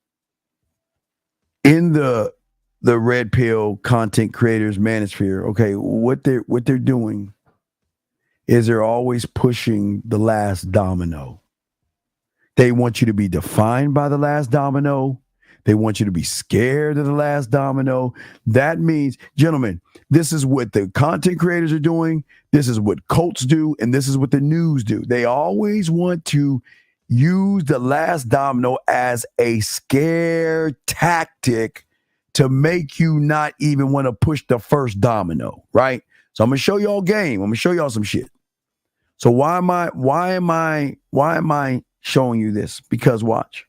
in the red pill content creators manosphere, okay, what they're doing is they're always pushing the last domino. They want you to be defined by the last domino. They want you to be scared of the last domino. That means, gentlemen, this is what the content creators are doing. This is what cults do. And this is what the news do. They always want to use the last domino as a scare tactic to make you not even want to push the first domino, right? So I'm going to show y'all game. I'm going to show y'all some shit. So why am I showing you this? Because watch.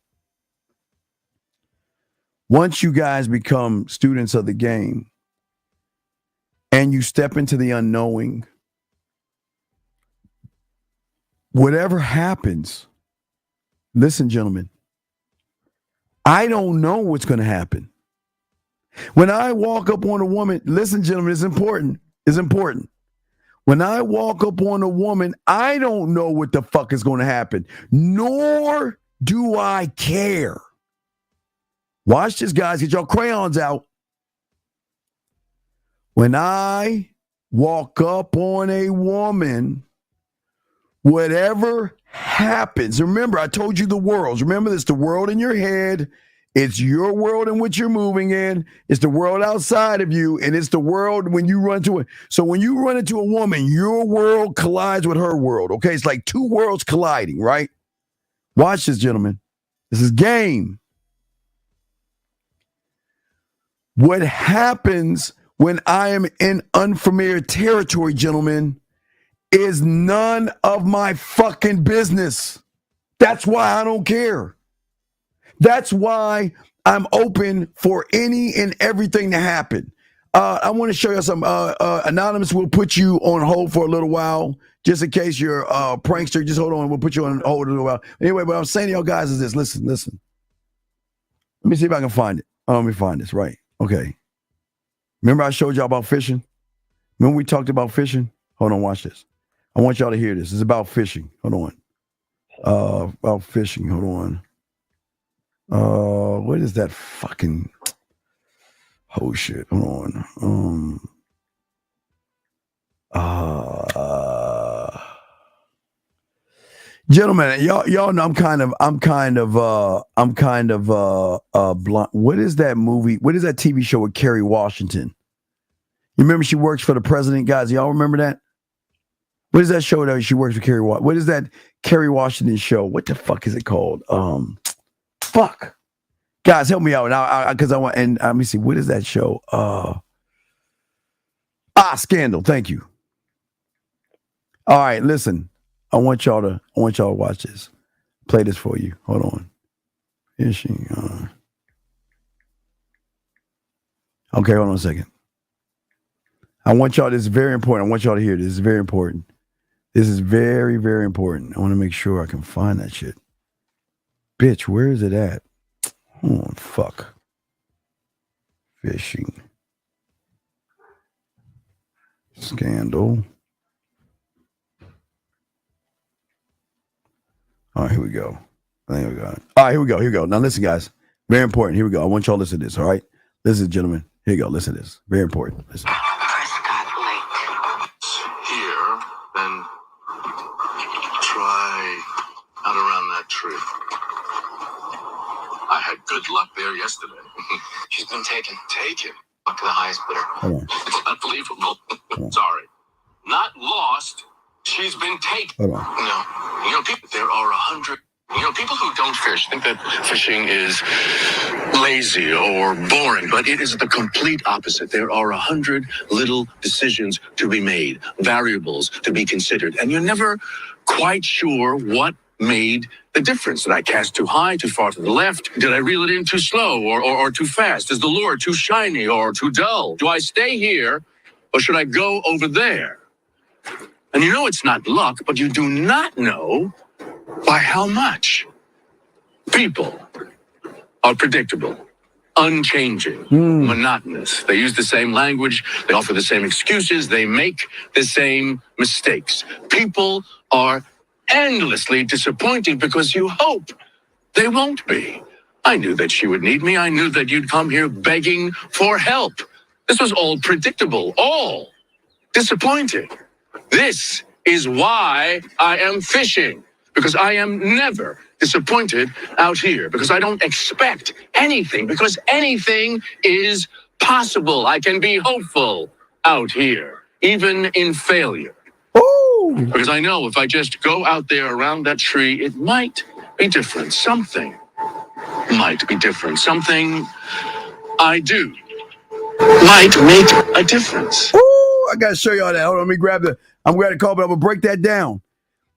Once you guys become students of the game and you step into the unknowing, whatever happens, listen, gentlemen, I don't know what's going to happen. When I walk up on a woman, listen, gentlemen, it's important. It's important. When I walk up on a woman, I don't know what the fuck is going to happen, nor do I care. Watch this, guys. Get your crayons out. When I walk up on a woman, whatever happens, remember, I told you the worlds. Remember, it's the world in your head. It's your world in which you're moving in. It's the world outside of you. And it's the world when you run to it. So when you run into a woman, your world collides with her world. Okay, it's like two worlds colliding, right? Watch this, gentlemen. This is game. What happens when I am in unfamiliar territory, gentlemen, is none of my fucking business. That's why I don't care. That's why I'm open for any and everything to happen. I want to show you some. Anonymous will put you on hold for a little while, just in case you're a prankster. Just hold on. We'll put you on hold a little while. Anyway, what I'm saying to y'all guys is this. Listen. Let me see if I can find it. Let me find this, right. Okay. Remember I showed y'all about fishing? Remember we talked about fishing? Hold on, watch this. I want y'all to hear this. It's about fishing. Hold on. About fishing. Hold on. What is that fucking... Oh, shit. Hold on. Gentlemen, y'all know I'm kind of blunt. What is that movie? What is that TV show with Kerry Washington? You remember she works for the president, guys? Y'all remember that? What is that show that she works for Kerry Washington? What is that Kerry Washington show? What the fuck is it called? Fuck. Guys, help me out now, because I want. And let me see. What is that show? Scandal. Thank you. All right, listen. I want y'all to watch this. Play this for you. Hold on. Fishing. Okay, hold on a second. I want y'all. This is very important. I want y'all to hear this. This is very important. This is very, very important. I want to make sure I can find that shit. Bitch, where is it at? Oh, fuck. Fishing. Scandal. All right, here we go. I think we got it. All right, here we go. Here we go. Now listen, guys. Very important. Here we go. I want y'all to listen to this, all right? Listen, gentlemen. Here you go. Listen to this. Very important. Listen. Here, then try out around that tree. I had good luck there yesterday. She's been taken. Taken? Up to the highest bidder. It's unbelievable. Sorry. Not lost. She's been taken. No. People, there are 100. People who don't fish think that fishing is lazy or boring, but it is the complete opposite. There are 100 little decisions to be made, variables to be considered, and you're never quite sure what made the difference. Did I cast too high, too far to the left? Did I reel it in too slow or too fast? Is the lure too shiny or too dull? Do I stay here or should I go over there? And it's not luck, but you do not know by how much. People are predictable, unchanging, monotonous. They use the same language. They offer the same excuses. They make the same mistakes. People are endlessly disappointing because you hope they won't be. I knew that she would need me. I knew that you'd come here begging for help. This was all predictable, all disappointing. This is why I am fishing, because I am never, disappointed out here because I don't expect anything, because anything is possible. I can be hopeful out here, even in failure. Because I know if I just go out there around that tree, it might be different. Something might be different. Something I do might make a difference. I gotta show y'all that. Hold on, let me grab I'm going to call, but I'm gonna break that down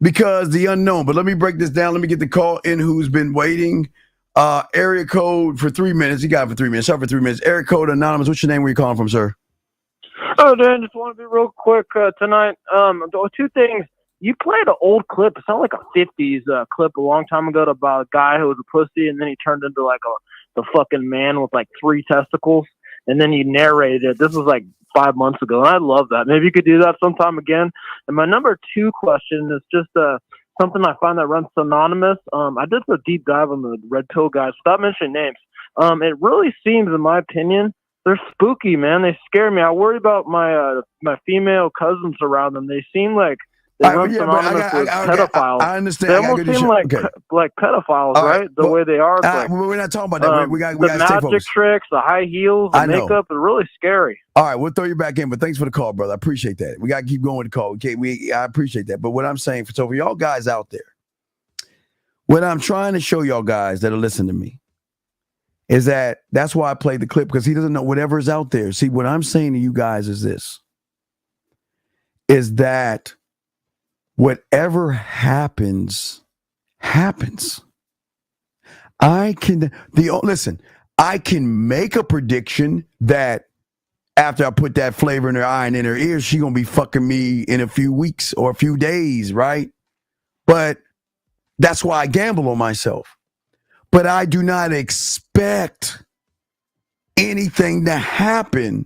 because the unknown. But let me break this down. Let me get the call in who's been waiting. Area code for 3 minutes. You got it for 3 minutes. Sorry for 3 minutes. Area code anonymous. What's your name? Where you calling from, sir? Oh, Dan, just want to be real quick tonight. Two things. You played an old clip. It sounded like a 50s clip a long time ago about a guy who was a pussy, and then he turned into like the fucking man with like 3 testicles, and then you narrated it. This was like 5 months ago, and I love that. Maybe you could do that sometime again. And my number 2 question is just something I find that runs synonymous. I did a deep dive on the red pill guys without mentioning names. It really seems, in my opinion, they're spooky, man. They scare me. I worry about my female cousins around them. They seem like they run synonymous with pedophiles. I understand. They almost seem like pedophiles, right? The way they are. We're not talking about that. We got the to stay magic focused. tricks, the high heels, the makeup is really scary. All right, we'll throw you back in, but thanks for the call, brother. I appreciate that. We got to keep going with the call. Okay, I appreciate that. But what I'm saying, so for y'all guys out there, what I'm trying to show y'all guys that are listening to me is that's why I played the clip, because he doesn't know whatever's out there. See, what I'm saying to you guys is this, is that whatever happens. I can make a prediction that after I put that flavor in her eye and in her ears, she gonna be fucking me in a few weeks or a few days, right? But that's why I gamble on myself. But I do not expect anything to happen,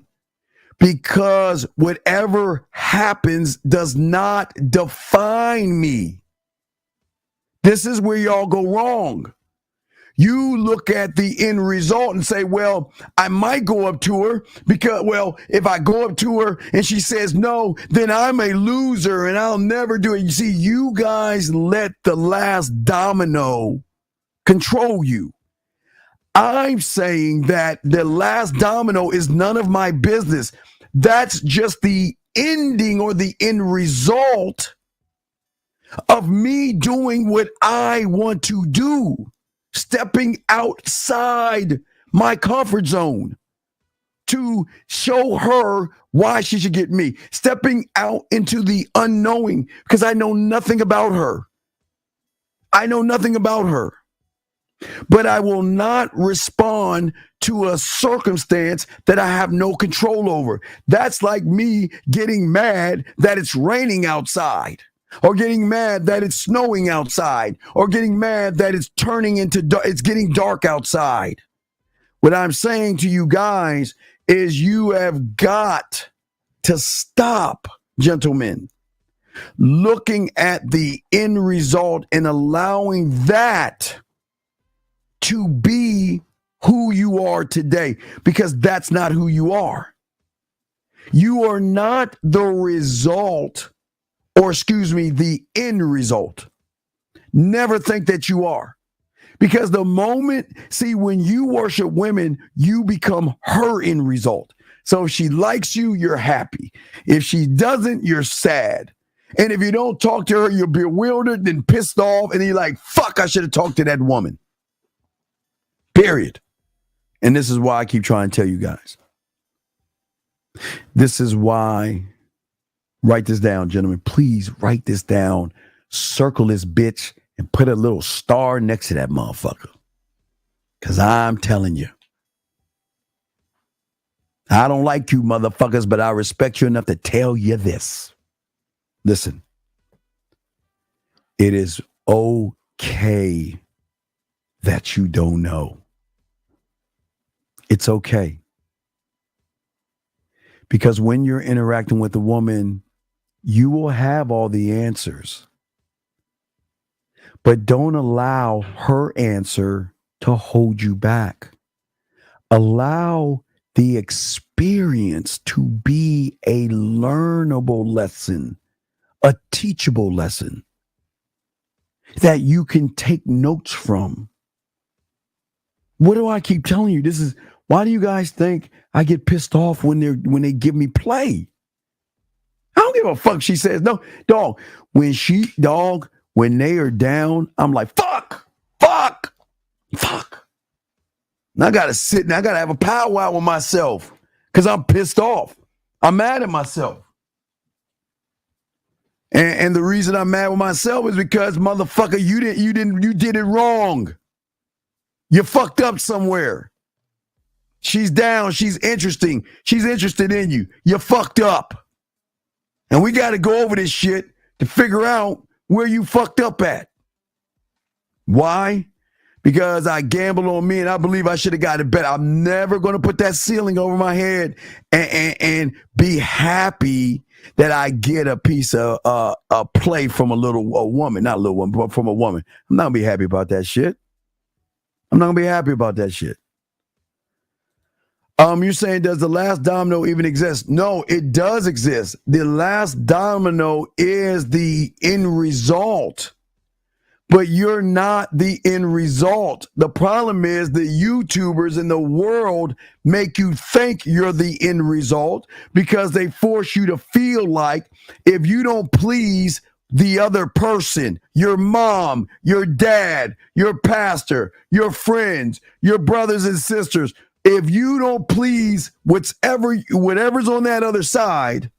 because whatever happens does not define me. This is where y'all go wrong. You look at the end result and say, well, I might go up to her because, well, if I go up to her and she says no, then I'm a loser and I'll never do it. You see, you guys let the last domino control you. I'm saying that the last domino is none of my business. That's just the ending or the end result of me doing what I want to do, stepping outside my comfort zone to show her why she should get me, stepping out into the unknowing because I know nothing about her. But I will not respond to a circumstance that I have no control over. That's like me getting mad that it's raining outside, or getting mad that it's snowing outside, or getting mad that it's it's getting dark outside. What I'm saying to you guys is you have got to stop, gentlemen, looking at the end result and allowing that to be who you are today, because that's not who you are. You are not the result, or the end result. Never think that you are. Because the moment, when you worship women, you become her end result. So if she likes you, you're happy. If she doesn't, you're sad. And if you don't talk to her, you're bewildered and pissed off, and you're like, fuck, I should have talked to that woman. Period. And this is why I keep trying to tell you guys. This is why, write this down, gentlemen. Please write this down. Circle this bitch and put a little star next to that motherfucker. Because I'm telling you, I don't like you motherfuckers, but I respect you enough to tell you this. Listen, it is okay that you don't know. It's okay. Because when you're interacting with a woman, you will have all the answers. But don't allow her answer to hold you back. Allow the experience to be a learnable lesson, a teachable lesson. that you can take notes from. What do I keep telling you? This is why do you guys think I get pissed off when they give me play? I don't give a fuck. She says no, dog. When they are down, I'm like fuck. And I gotta sit and I gotta have a powwow with myself because I'm pissed off. I'm mad at myself. And the reason I'm mad with myself is because motherfucker, you did it wrong. You fucked up somewhere. She's down. She's interesting. She's interested in you. You fucked up. And we got to go over this shit to figure out where you fucked up at. Why? Because I gambled on me and I believe I should have got it better. I'm never going to put that ceiling over my head and be happy that I get a piece of a play from a woman, not a little woman, but from a woman. I'm not going to be happy about that shit. You're saying, does the last domino even exist? No, it does exist. The last domino is the end result. But you're not the end result. The problem is the YouTubers in the world make you think you're the end result because they force you to feel like if you don't please the other person, your mom, your dad, your pastor, your friends, your brothers and sisters, if you don't please whatever's on that other side,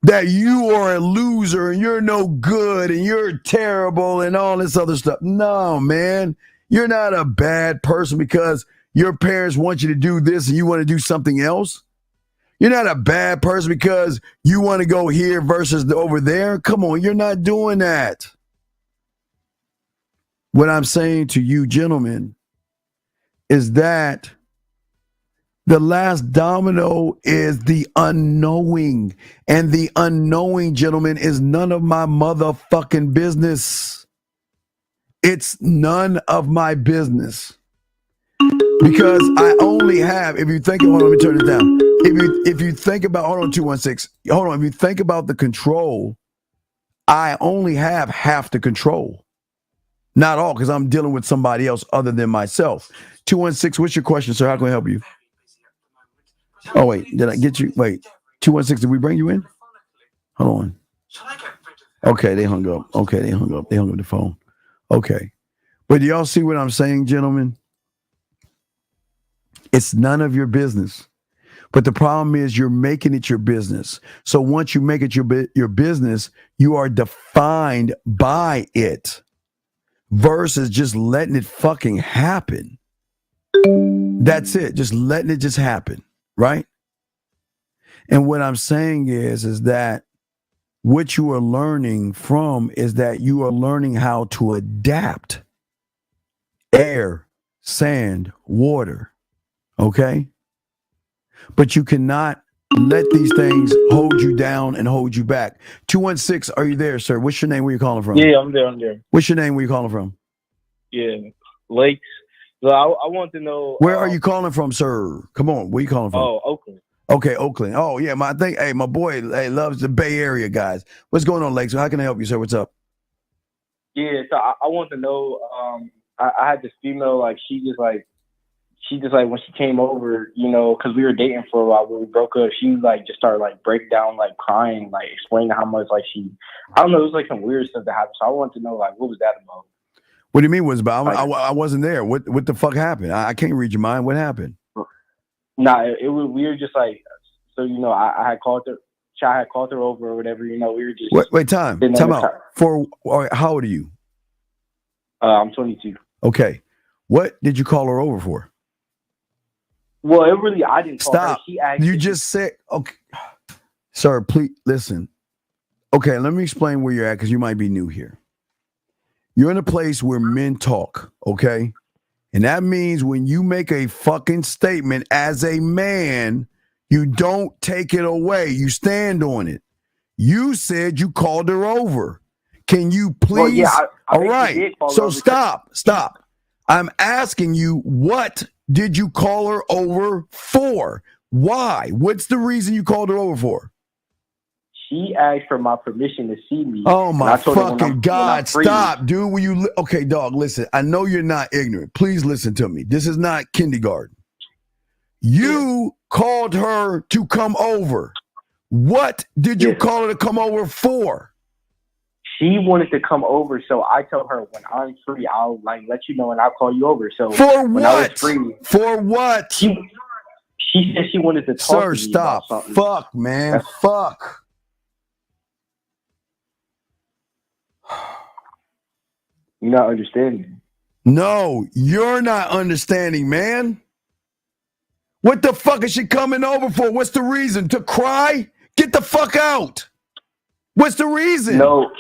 that you are a loser and you're no good and you're terrible and all this other stuff. No, man, you're not a bad person because your parents want you to do this and you want to do something else. You're not a bad person because you want to go here versus over there. Come on, you're not doing that. What I'm saying to you, gentlemen, is that the last domino is the unknowing. And the unknowing, gentlemen, is none of my motherfucking business. It's none of my business. Because I only have, if you think, hold on, let me turn it down. If you think about, hold on, 216, hold on, if you think about the control, I only have half the control. Not all, because I'm dealing with somebody else other than myself. 216, what's your question, sir? How can I help you? Oh, wait, did I get you? Wait, 216, did we bring you in? Hold on. Okay, they hung up. They hung up the phone. Okay. But do y'all see what I'm saying, gentlemen? It's none of your business. But the problem is you're making it your business. So once you make it your business, you are defined by it versus just letting it fucking happen. That's it. Just letting it just happen. Right? And what I'm saying is that what you are learning from is that you are learning how to adapt. Air, sand, water. Okay? But you cannot let these things hold you down and hold you back. 216, are you there, sir? What's your name? Where you calling from? Yeah, I'm there. What's your name? Where you calling from? Yeah, Lakes. So I want to know. Where are you calling from, sir? Come on, where you calling from? Oh, Oakland. Okay, Oakland. Oh, yeah, my boy loves the Bay Area, guys. What's going on, Lakes? How can I help you, sir? What's up? Yeah, so I want to know. I had this female, like she just like when she came over, you know, because we were dating for a while when we broke up, she like just started like break down, like crying, like explaining how much like I don't know, it was like some weird stuff that happened. So I wanted to know, like, what was that about? What do you mean was about? I wasn't there. What the fuck happened? I can't read your mind. What happened? Nah, it was weird. Just like, so, you know, I had called her. I had called her over or whatever. You know, we were just wait. Time out. How old are you? I'm 22. Okay. What did you call her over for? Well, I didn't call her. She asked. You just said, okay, sir. Please listen. Okay, let me explain where you're at because you might be new here. You're in a place where men talk, okay? And that means when you make a fucking statement as a man, you don't take it away. You stand on it. You said you called her over. Can you please? Well, yeah, I all right. So stop. I'm asking you, what did you call her over for? Why? What's the reason you called her over for? she asked for my permission to see me. Oh and my I told her fucking God, free. stop, dude. Will you okay, dog, listen. I know you're not ignorant. Please listen to me. This is not kindergarten. You called her to come over. What did you call her to come over for? She wanted to come over, so I told her when I'm free, I'll like let you know and I'll call you over. So for when what? I was free, for what? She said she wanted to talk to me stop. about something. Fuck, man. Fuck. You're not understanding. No, you're not understanding, man. What the fuck is she coming over for? What's the reason? To cry? Get the fuck out. What's the reason? No.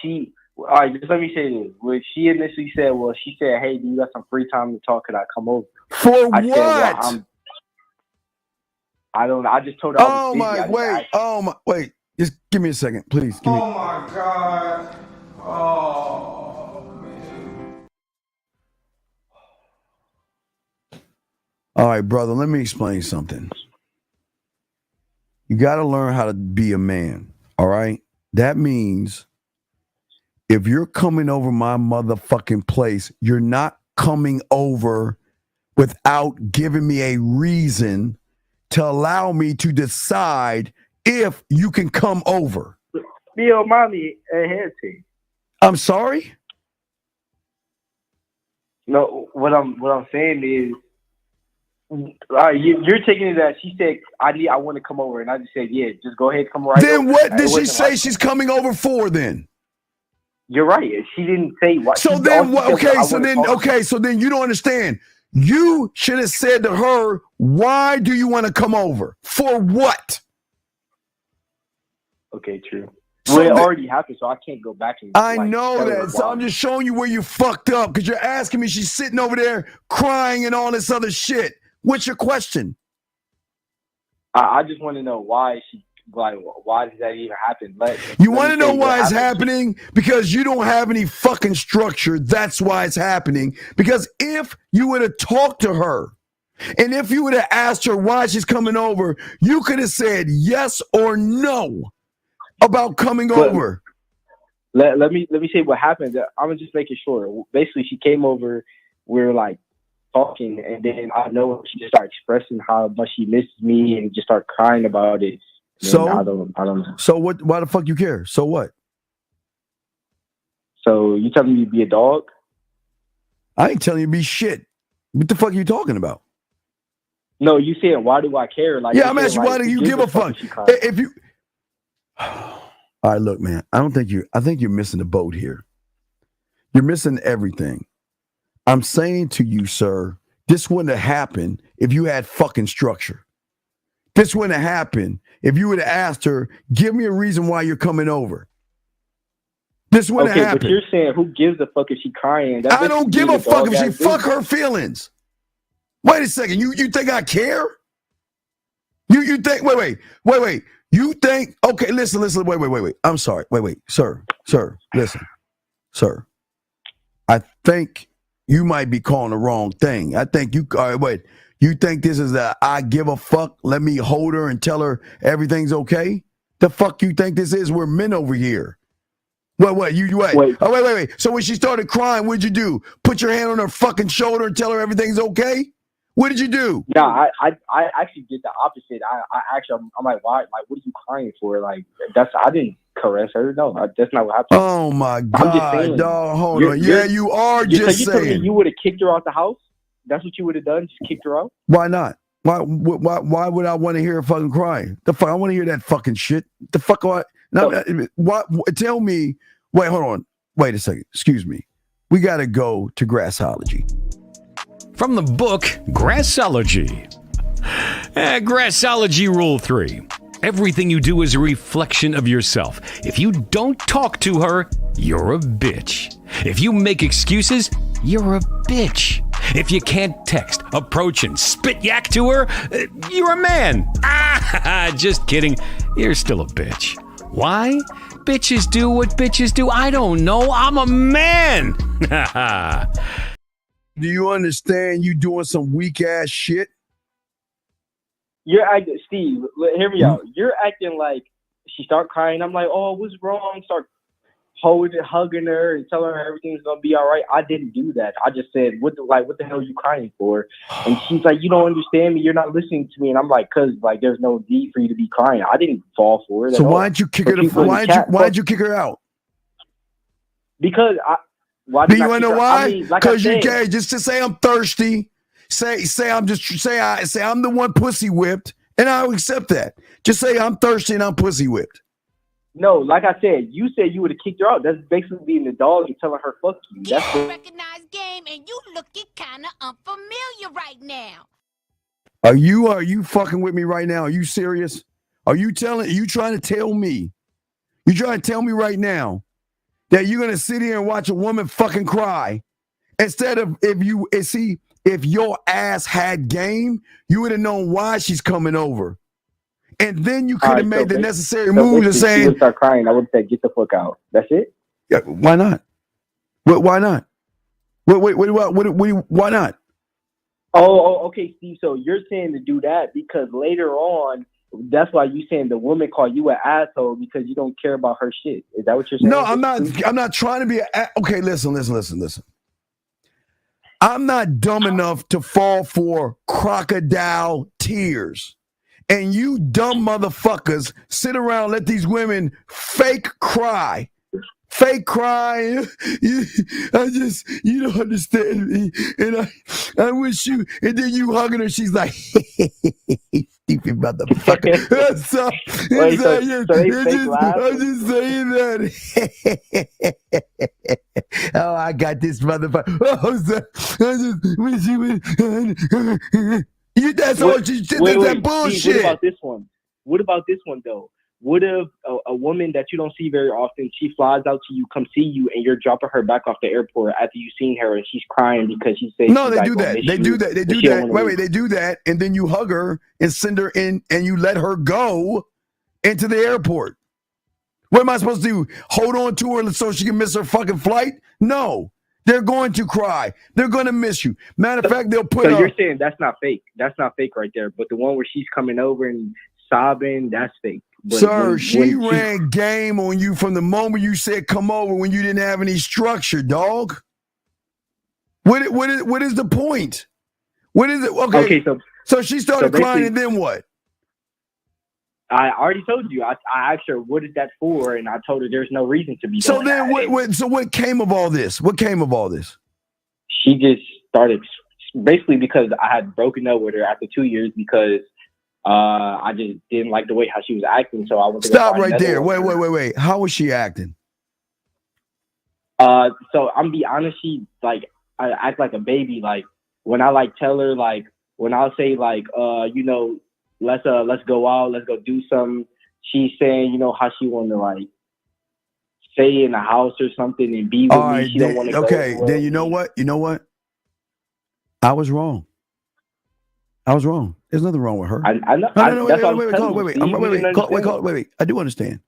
She. All right, just let me say this. When she initially said, she said, "Hey, do you got some free time to talk? Could I come over?" For I what? Said, I don't know. I just told her. Oh my! Wait. Just give me a second, please. Give me. Oh my God. Oh man. All right, brother. Let me explain something. You got to learn how to be a man. All right. That means if you're coming over my motherfucking place, you're not coming over without giving me a reason to allow me to decide if you can come over. Yo, mommy, ahead to. I'm sorry? No, what I'm saying is, you're taking it as she said, I want to come over, and I just said, yeah, just go ahead, come right Then over. what did she say she's coming over for then? You're right. She didn't say what. So then what? Okay, so then you don't understand. You should have said to her, why do you want to come over? For what? Okay, true. So Well, it already happened, so I can't go back and. I know that. So I'm just showing you where you fucked up because you're asking me. She's sitting over there crying and all this other shit. What's your question? I just want to know why she. Like, why does that even happen? You want to know why it's happening? Because you don't have any fucking structure. That's why it's happening. Because if you would have talked to her, and if you would have asked her why she's coming over, you could have said yes or no about coming over. Let me say what happened. I'm just making sure. Basically, she came over. We're like talking, and then I know she just started expressing how much she misses me, and just started crying about it. So I don't know. So what? Why the fuck you care? So what? So you telling me to be a dog? I ain't telling you to be shit. What the fuck are you talking about? No, you saying why do I care? Like, yeah, I'm asking why do you give a fuck? If you, all right, look, man. I think you're missing the boat here. You're missing everything. I'm saying to you, sir, this wouldn't have happened if you had fucking structure. This wouldn't have happened if you would have asked her, give me a reason why you're coming over. This wouldn't have happened. But you're saying who gives a fuck if she crying? I don't give a fuck if she fuck her feelings. Wait a second. You think I care? You think, wait. You think, okay, listen, wait. I'm sorry. Wait, sir, listen. Sir, I think you might be calling the wrong thing. I think you, all right, wait. You think this is a I give a fuck, let me hold her and tell her everything's okay? The fuck you think this is? We're men over here. Wait. Oh, wait. So when she started crying, what'd you do? Put your hand on her fucking shoulder and tell her everything's okay? What did you do? No, I actually did the opposite. I'm like, why? Like, what are you crying for? Like, I didn't caress her. No, that's not what happened. Oh my God, I'm just saying, dog, hold on. Yeah, you are just saying. So you told me you would have kicked her out the house? That's what you would have done? Just kicked her out? Why not? Why would I want to hear her fucking cry? The fuck, I want to hear that fucking shit. The fuck, what? Tell me. Wait, hold on. Wait a second. Excuse me. We got to go to Grassology. From the book Grassology. Grassology Rule 3. Everything you do is a reflection of yourself. If you don't talk to her, you're a bitch. If you make excuses, you're a bitch. If you can't text, approach, and spit yak to her, you're a man. Just kidding. You're still a bitch. Why? Bitches do what bitches do. I don't know. I'm a man. Do you understand you doing some weak ass shit? you're acting, Steve. Hear me out. You're acting like she start crying. I'm like, oh, what's wrong? Start hugging her and telling her everything's gonna be all right. I didn't do that. I just said, what the hell are you crying for? And she's like, you don't understand me. You're not listening to me. And I'm like, cause like there's no need for you to be crying. I didn't fall for it. So why'd you kick her? Why'd you kick her out? Because do you want to know why? Because you can't just to say I'm thirsty. Say I'm the one pussy whipped, and I'll accept that. Just say I'm thirsty and I'm pussy whipped. No, like I said, you said you would have kicked her out. That's basically being the dog and telling her fuck you. That's the recognized game, and you looking kind of unfamiliar right now. Are you fucking with me right now? Are you serious? Are you trying to tell me? You trying to tell me right now that you're gonna sit here and watch a woman fucking cry instead of if your ass had game, you would have known why she's coming over. And then you could have made the necessary moves of saying, she would start crying. I would say, get the fuck out. That's it? Yeah, why not? Why not? Why not? Oh, okay, Steve. So you're saying to do that because later on, that's why you saying the woman called you an asshole because you don't care about her shit. Is that what you're saying? No, I'm not. I'm not trying to be. Okay, listen. I'm not dumb enough to fall for crocodile tears. And you dumb motherfuckers sit around and let these women fake cry. You don't understand me. And I wish you, and then you hugging her, she's like, stupid motherfucker. I'm just saying that. Oh, I got this motherfucker. That's that bullshit. Steve, what about this one though? What if a woman that you don't see very often, she flies out to you, come see you, and you're dropping her back off the airport after you've seen her, and she's crying because she says no, they do that. They do that. Wait, they do that, and then you hug her and send her in, and you let her go into the airport. What am I supposed to do? Hold on to her so she can miss her fucking flight? No. They're going to cry. They're going to miss you. Matter of fact, they'll put. So you're saying that's not fake. That's not fake right there. But the one where she's coming over and sobbing, that's fake. But sir, she ran game on you from the moment you said come over when you didn't have any structure, dog. What is the point? What is it? Okay, so she started crying, and then what? I already told you. I asked her, what is that for? And I told her there's no reason to be so then what came of all this? What came of all this? She just started, basically because I had broken up with her after 2 years because I just didn't like the way how she was acting. So I went to stop right there. Wait. How was she acting? So I'm be honest, she I act like a baby. Like when I tell her, when I'll say let's go out, let's go do something. She's saying, how she want to stay in the house or something and be with me. She don't want to go. Okay, then you know what? I was wrong. There's nothing wrong with her. Wait. I do understand.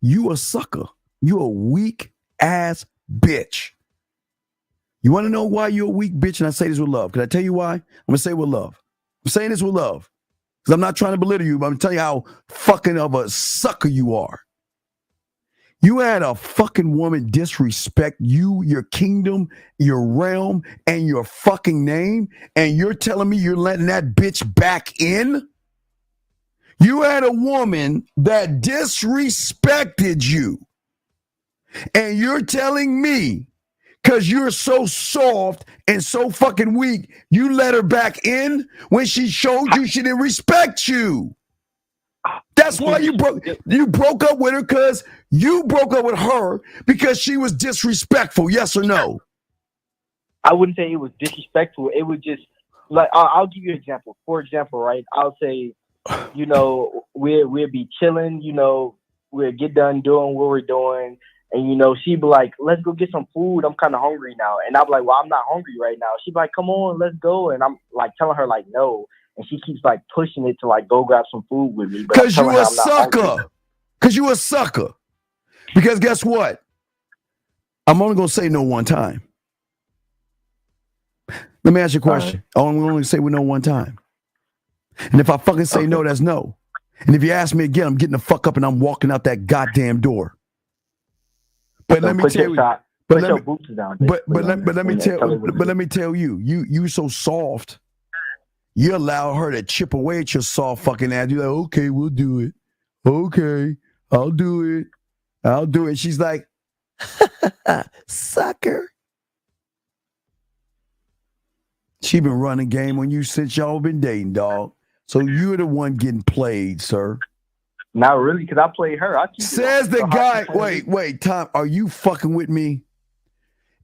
You a sucker. You a weak ass bitch. You want to know why you're a weak bitch? And I say this with love. Can I tell you why? I'm going to say it with love. I'm saying this with love. Because I'm not trying to belittle you, but I'm telling you how fucking of a sucker you are. You had a fucking woman disrespect you, your kingdom, your realm, and your fucking name, and you're telling me you're letting that bitch back in? You had a woman that disrespected you, and you're telling me, because you're so soft and so fucking weak, you let her back in when she showed you she didn't respect you. That's why you broke up with her, because you broke up with her because she was disrespectful. Yes or no? I wouldn't say it was disrespectful. It was just I'll give you an example. For example, right? I'll say, we'll be chilling, we'll get done doing what we're doing. And, she'd be like, let's go get some food. I'm kind of hungry now. And I'm like, well, I'm not hungry right now. She'd be like, come on, let's go. And I'm telling her no. And she keeps pushing it to go grab some food with me. Because you a sucker. Because you a sucker. Because guess what? I'm only going to say no one time. Let me ask you a question. I'm only going to say no one time. And if I fucking say no, that's no. And if you ask me again, I'm getting the fuck up and I'm walking out that goddamn door. But So let me put tell your you. shot. But Put let your me, boots down. but let me tell tell her what but it let me tell you, you so soft. You allow her to chip away at your soft fucking ass. You're like, okay, we'll do it. Okay, I'll do it. I'll do it. She's like, sucker. She been running game on you since y'all been dating, dog. So you're the one getting played, sir. Not really, because I played her. Says the guy. Wait, Tom, are you fucking with me?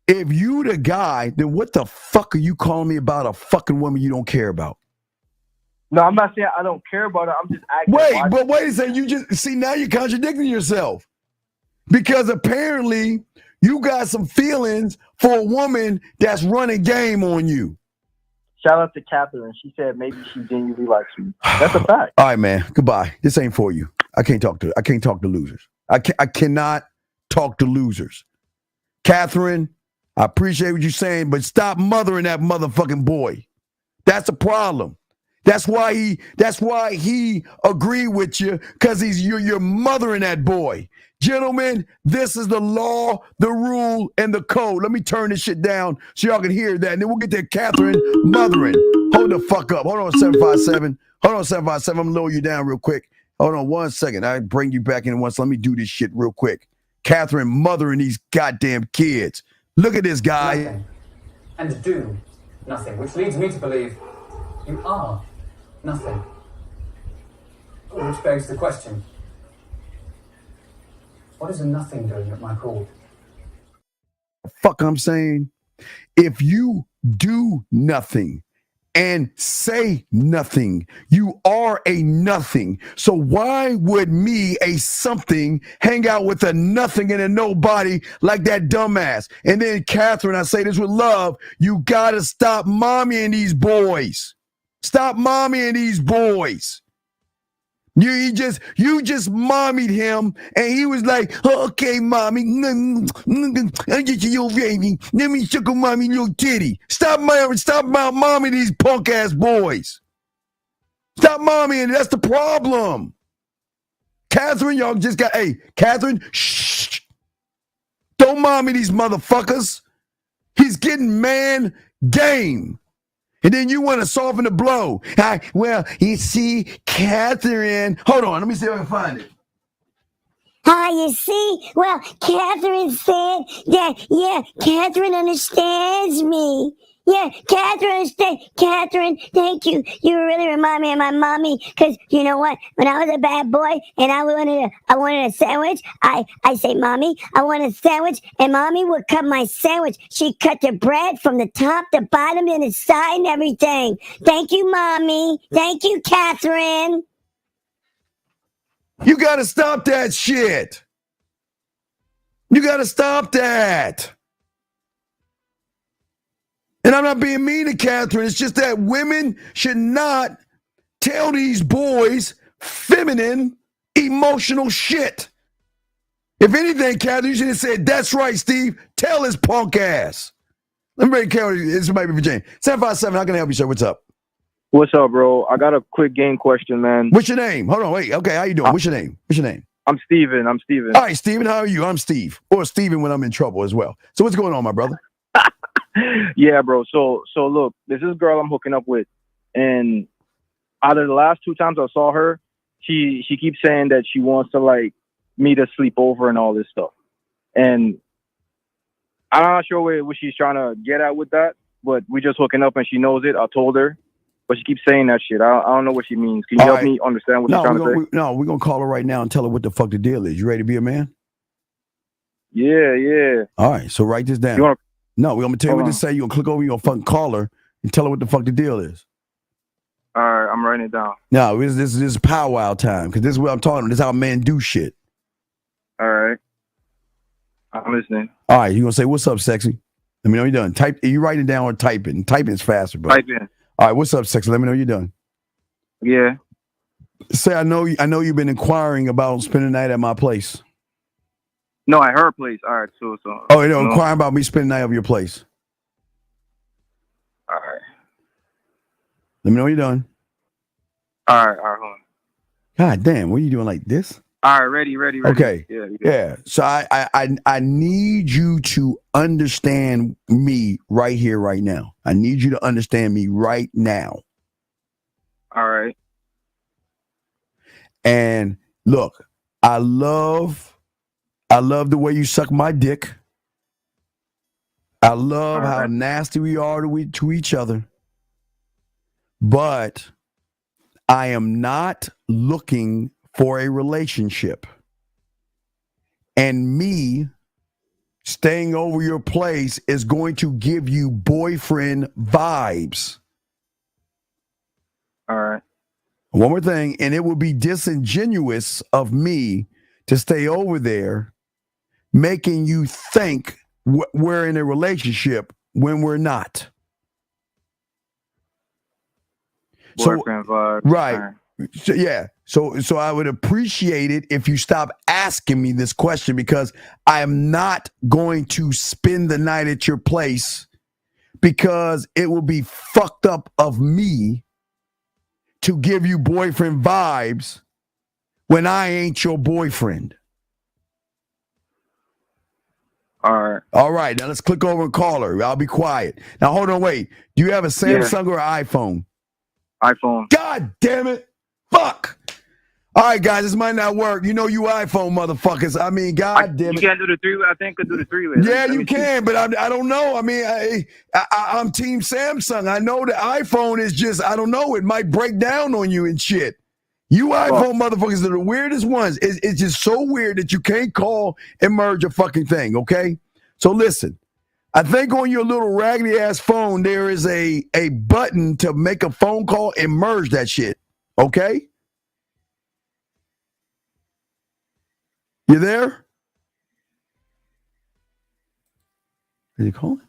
If you the guy, then what the fuck are you calling me about a fucking woman you don't care about? No, I'm not saying I don't care about her. I'm just asking. Wait a second. You just see now you're contradicting yourself. Because apparently you got some feelings for a woman that's running game on you. Shout out to Catherine. She said maybe she genuinely likes me. That's a fact. All right, man. Goodbye. This ain't for you. I can't talk to losers. I cannot talk to losers. Catherine, I appreciate what you're saying, but stop mothering that motherfucking boy. That's a problem. That's why he agreed with you, because you're mothering that boy. Gentlemen, this is the law, the rule, and the code. Let me turn this shit down so y'all can hear that. And then we'll get that Catherine mothering. Hold the fuck up. Hold on, 757. Hold on, 757. I'm going to lower you down real quick. Hold on 1 second. I bring you back in once. Let me do this shit real quick. Catherine mothering these goddamn kids. Look at this guy. Nothing. And do nothing, which leads me to believe you are nothing. Which begs the question, what is a nothing doing at my call? Fuck I'm saying? If you do nothing and say nothing, you are a nothing. So why would me, a something, hang out with a nothing and a nobody like that dumbass? And then Catherine, I say this with love, you gotta stop mommying these boys. Stop mommying these boys. You just mommied him, and he was like, okay, mommy, I'll get you your baby. Let me suckle mommy your titty. Stop momming these punk ass boys. Stop mommying. That's the problem. Catherine, y'all just got, hey, Catherine, shh. Don't mommy these motherfuckers. He's getting man game. And then you want to soften the blow. Well, you see, Catherine. Hold on, let me see if I can find it. You see? Well, Catherine said that, yeah, Catherine understands me. Yeah, Catherine understands. Catherine, thank you. You really remind me of my mommy, because you know what? When I was a bad boy and I wanted a sandwich, I say, Mommy, I want a sandwich, and Mommy would cut my sandwich. She'd cut the bread from the top, the bottom, and the side and everything. Thank you, Mommy. Thank you, Catherine. You got to stop that shit. You got to stop that. And I'm not being mean to Catherine. It's just that women should not tell these boys feminine, emotional shit. If anything, Catherine, you should have said, that's right, Steve. Tell his punk ass. Let me bring Carol. This might be for Jane. 757, how can I help you, sir? What's up? What's up, bro? I got a quick game question, man. What's your name? Hold on, wait. Okay, how you doing? What's your name? I'm Steven. All right, Steven, how are you? I'm Steve. Or Steven when I'm in trouble as well. So what's going on, my brother? Yeah, bro. So look, there's this girl I'm hooking up with, and out of the last 2 times I saw her, she keeps saying that she wants to like me to sleep over and all this stuff. And I'm not sure what she's trying to get at with that, but we just hooking up and she knows it. I told her, but she keeps saying that shit. I don't know what she means. Can you help me understand what she's trying to say? We're going to call her right now and tell her what the fuck the deal is. You ready to be a man? Yeah. All right, so write this down. No, we're going to tell you what to say. You're going to click over, you're going to fucking call her and tell her what the fuck the deal is. All right, I'm writing it down. No, this is powwow time, because this is what I'm talking about. This is how men do shit. All right. I'm listening. All right, you're going to say, what's up, sexy? Let me know you're done. Type. You write it down or type it. And typing is faster, bro. Type in. All right, what's up, sexy? Let me know you're done. Yeah. Say, I know you've been inquiring about spending the night at my place. No, at her place. All right, so. Oh, inquiring about me spending the night at your place. All right. Let me know you're done. All right, hold on. God damn, what are you doing like this? All right, ready. Okay. Yeah. Yeah. So I need you to understand me right here, right now. I need you to understand me right now. All right. And look, I love the way you suck my dick. I love how nasty we are to each other. But I am not looking for a relationship. And me staying over your place is going to give you boyfriend vibes. All right. One more thing, and it would be disingenuous of me to stay over there making you think we're in a relationship when we're not. Boyfriend vibes. Right. So, yeah. So I would appreciate it if you stop asking me this question, because I am not going to spend the night at your place, because it will be fucked up of me to give you boyfriend vibes when I ain't your boyfriend. All right. Now let's click over and call her. I'll be quiet. Now hold on, wait. Do you have a Samsung or an iPhone? iPhone. God damn it. Fuck. All right, guys, this might not work. You know you iPhone motherfuckers. I mean, God damn it. You can't do the three-way. I think I could do the three-way. Yeah, you can, but I don't know. I mean, I'm Team Samsung. I know the iPhone is just, I don't know, it might break down on you and shit. You iPhone motherfuckers are the weirdest ones. It's just so weird that you can't call and merge a fucking thing, okay? So listen, I think on your little raggedy ass phone, there is a button to make a phone call and merge that shit, okay? You there? Is he calling?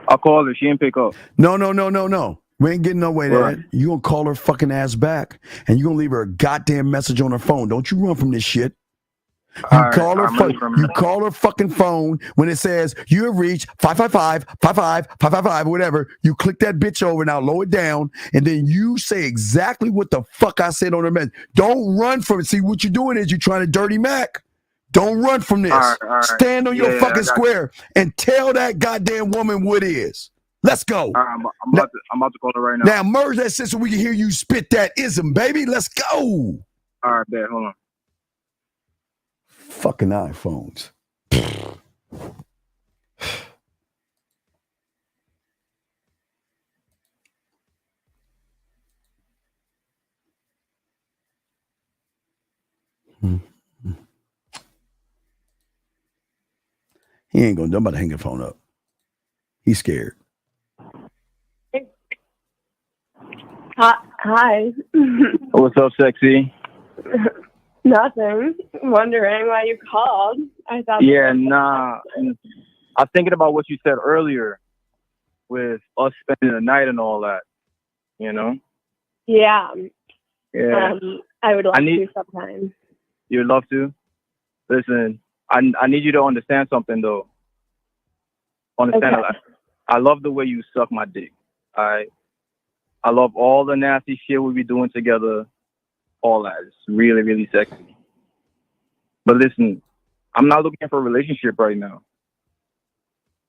I'll call her. She didn't pick up. No. We ain't getting no way there. You gonna call her fucking ass back, and you gonna leave her a goddamn message on her phone. Don't you run from this shit. You call her fucking phone when it says you have reached 555-55-555, whatever. You click that bitch over, now lower it down, and then you say exactly what the fuck I said on her message. Don't run from it. See, what you're doing is you're trying to dirty Mac. Don't run from this. All right. Stand on your fucking square and tell that goddamn woman what it is. Let's go. All right, I'm about to call her right now. Now merge that shit so we can hear you spit that ism, baby. Let's go. All right, bet. Hold on. Fucking iPhones. He ain't gonna do. I'm about to hang the phone up. He's scared. Hi. What's up, sexy? Nothing. Wondering why you called. I thought. Yeah, nah. I'm thinking about what you said earlier with us spending the night and all that. You know? Yeah. Yeah. I would like to sometime. You'd love to? Listen, I need you to understand something, though. Understand Okay. I love the way you suck my dick. I love all the nasty shit we be doing together. All that. It's really, really sexy. But listen, I'm not looking for a relationship right now.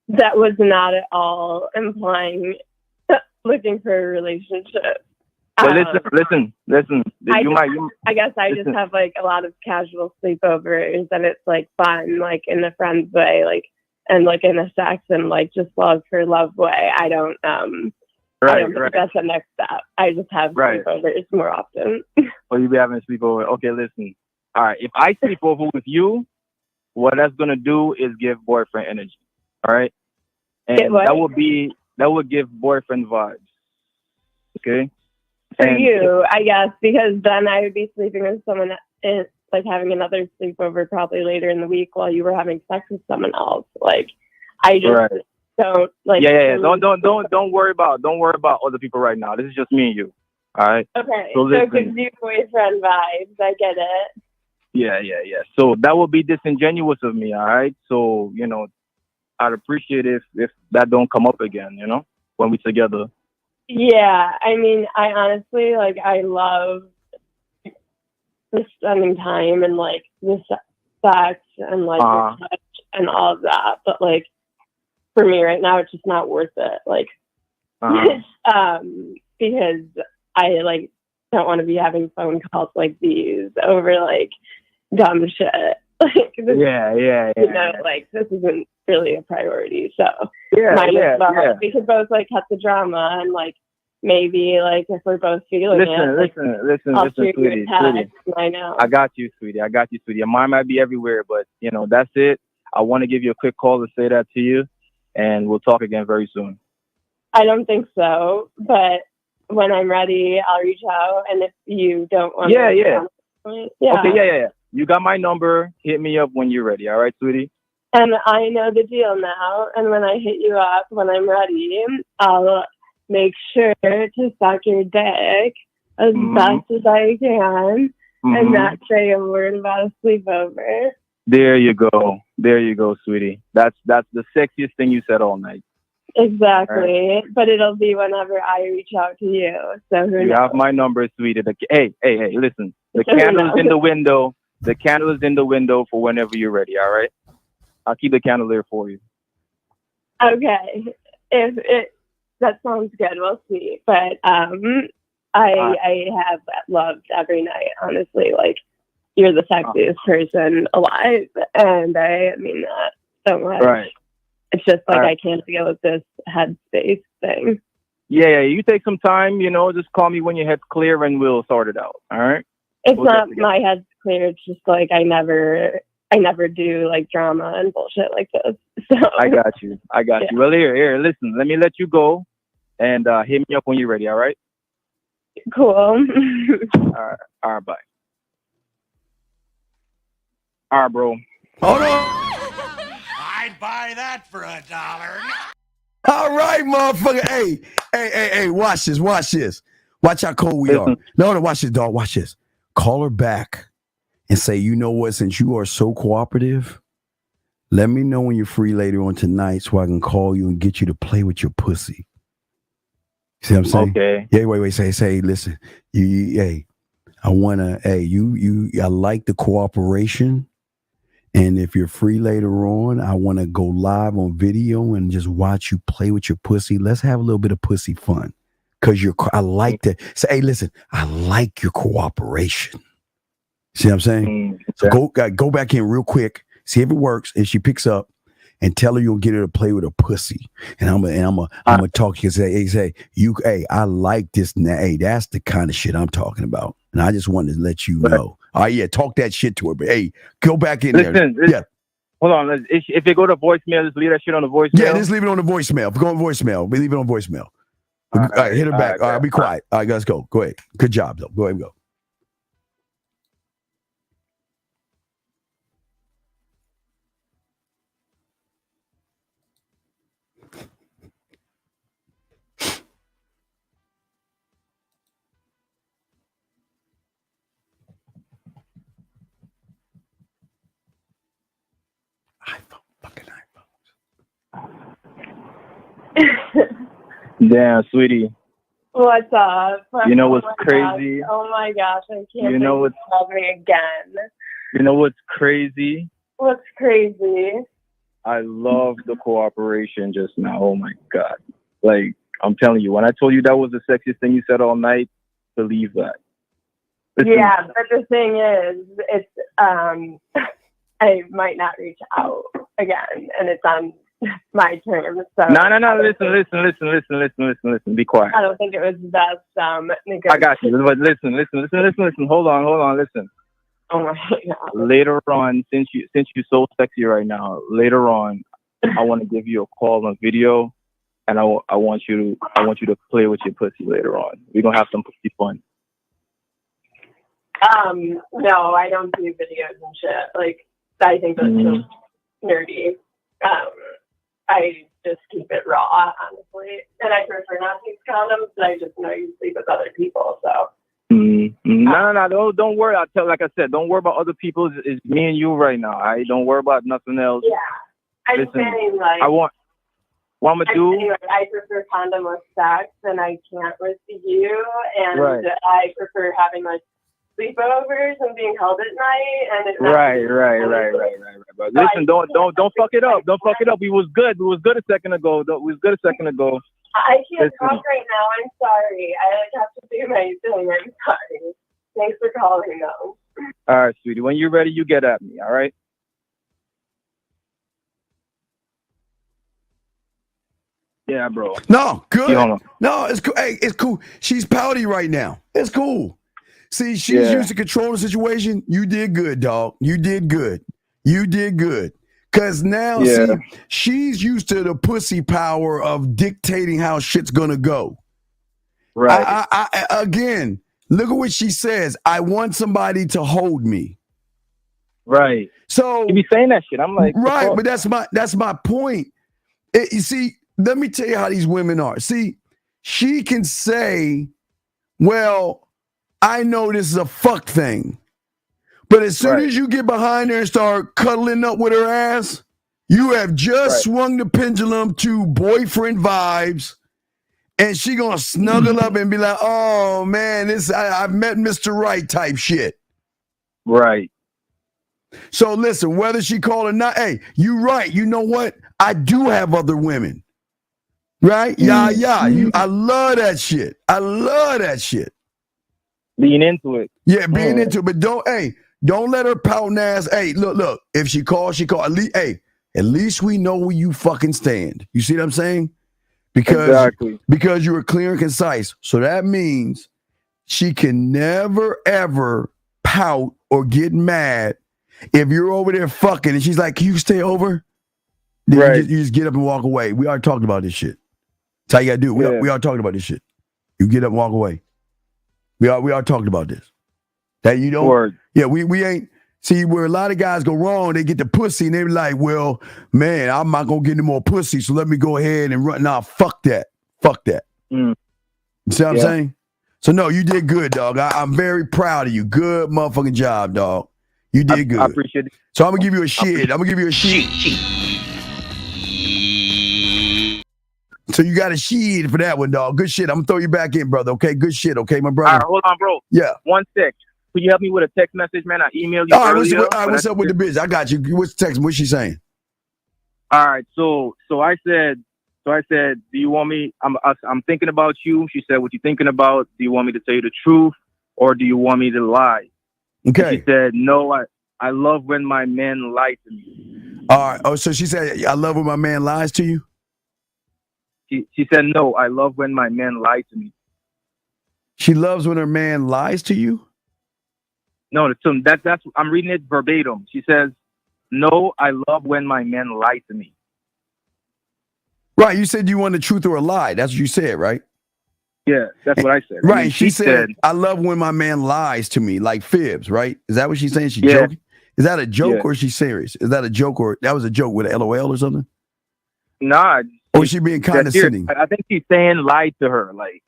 That was not at all implying looking for a relationship. But listen. I guess I just have like a lot of casual sleepovers, and it's like fun, like in a friend's way, like, and like in a sex and like just love for love way. I don't think that's the next step. I just have sleepovers more often. Or you be having a sleepover. Okay, listen. All right, if I sleep over with you, what that's gonna do is give boyfriend energy. All right, and that would give boyfriend vibes. Okay. For you, I guess, because then I would be sleeping with someone, like having another sleepover probably later in the week while you were having sex with someone else. Like, I just don't like. Yeah. Don't worry about other people right now. This is just me and you. All right. Okay. So it gives you boyfriend vibes. I get it. Yeah. So that would be disingenuous of me. All right. So I'd appreciate if that don't come up again. when we're together. Yeah, I mean, I honestly, like, I love just spending time and, like, the sex and, like, the touch and all of that. But, like, for me right now, it's just not worth it. Like, because I, like, don't want to be having phone calls like these over, like, dumb shit. Like, this, you know, like, this isn't really a priority. So, we could both, like, cut the drama and, like, maybe, like, if we're both feeling Listen, sweetie. I know. I got you, sweetie. Your mind might be everywhere, but, you know, that's it. I want to give you a quick call to say that to you, and we'll talk again very soon. I don't think so, but when I'm ready, I'll reach out, and if you don't want to... Okay, you got my number. Hit me up when you're ready. All right, sweetie? And I know the deal now, and when I hit you up, when I'm ready, I'll make sure to suck your dick as best as I can and not say a word about a sleepover. There you go, sweetie. That's the sexiest thing you said all night. Exactly. Right. But it'll be whenever I reach out to you. So who you knows? have my number, sweetie. Hey, listen. The candle is in the window. The candle is in the window for whenever you're ready, all right? I'll keep the candle there for you. Okay. That sounds good. We'll see. But I have loved every night, honestly. Like, you're the sexiest person alive, and I mean that so much. Right. It's just like I can't deal with this headspace thing. Yeah. You take some time, you know, just call me when your head's clear and we'll sort it out. All right? It's not my head's clear. It's just like I never do like drama and bullshit like this. So I got you. Well, here, listen, let me let you go and hit me up when you're ready, all right? Cool. All right, bye. All right, bro. Hold on. I'd buy that for $1. All right, motherfucker. Hey, watch this. Watch how cold we are. No, watch this, dog. Watch this. Call her back and say, you know what, since you are so cooperative, let me know when you're free later on tonight so I can call you and get you to play with your pussy. See what I'm saying? Okay. Yeah, wait, say, listen, I like the cooperation. And if you're free later on, I want to go live on video and just watch you play with your pussy. Let's have a little bit of pussy fun. Cause I like to say, hey, listen, I like your cooperation. See what I'm saying? So go back in real quick, see if it works. And she picks up and tell her you'll get her to play with her pussy. And I'm gonna talk to you and say, I like this. Hey, that's the kind of shit I'm talking about. And I just wanted to let you know. Oh yeah, talk that shit to her. But hey, go back in there. Yeah. Hold on. If you go to voicemail, just leave that shit on the voicemail. Yeah, just leave it on the voicemail. If you go on voicemail, we leave it on voicemail. All right, hit her back. All right, be quiet. All right, let's go. Go ahead. Good job, though. Go ahead and go. Damn, sweetie. What's up? You know what's crazy? crazy? Oh my gosh, I can't You know believe you called me again. You know what's crazy? What's crazy? I love the cooperation just now. Oh my God. Like, I'm telling you, when I told you that was the sexiest thing you said all night, believe that. Yeah, but the thing is, it's I might not reach out again, and it's on my terms. So No. Listen. Be quiet. I don't think it was the best negotiation. I got you. But listen. Hold on. Listen. Oh my God. Later on, since you're so sexy right now, later on, I want to give you a call on video, and I want you to play with your pussy later on. We're gonna have some pussy fun. No, I don't do videos and shit. Like, I think that's just nerdy. I just keep it raw, honestly. And I prefer not to use condoms, but I just know you sleep with other people, so. No, don't worry. Like I said, don't worry about other people. It's me and you right now. Don't worry about nothing else. Yeah. I'm saying, like. What I'm gonna do? Anyway, I prefer condomless sex, and I can't with you. And Right. I prefer having like sleepovers and being held at night. And it's Right. But listen, don't fuck it up. Don't fuck it up. We was good. We was good a second ago. I can't Listen. talk right now. I'm sorry. I have to do my thing. I'm sorry. Thanks for calling, though. All right, sweetie. When you're ready, you get at me. All right. Yeah, bro. No, good. Yeah, hold on. No, it's cool. Hey, it's cool. She's pouty right now. It's cool. See, she's used to control the situation. You did good, dog. You did good. Because now, see, she's used to the pussy power of dictating how shit's going to go. Right. I again, look at what she says. I want somebody to hold me. Right. So you be saying that shit. I'm like, right, but that's my point. You see, let me tell you how these women are. See, she can say, well, I know this is a fuck thing. But as soon as you get behind her and start cuddling up with her ass, you have just swung the pendulum to boyfriend vibes. And she gonna snuggle up and be like, oh man, I've met Mr. Right type shit. Right. So listen, whether she call or not, hey, you right. You know what? I do have other women. Right? Yeah. I love that shit. Being into it. Yeah, being into it. But don't let her pouting ass. Hey, look. If she calls, she call. At least we know where you fucking stand. You see what I'm saying? Because you were clear and concise. So that means she can never, ever pout or get mad if you're over there fucking and she's like, can you stay over? Then you just get up and walk away. We already talked about this shit. That's how you got to do it. We are talking about this shit. You get up and walk away. We are talking about this. That you don't. Word. Yeah, we ain't. See, where a lot of guys go wrong, they get the pussy and they be like, well, man, I'm not going to get any more pussy, so let me go ahead and run. Nah, fuck that. You see what I'm saying? So, no, you did good, dog. I'm very proud of you. Good motherfucking job, dog. You did good. I appreciate it. So, I'm going to give you a shit. So, you got a shit for that one, dog. Good shit. I'm going to throw you back in, brother. Okay? Good shit. Okay, my brother? All right, hold on, bro. Yeah. 1 sec. Could you help me with a text message, man? I emailed you earlier. What's up with the bitch? I got you. What's the text? What's she saying? All right. So I said, do you want me? I'm thinking about you. She said, what you thinking about? Do you want me to tell you the truth, or do you want me to lie? Okay. And she said, no. I love when my man lies to me. All right. Oh, so she said, I love when my man lies to you. She said, no. I love when my man lies to me. She loves when her man lies to you. No, that's I'm reading it verbatim. She says, no, I love when my men lie to me. Right. You said you want the truth or a lie. That's what you said, right? Yeah, that's what I said. Right. She said, I love when my man lies to me, like fibs, right? Is that what she's saying? She's joking? Is that a joke or is she serious? Is that a joke or that was a joke with an LOL or something? Nah. Or is she being condescending? I think she's saying lie to her, like.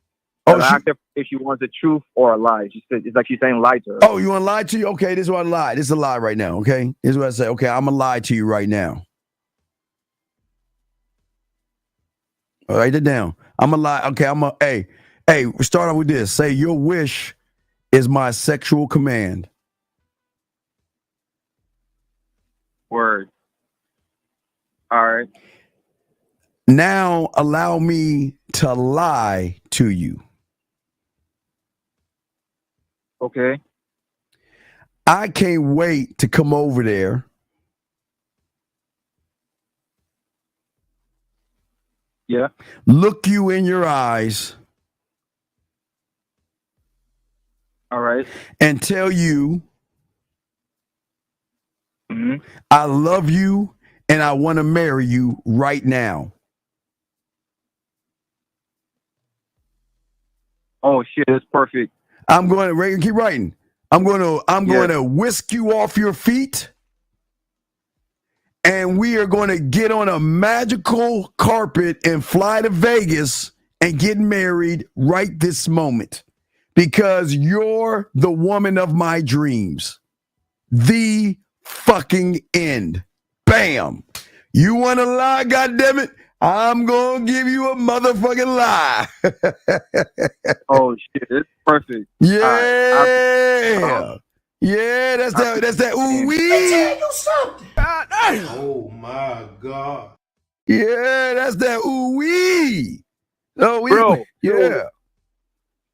If she wants the truth or a lie. She said it's like she's saying lie to her. Oh, you want to lie to you? Okay, this is what I lie. This is a lie right now, okay? This is what I say. Okay, I'm going to lie to you right now. All right, write it down. I'm going to lie. Okay, hey, start off with this. Say, your wish is my sexual command. Word. All right. Now allow me to lie to you. Okay. I can't wait to come over there. Yeah. Look you in your eyes. All right. And tell you, I love you and I want to marry you right now. Oh shit, that's perfect. I'm going to Reagan, keep writing. I'm going to whisk you off your feet. And we are going to get on a magical carpet and fly to Vegas and get married right this moment. Because you're the woman of my dreams. The fucking end. Bam. You want to lie, goddammit? I'm going to give you a motherfucking lie. Oh, shit. It's perfect. Yeah. Yeah, that's that ooh-wee. Oh my God. Yeah, that's that ooh-wee. Oh, Bro, yeah.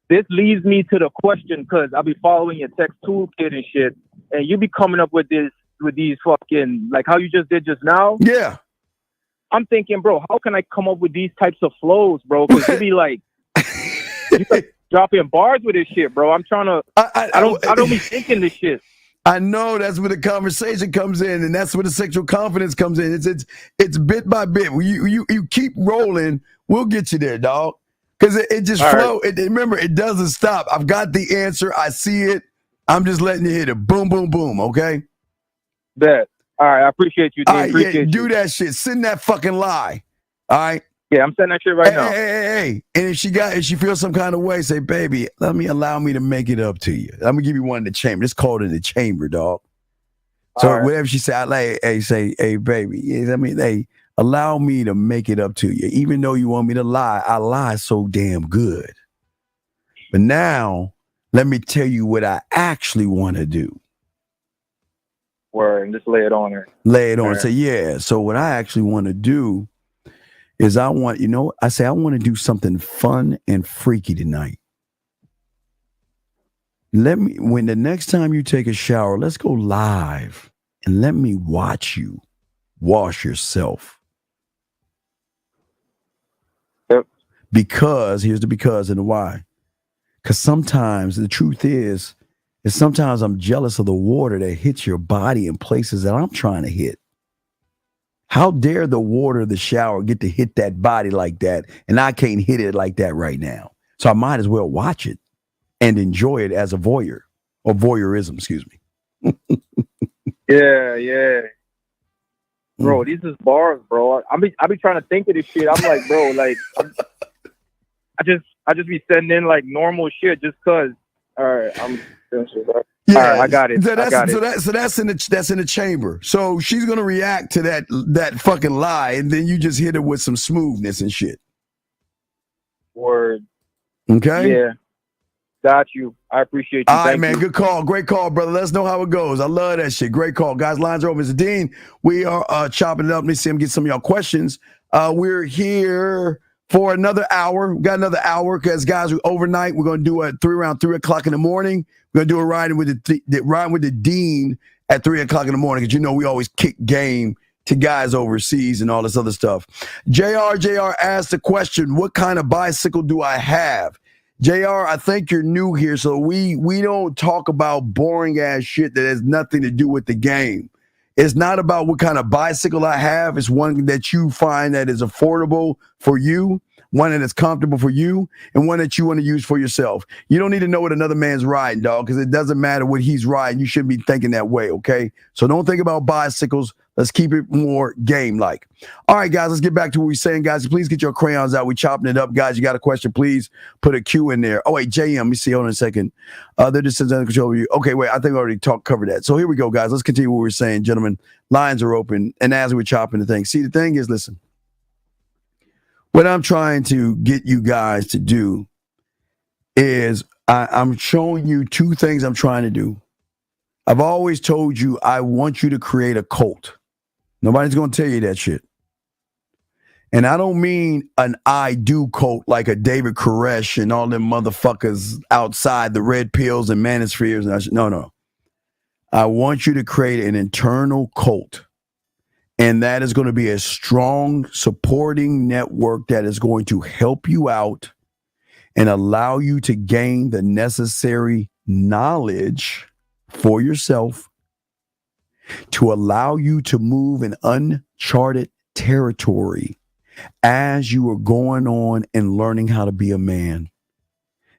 This leads me to the question, because I'll be following your text toolkit and shit, and you be coming up with these fucking, like how you just did just now. Yeah. I'm thinking, bro, how can I come up with these types of flows, bro? Because you be like, you like dropping bars with this shit, bro. I'm trying to, I don't be thinking this shit. I know that's where the conversation comes in, and that's where the sexual confidence comes in. It's bit by bit. You keep rolling, we'll get you there, dog. Because it just flow. Right. Remember, it doesn't stop. I've got the answer. I see it. I'm just letting you hit it. Boom, boom, boom. Okay. Bet. All right. I appreciate you. All right. Yeah, do that shit. Send that fucking lie. All right. Yeah, I'm sending that shit right now. Hey. And if she feels some kind of way, say, baby, allow me to make it up to you. I'm gonna give you one in the chamber. It's called in the chamber, dog. So right. Whatever she say, say, hey, baby, allow me to make it up to you. Even though you want me to lie, I lie so damn good. But now, let me tell you what I actually want to do. Word, and just lay it on her. Lay it on. Right. Say, yeah. So what I actually want to do is I want to do something fun and freaky tonight. When the next time you take a shower, let's go live and let me watch you wash yourself. Yep. Because here's the because and the why. Because sometimes the truth is sometimes I'm jealous of the water that hits your body in places that I'm trying to hit. How dare the water of the shower get to hit that body like that, and I can't hit it like that right now. So I might as well watch it and enjoy it as a voyeur, or voyeurism, excuse me. Yeah. Bro, these is bars, bro. I be trying to think of this shit. I'm like, bro, like I just be sending in like normal shit just cause. All right, I'm finished, bro. Yeah, all right, I got it. So that's in the chamber. So she's gonna react to that fucking lie, and then you just hit her with some smoothness and shit. Word. Okay. Yeah. Got you. I appreciate you. All right, man. Good call. Great call, brother. Let us know how it goes. I love that shit. Great call. Guys, lines are open. Mr. Dean, we are chopping it up. Let me see him get some of y'all questions. We're here for another hour. We got another hour because, guys, overnight, we're going to do around 3 o'clock in the morning. We're going to do a ride with the Dean at 3 o'clock in the morning because, we always kick game to guys overseas and all this other stuff. JR asked the question, what kind of bicycle do I have? JR, I think you're new here, so we don't talk about boring ass shit that has nothing to do with the game. It's not about what kind of bicycle I have. It's one that you find that is affordable for you, one that is comfortable for you, and one that you want to use for yourself. You don't need to know what another man's riding, dog, because it doesn't matter what he's riding. You shouldn't be thinking that way, okay? So don't think about bicycles. Let's keep it more game-like. All right, guys, let's get back to what we're saying, guys. Please get your crayons out. We're chopping it up. Guys, you got a question, please put a Q in there. Oh, wait, JM, let me see. Hold on a second. They're just under control of you. Okay, wait, I think I already covered that. So here we go, guys. Let's continue what we're saying, gentlemen. Lines are open, and as we're chopping the thing. See, the thing is, listen, what I'm trying to get you guys to do is I'm showing you two things I'm trying to do. I've always told you I want you to create a cult. Nobody's going to tell you that shit. And I don't mean an I do cult like a David Koresh and all them motherfuckers outside the red pills and manospheres. No. I want you to create an internal cult. And that is going to be a strong supporting network that is going to help you out and allow you to gain the necessary knowledge for yourself to allow you to move in uncharted territory as you are going on and learning how to be a man.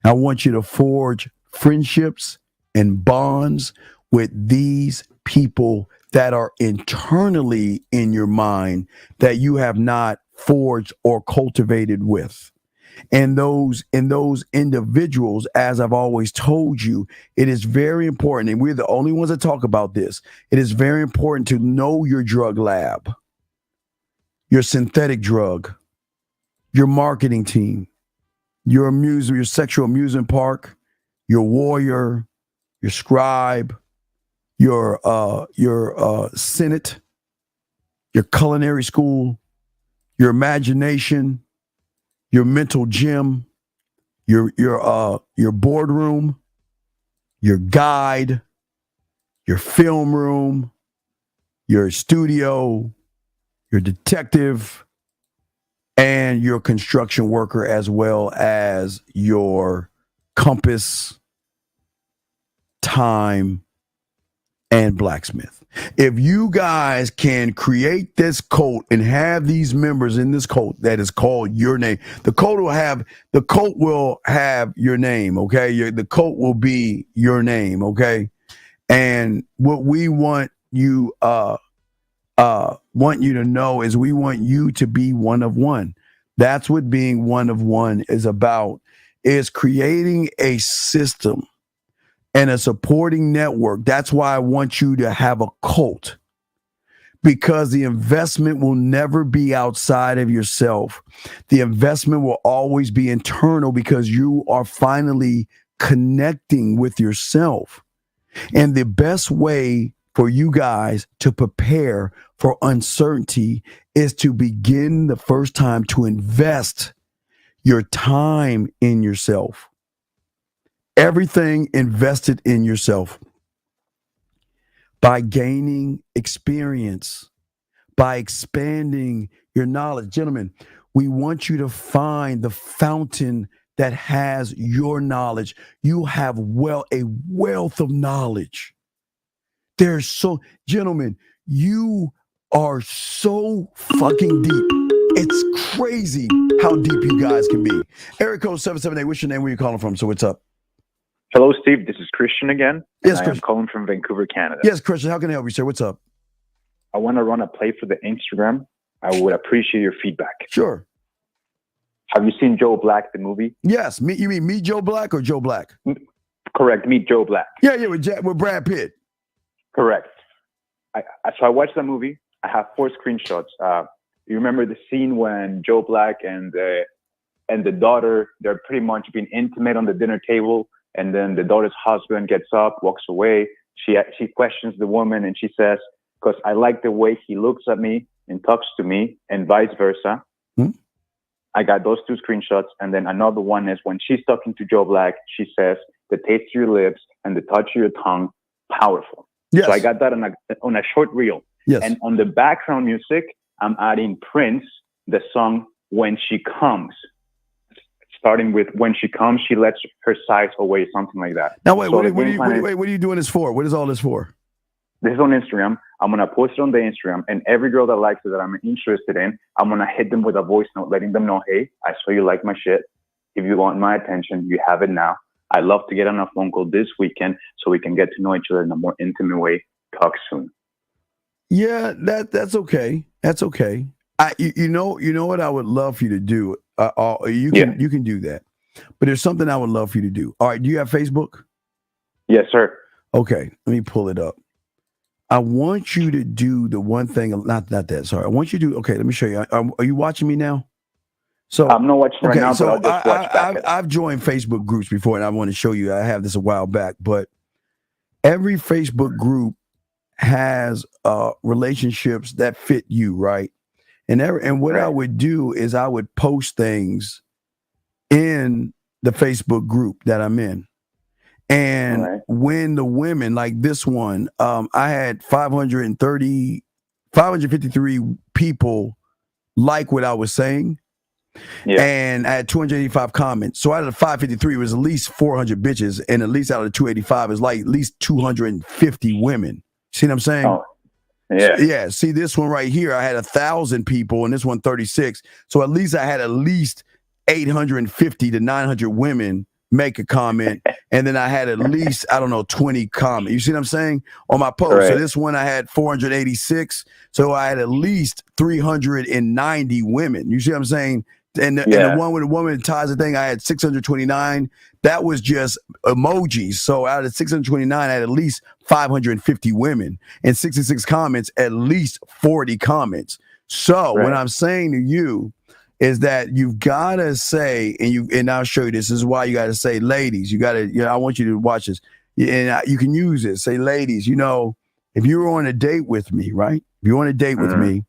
I want you to forge friendships and bonds with these people that are internally in your mind that you have not forged or cultivated with. And those individuals, as I've always told you, it is very important, and we're the only ones that talk about this. It is very important to know your drug lab. your synthetic drug, your marketing team, your sexual amusement park, your warrior, your scribe, your senate, your culinary school, your imagination, your mental gym, your boardroom, your guide, your film room, your studio, your detective, and your construction worker, as well as your compass, time, and blacksmith. If you guys can create this cult and have these members in this cult that is called your name, the cult will have your name, okay? The cult will be your name, okay? And what we want you to know is we want you to be one of one. That's what being one of one is about, is creating a system and a supporting network. That's why I want you to have a cult, because the investment will never be outside of yourself. The investment will always be internal, because you are finally connecting with yourself. And the best way for you guys to prepare for uncertainty is to begin the first time to invest your time in yourself. Everything invested in yourself by gaining experience, by expanding your knowledge. Gentlemen, we want you to find the fountain that has your knowledge. You have a wealth of knowledge. Gentlemen, you are so fucking deep. It's crazy how deep you guys can be. Area code 778, what's your name? Where you calling from? So what's up? Hello, Steve. This is Christian again. Yes, I'm calling from Vancouver, Canada. Yes, Christian. How can I help you, sir? What's up? I want to run a play for the Instagram. I would appreciate your feedback. Sure. Have you seen Joe Black, the movie? Yes. You mean Meet Joe Black or Joe Black? Correct. Meet Joe Black. Yeah, with Brad Pitt. Correct. So I watched the movie. I have 4 screenshots. You remember the scene when Joe Black and the daughter, they're pretty much being intimate on the dinner table, and then the daughter's husband gets up, walks away. She questions the woman, and she says, "Because I like the way he looks at me and talks to me," and vice versa. I got those 2 screenshots. And then another one is when she's talking to Joe Black, she says, "The taste of your lips and the touch of your tongue, powerful." Yes. So I got that on a short reel. Yes. And on the background music, I'm adding Prince, the song "When She Comes." Starting with "When she comes, she lets her sighs away," something like that. Now wait, So what the are you doing this for? What is all this for? This is on Instagram. I'm going to post it on the Instagram, and every girl that likes it that I'm interested in, I'm going to hit them with a voice note, letting them know, "Hey, I saw you like my shit. If you want my attention, you have it now. I'd love to get on a phone call this weekend so we can get to know each other in a more intimate way. Talk soon." Yeah, that's okay. That's okay. You know what I would love for you to do. You can do that, but there's something I would love for you to do. All right, do you have Facebook? Yes, sir. Okay, let me pull it up. I want you to do the one thing. Not that. Sorry, I want you to do. Okay, let me show you. Are you watching me now? So I'm not watching right now, so but I'll just watch back. I've joined Facebook groups before, and I want to show you. I have this a while back, but every Facebook group has relationships that fit you, right? And what I would do is I would post things in the Facebook group that I'm in. And when the women, like this one, I had 553 people like what I was saying. Yeah. And I had 285 comments. So out of the 553, it was at least 400 bitches. And at least out of the 285, is like at least 250 women. See what I'm saying? Oh. Yeah. Yeah. See, this one right here, I had 1,000 people, and this one 36. So at least I had at least 850 to 900 women make a comment, and then I had at least 20 comments. You see what I'm saying on my post? Right. So this one I had 486. So I had at least 390 women. You see what I'm saying? And the one with the woman that ties the thing, I had 629. That was just emojis. So out of 629, I had at least 550 women and 66 comments, at least 40 comments. So what I'm saying to you is that you've got to say, and I'll show you this. This is why you got to say, ladies, you got to, I want you to watch this. And you can use it. Say, ladies, if you were on a date with me, right? If you're on a date with me,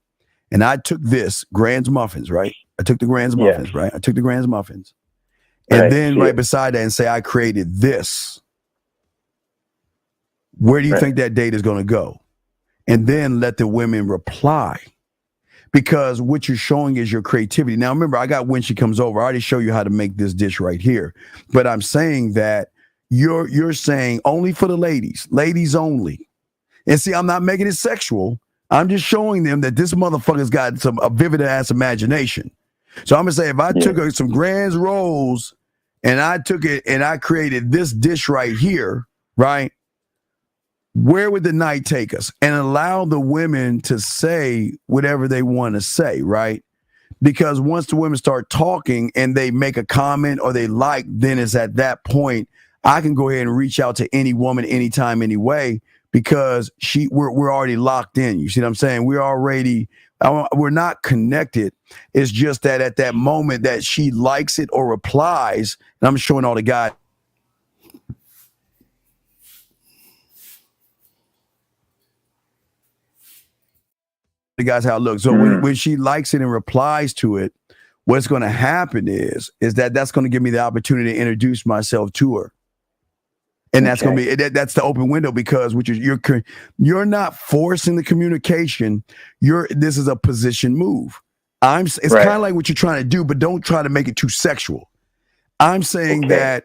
and I took this, Grand's Muffins, right? I took the Grand's Muffins, right? I took the Grand's Muffins. And then right beside that and say, I created this. Where do you think that date is going to go? And then let the women reply. Because what you're showing is your creativity. Now, remember, I got when she comes over. I already show you how to make this dish right here. But I'm saying that you're saying only for the ladies only. And see, I'm not making it sexual. I'm just showing them that this motherfucker's got a vivid ass imagination. So I'm gonna say if I took some Grand's rolls and I took it and I created this dish right here, right? Where would the night take us? And allow the women to say whatever they want to say, right? Because once the women start talking and they make a comment or they like, then it's at that point I can go ahead and reach out to any woman anytime, anyway, because we're already locked in. You see what I'm saying? We're not connected. It's just that at that moment that she likes it or replies, and I'm showing all the guys. The guys how it looks. So when she likes it and replies to it, what's going to happen is that's going to give me the opportunity to introduce myself to her. And that's going to be that's the open window, because you're not forcing the communication. This is a position move. It's kind of like what you're trying to do, but don't try to make it too sexual. I'm saying that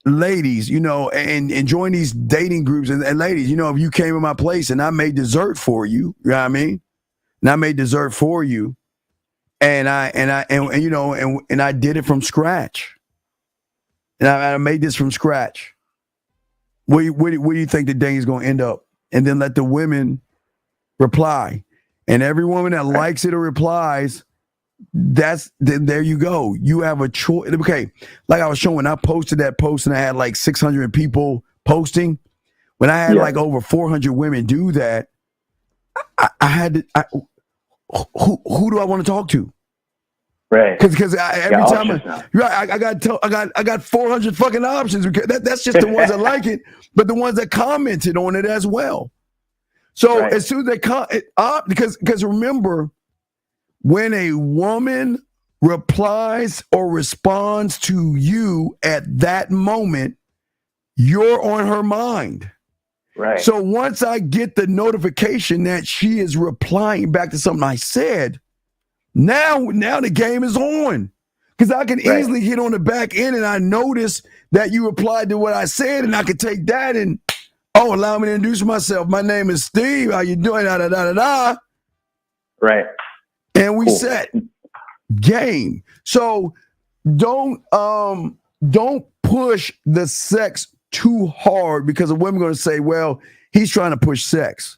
ladies, and join these dating groups, and ladies, if you came to my place and I made dessert for you, you know what I mean? And I made dessert for you, and I did it from scratch. And I made this from scratch. Where do you think the day is going to end up? And then let the women reply. And every woman that likes it or replies, there you go. You have a choice. Okay, like I was showing, I posted that post and I had like 600 people posting. When I had like over 400 women do that, I had to. Who do I want to talk to? Right. Because every time I got 400 fucking options. That's just the ones that like it, but the ones that commented on it as well. So as soon as they because remember, when a woman replies or responds to you at that moment, you're on her mind. Right. So once I get the notification that she is replying back to something I said, now the game is on. Because I can easily hit on the back end and I notice that you replied to what I said, and I can take that and, allow me to introduce myself. My name is Steve. How you doing? Da, da, da, da, da. Right. And we set game. So don't push the sex too hard, because a woman going to say, well, he's trying to push sex.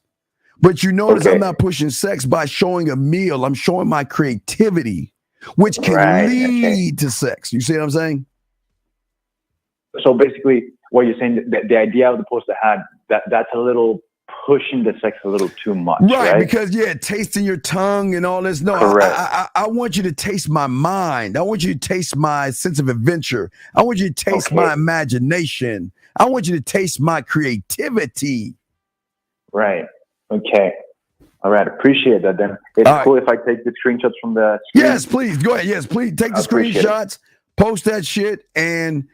But you notice I'm not pushing sex by showing a meal. I'm showing my creativity, which can lead to sex. You see what I'm saying? So basically, what you're saying, the idea of the post I had, that's a little pushing the sex a little too much, right? Because tasting your tongue and all this. No, I want you to taste my mind. I want you to taste my sense of adventure. I want you to taste my imagination. I want you to taste my creativity. Right. Okay. All right. Appreciate that. Then it's cool if I take the screenshots from the screen. Yes, please. Go ahead. Yes, please take the screenshots, post that shit, and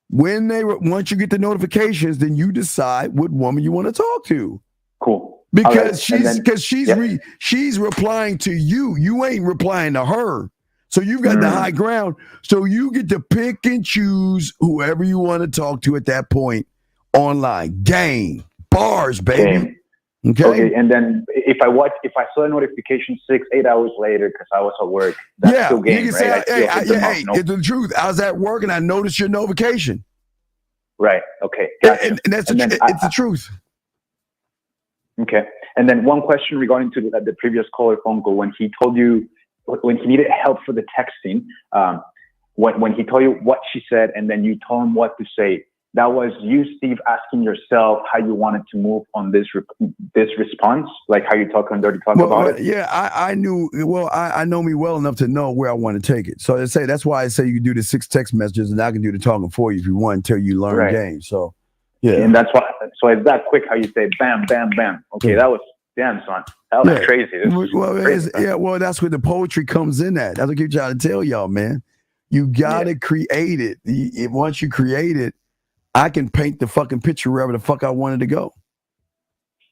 once you get the notifications, then you decide what woman you want to talk to. Cool. Because she's replying to you. You ain't replying to her. So you've got the high ground. So you get to pick and choose whoever you want to talk to at that point online. Game. Bars, baby. Okay. And then if I saw a notification 6-8 hours later because I was at work, that's still game, you can right? Say, it's the truth. I was at work and I noticed your notification. Right. Okay. Gotcha. And that's it's the truth. Okay. And then one question regarding to the previous caller phone call, when he told you, when he needed help for the texting, when he told you what she said and then you told him what to say, that was you, Steve, asking yourself how you wanted to move on this response, like how you talk on Dirty Talk about it. Yeah, I knew. Well, I know me well enough to know where I want to take it. So that's why I say you do the 6 text messages, and I can do the talking for you if you want until you learn game. So, yeah, and that's why. So it's that quick how you say bam, bam, bam. Okay, that was damn son. That was crazy. Crazy. Well, that's where the poetry comes in at. That's what I keep trying to tell y'all, man. You gotta create it. Once you create it, I can paint the fucking picture wherever the fuck I wanted to go.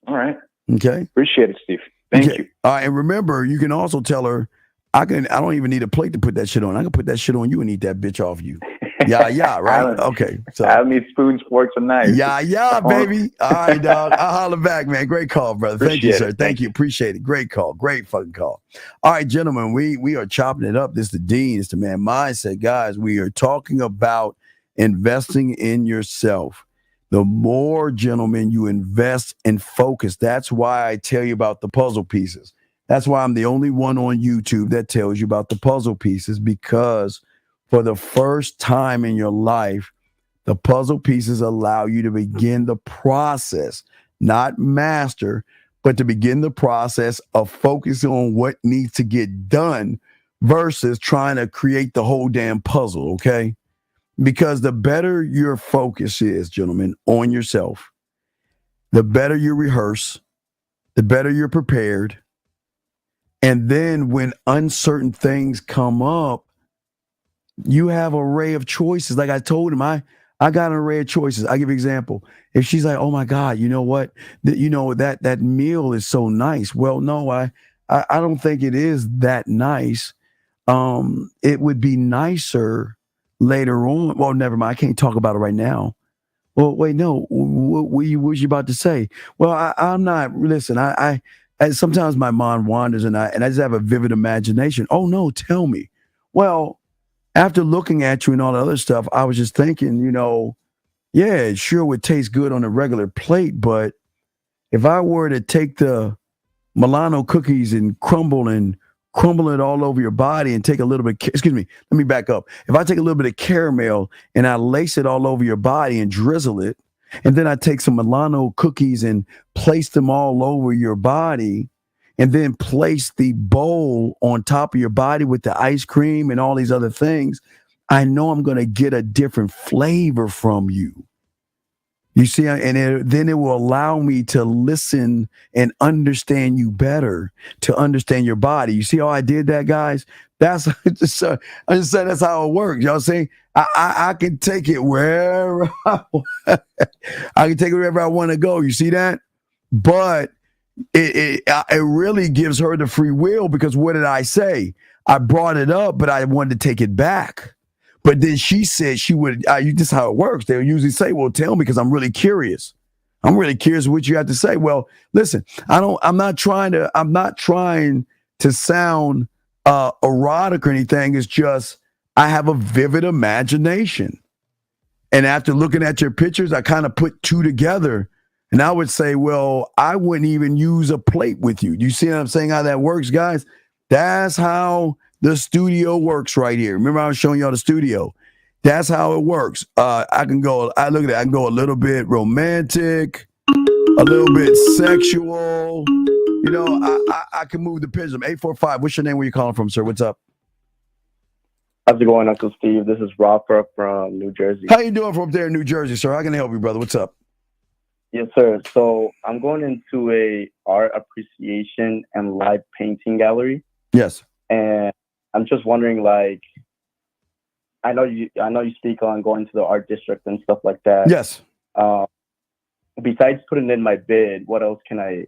All right. Okay. Appreciate it, Steve. Thank you. And remember, you can also tell her, I don't even need a plate to put that shit on. I can put that shit on you and eat that bitch off you. Yeah, right? Okay. So I don't need spoons, forks, and knives. Yeah, baby. All right, dog. I'll holler back, man. Great call, brother. Thank you, sir. Thank you. Appreciate it. Great call. Great fucking call. All right, gentlemen, we are chopping it up. This is the Dean. It's the Man Mindset. Guys, we are talking about investing in yourself. The more, gentlemen, you invest and focus, that's why I tell you about the puzzle pieces. That's why I'm the only one on YouTube that tells you about the puzzle pieces, because for the first time in your life, the puzzle pieces allow you to begin the process, not master, but to begin the process of focusing on what needs to get done versus trying to create the whole damn puzzle, okay? Because the better your focus is, gentlemen, on yourself, the better you rehearse, the better you're prepared. And then when uncertain things come up, you have an array of choices. Like I told him, I got an array of choices. I give you an example. If she's like, oh my God, you know what? That meal is so nice. Well, no, I don't think it is that nice. It would be nicer later on. Well, never mind. I can't talk about it right now. Well, wait, no. What was you about to say? Well, I'm not. Listen, I sometimes my mind wanders and I just have a vivid imagination. Oh no, tell me. Well, after looking at you and all the other stuff, I was just thinking, yeah, it sure would taste good on a regular plate, but if I were to take the Milano cookies and crumble it all over your body and take a little bit, excuse me, let me back up. If I take a little bit of caramel and I lace it all over your body and drizzle it, and then I take some Milano cookies and place them all over your body, and then place the bowl on top of your body with the ice cream and all these other things, I know I'm going to get a different flavor from you. You see, and then it will allow me to listen and understand you better, to understand your body. You see how I did that, guys? That's I just said that's how it works. Y'all see, I can take it wherever I can take it wherever I want to go. You see that? But it really gives her the free will, because what did I say? I brought it up, but I wanted to take it back. But then she said she would. This is how it works. They'll usually say, "Well, tell me, because I'm really curious. I'm really curious what you have to say." Well, listen, I'm not trying to sound erotic or anything. It's just I have a vivid imagination, and after looking at your pictures, I kind of put two together. And I would say, well, I wouldn't even use a plate with you. Do you see what I'm saying, how that works, guys? That's how the studio works right here. Remember, I was showing y'all the studio. That's how it works. I can go a little bit romantic, a little bit sexual. I can move the pendulum. 845. What's your name? Where you calling from, sir? What's up? How's it going, Uncle Steve? This is Robert from New Jersey. How you doing from there in New Jersey, sir? How can I help you, brother? What's up? Yes, sir. So I'm going into a art appreciation and live painting gallery. Yes. And I'm just wondering, like, I know you speak on going to the art district and stuff like that. Yes. Besides putting in my bid, what else can I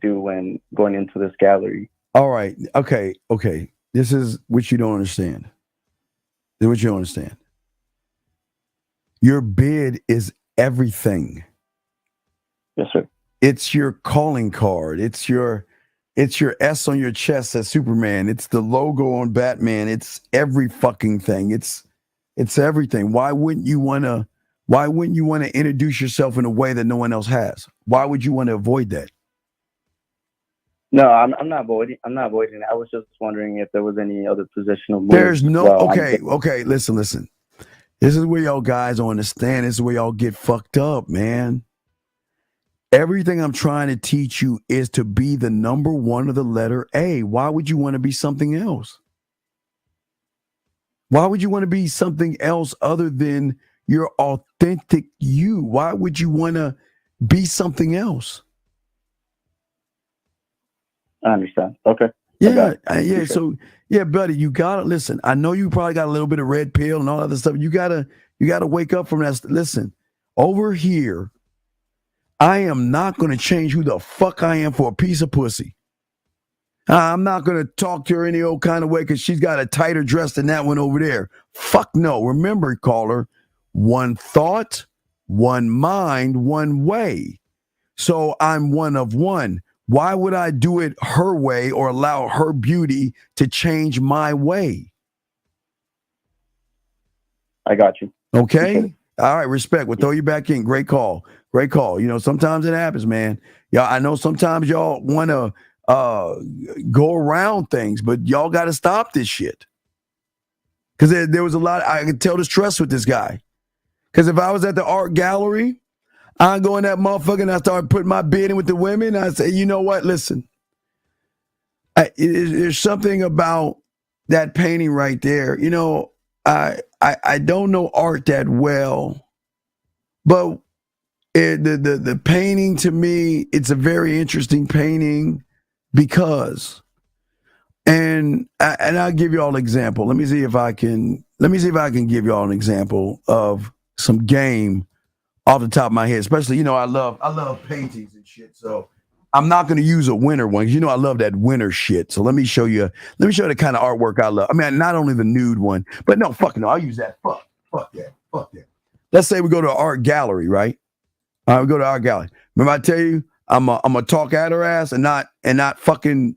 do when going into this gallery? All right. Okay. This is what you don't understand. This is what you don't understand. Your bid is everything. Yes, sir. It's your calling card. It's your S on your chest as Superman. It's the logo on Batman. It's every fucking thing. It's everything. Why wouldn't you want to introduce yourself in a way that no one else has? Why would you want to avoid that? No, I'm not avoiding. I was just wondering if there was any other positional move. There's no. Okay. Listen. This is where y'all guys don't understand. This is where y'all get fucked up, man. Everything I'm trying to teach you is to be the number one of the letter A. Why would you want to be something else? Why would you want to be something else other than your authentic you? Why would you want to be something else? I understand. Okay. Yeah, yeah. So, yeah, buddy, you gotta listen. I know you probably got a little bit of red pill and all other stuff. You gotta wake up from that. Listen, over here, I am not gonna change who the fuck I am for a piece of pussy. I'm not gonna talk to her any old kind of way because she's got a tighter dress than that one over there. Fuck no. Remember, caller, one thought, one mind, one way. So I'm one of one. Why would I do it her way or allow her beauty to change my way? I got you. Okay. All right. Respect. We'll throw you back in. Great call. Great call. You know, sometimes it happens, man. Yeah, I know sometimes y'all want to go around things, but y'all got to stop this shit. Because there was a lot. I could tell the stress with this guy. Because if I was at the art gallery, I go in that motherfucker and I start putting my bid in with the women. I say, you know what? Listen, there's something about that painting right there. You know, I don't know art that well, but the painting to me, it's a very interesting painting because, and I'll give you all an example. Let me see if I can give you all an example of some game off the top of my head, especially, you know, I love paintings and shit. So I'm not going to use a winter one. You know, I love that winter shit. So let me show you the kind of artwork I love. I mean, not only the nude one, but no, fuck no, I'll use that. Fuck that. Let's say we go to an art gallery, right? All right, we go to art gallery. Remember I tell you, I'm a talk at her ass and not fucking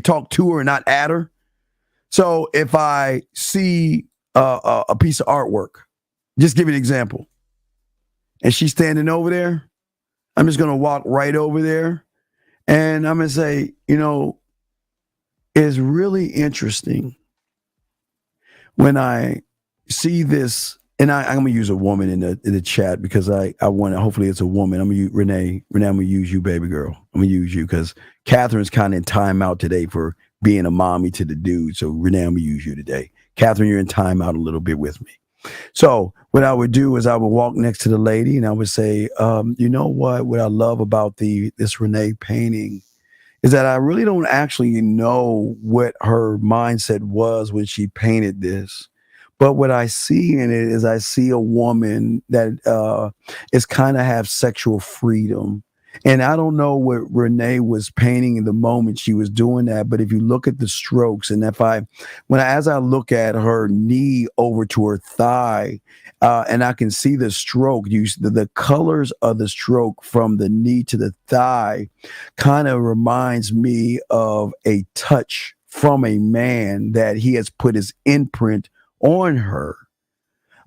talk to her and not at her. So if I see a piece of artwork, just give you an example. And she's standing over there, I'm just going to walk right over there. And I'm going to say, you know, it's really interesting when I see this. And I'm going to use a woman in the chat because I want to, hopefully it's a woman. I'm going to use Renee, I'm going to use you, baby girl. I'm going to use you because Catherine's kind of in timeout today for being a mommy to the dude. So Renee, I'm going to use you today. Catherine, you're in timeout a little bit with me. So what I would do is I would walk next to the lady and I would say, you know what I love about this Renee painting is that I really don't actually know what her mindset was when she painted this. But what I see in it is I see a woman that is kind of have sexual freedom. And I don't know what Renee was painting in the moment she was doing that, but if you look at the strokes, and as I look at her knee over to her thigh, and I can see the stroke, the colors of the stroke from the knee to the thigh kind of reminds me of a touch from a man that he has put his imprint on her.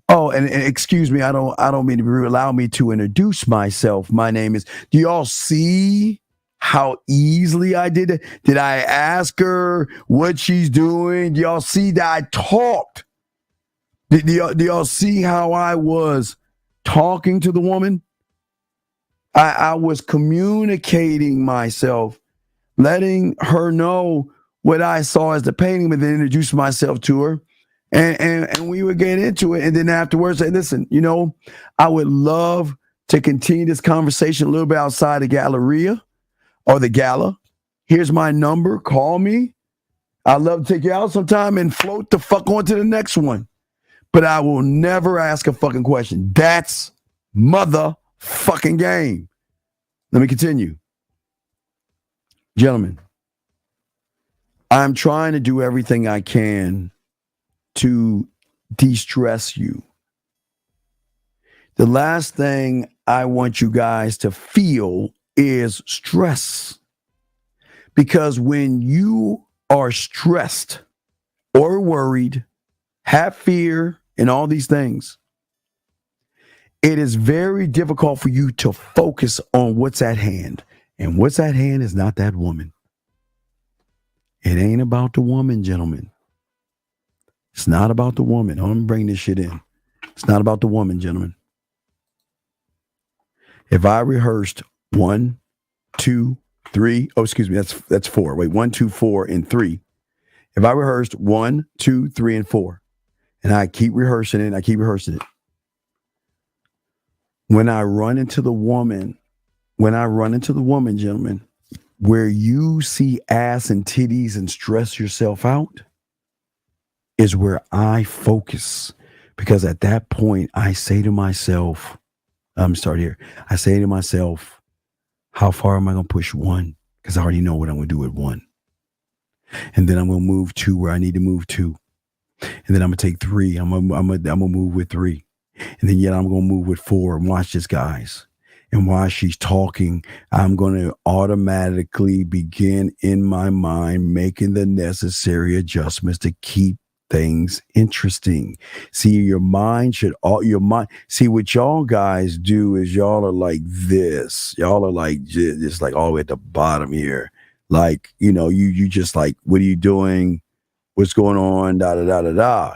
Oh, and excuse me, I don't mean to allow me to introduce myself. My name is. Do y'all see how easily I did it? Did I ask her what she's doing? Do y'all see that I talked? Do y'all see how I was talking to the woman? I was communicating myself, letting her know what I saw as the painting, but then introduce myself to her. And we would get into it. And then afterwards say, listen, you know, I would love to continue this conversation a little bit outside the Galleria or the Gala. Here's my number. Call me. I'd love to take you out sometime and float the fuck on to the next one. But I will never ask a fucking question. That's motherfucking game. Let me continue. Gentlemen, I'm trying to do everything I can to de-stress you. The last thing I want you guys to feel is stress. Because when you are stressed or worried, have fear, and all these things, it is very difficult for you to focus on what's at hand. And what's at hand is not that woman. It ain't about the woman, gentlemen. It's not about the woman. I'm going to bring this shit in. It's not about the woman, gentlemen. If I rehearsed 1, 2, 3, that's 4. Wait, 1, 2, 4, and 3. If I rehearsed 1, 2, 3, and 4, and I keep rehearsing it, when I run into the woman, gentlemen, where you see ass and titties and stress yourself out is where I focus. Because at that point, I say to myself, I say to myself, how far am I going to push 1? Because I already know what I'm going to do at 1. And then I'm going to move 2 where I need to move 2. And then I'm going to take 3. I'm going to move with 3. And then I'm going to move with 4 and watch this, guys. And while she's talking, I'm going to automatically begin in my mind making the necessary adjustments to keep things interesting. See, see what y'all guys do is y'all are like this. Y'all are like just like all the way at the bottom here. Like, you just like, what are you doing? What's going on? Da da da da da.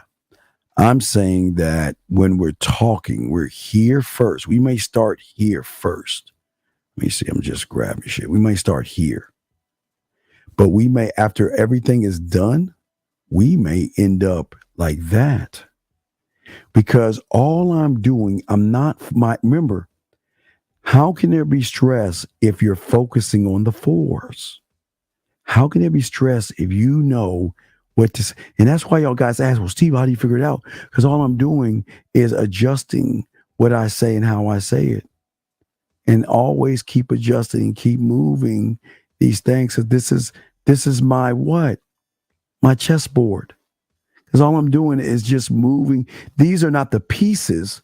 I'm saying that when we're talking, we're here first. We may start here first. Let me see. I'm just grabbing shit. We may start here. But we may, after everything is done, we may end up like that. Because all I'm doing, remember, how can there be stress if you're focusing on the 4s? How can there be stress if you know what to say? And that's why y'all guys ask, well, Steve, how do you figure it out? Because all I'm doing is adjusting what I say and how I say it. And always keep adjusting and keep moving these things. So this is my what? My chessboard. Because all I'm doing is just moving. These are not the pieces.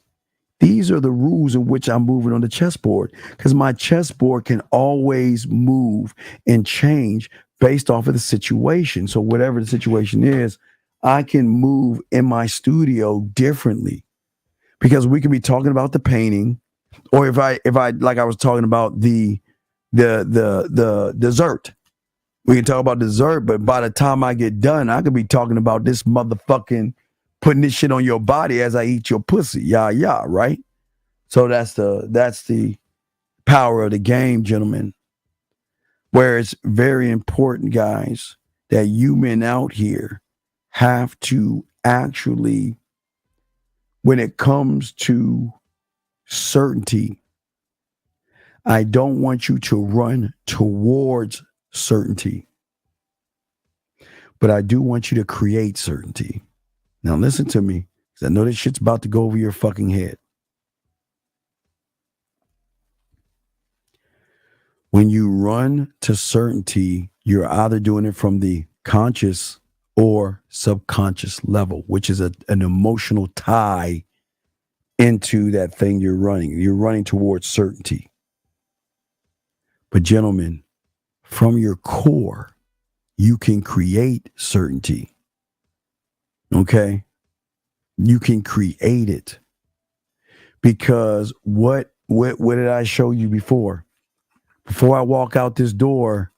These are the rules in which I'm moving on the chessboard. Because my chessboard can always move and change based off of the situation. So whatever the situation is, I can move in my studio differently. Because we can be talking about the painting, or if I like I was talking about the dessert. We can talk about dessert, but by the time I get done, I could be talking about this motherfucking putting this shit on your body as I eat your pussy. Yeah, right? So that's the power of the game, gentlemen. Where it's very important, guys, that you men out here have to actually, when it comes to certainty, I don't want you to run towards certainty, but I do want you to create certainty. Now listen to me, because I know this shit's about to go over your fucking head. When you run to certainty, you're either doing it from the conscious or subconscious level, which is an emotional tie into that thing you're running. You're running towards certainty. But gentlemen, from your core, you can create certainty. Okay? You can create it. Because what did I show you before? Before I walk out this door,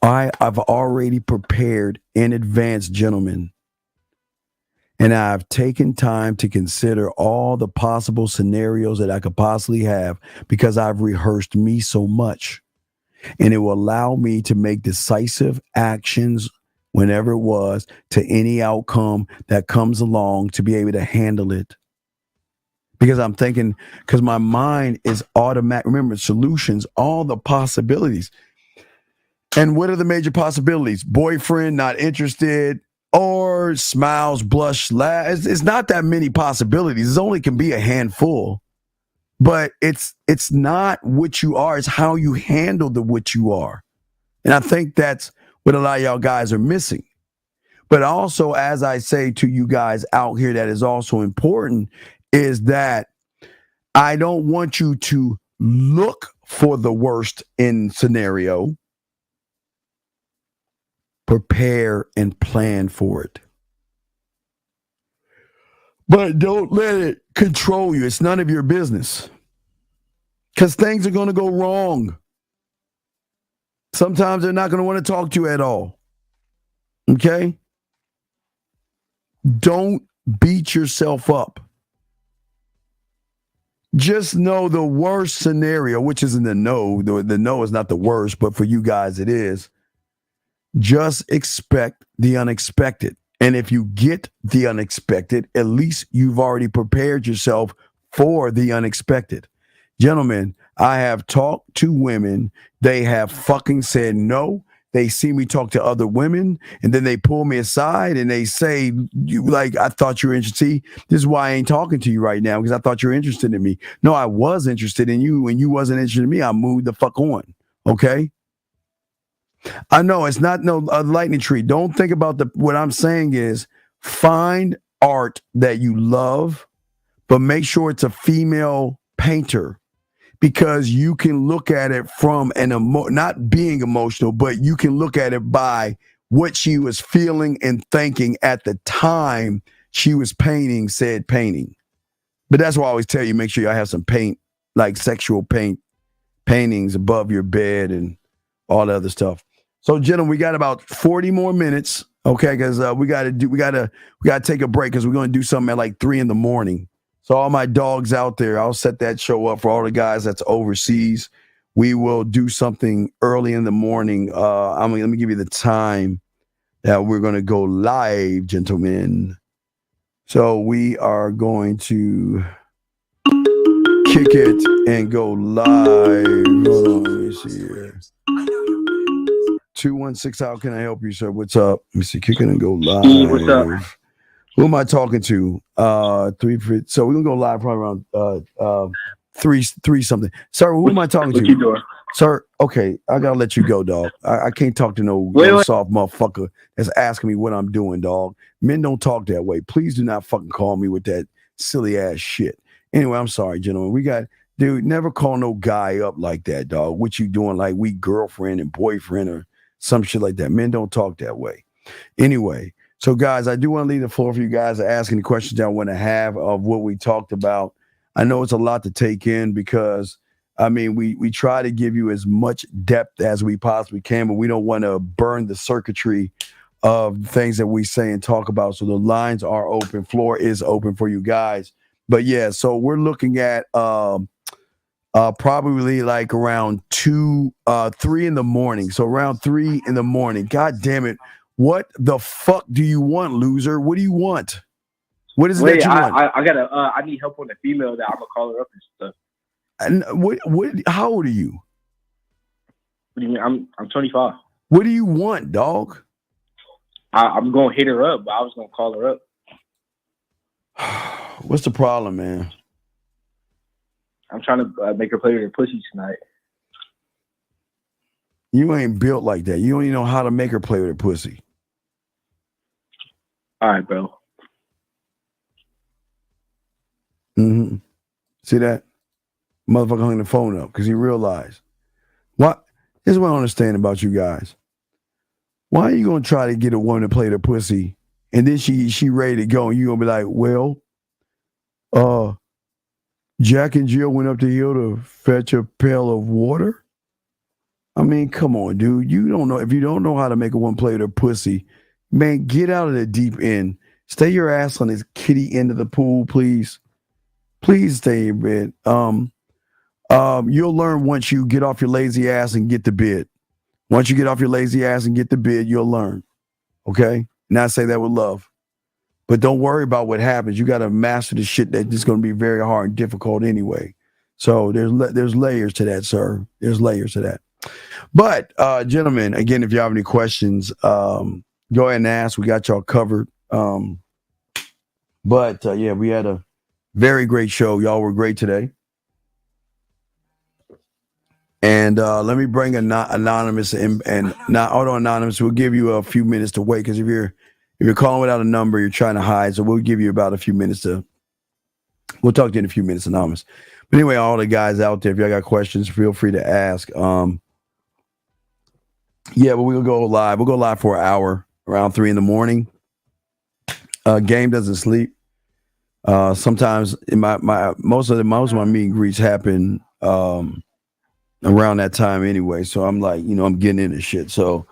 I've already prepared in advance, gentlemen. And I've taken time to consider all the possible scenarios that I could possibly have because I've rehearsed me so much. And it will allow me to make decisive actions whenever it was to any outcome that comes along to be able to handle it. Because I'm thinking, because my mind is automatic. Remember, solutions, all the possibilities. And what are the major possibilities? Boyfriend not interested, or smiles, blush, laugh. It's not that many possibilities. It only can be a handful. But it's not what you are. It's how you handle what you are. And I think that's what a lot of y'all guys are missing. But also, as I say to you guys out here, that is also important, is that I don't want you to look for the worst in scenario. Prepare and plan for it. But don't let it control you. It's none of your business. Because things are going to go wrong. Sometimes they're not going to want to talk to you at all. Okay? Don't beat yourself up. just know the worst scenario, which isn't the no. The no is not the worst, but for you guys, it is. Just expect the unexpected. And if you get the unexpected, at least you've already prepared yourself for the unexpected. Gentlemen, I have talked to women. They have fucking said no. They see me talk to other women, and then they pull me aside and they say, "You like, I thought you were interested. See, this is why I ain't talking to you right now, because I thought you were interested in me." No, I was interested in you. When you wasn't interested in me, I moved the fuck on. Okay? I know it's not no lightning tree. Don't think about what I'm saying is find art that you love, but make sure it's a female painter. Because you can look at it from not being emotional, but you can look at it by what she was feeling and thinking at the time she was painting said painting. But that's why I always tell you, make sure y'all have some paint, like sexual paintings above your bed and all the other stuff. So, gentlemen, we got about 40 more minutes, okay? Because we gotta take a break because we're gonna do something at like 3 a.m. So all my dogs out there, I'll set that show up for all the guys that's overseas. We will do something early in the morning. Let me give you the time that we're going to go live, gentlemen. So we are going to kick it and go live. Hold on, let me see here. 216, how can I help you, sir? What's up? Let me see, kick it and go live. Steve, what's up? Who am I talking to? So we're gonna go live probably around three something. Sir, who am I talking to? What you doing? Sir, okay, I gotta let you go, dog. I can't talk to no soft motherfucker that's asking me what I'm doing, dog. Men don't talk that way. Please do not fucking call me with that silly ass shit. Anyway, I'm sorry, gentlemen. Dude, never call no guy up like that, dog. What you doing like we girlfriend and boyfriend or some shit like that. Men don't talk that way. Anyway. So, guys, I do want to leave the floor for you guys to ask any questions that I want to have of what we talked about. I know it's a lot to take in because, I mean, we try to give you as much depth as we possibly can, but we don't want to burn the circuitry of things that we say and talk about. So the lines are open. Floor is open for you guys. But, yeah, so we're looking at probably like around 3 in the morning. So around 3 in the morning. God damn it. What the fuck do you want, loser? What do you want? What is it that you want? I need help on the female that I'm gonna call her up and stuff. And what? How old are you? What do you mean? I'm 25. What do you want, dog? I'm gonna hit her up, but I was gonna call her up. What's the problem, man? I'm trying to make her play with her pussy tonight. You ain't built like that. You don't even know how to make her play with her pussy. All right, bro. Mm-hmm. See that? Motherfucker hung the phone up because he realized. What? This is what I understand about you guys. Why are you going to try to get a woman to play with her pussy and then she ready to go and you going to be like, well, Jack and Jill went up the hill to fetch a pail of water? I mean, come on, dude. You don't know. If you don't know how to make a woman play with her pussy, man, get out of the deep end. Stay your ass on this kiddie end of the pool, please. Please stay in bed. You'll learn once you get off your lazy ass and get the bid. Once you get off your lazy ass and get the bid, you'll learn. Okay? And I say that with love. But don't worry about what happens. You got to master the shit that's just going to be very hard and difficult anyway. So there's layers to that, sir. There's layers to that. But, gentlemen, again, if you have any questions, go ahead and ask. We got y'all covered. Yeah, we had a very great show. Y'all were great today. And let me bring Anonymous and not Auto Anonymous. We'll give you a few minutes to wait because if you're calling without a number, you're trying to hide. So we'll give you about a few minutes we'll talk to you in a few minutes, Anonymous. But anyway, all the guys out there, if y'all got questions, feel free to ask. Yeah, but we'll go live. We'll go live for an hour around 3 a.m. Game doesn't sleep. Sometimes in most of my meet and greets happen around that time anyway. So I'm like, I'm getting into shit. So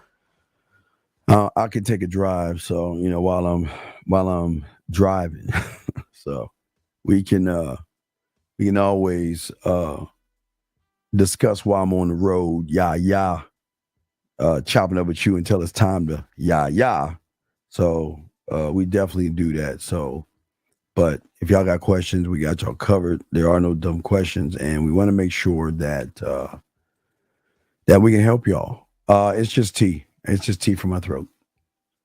I could take a drive. So while I'm driving, so we can We can always discuss while I'm on the road. Chopping up with you until it's time to So we definitely do that. So, but if y'all got questions, we got y'all covered. There are no dumb questions, and we want to make sure that that we can help y'all. It's just tea. It's just tea for my throat.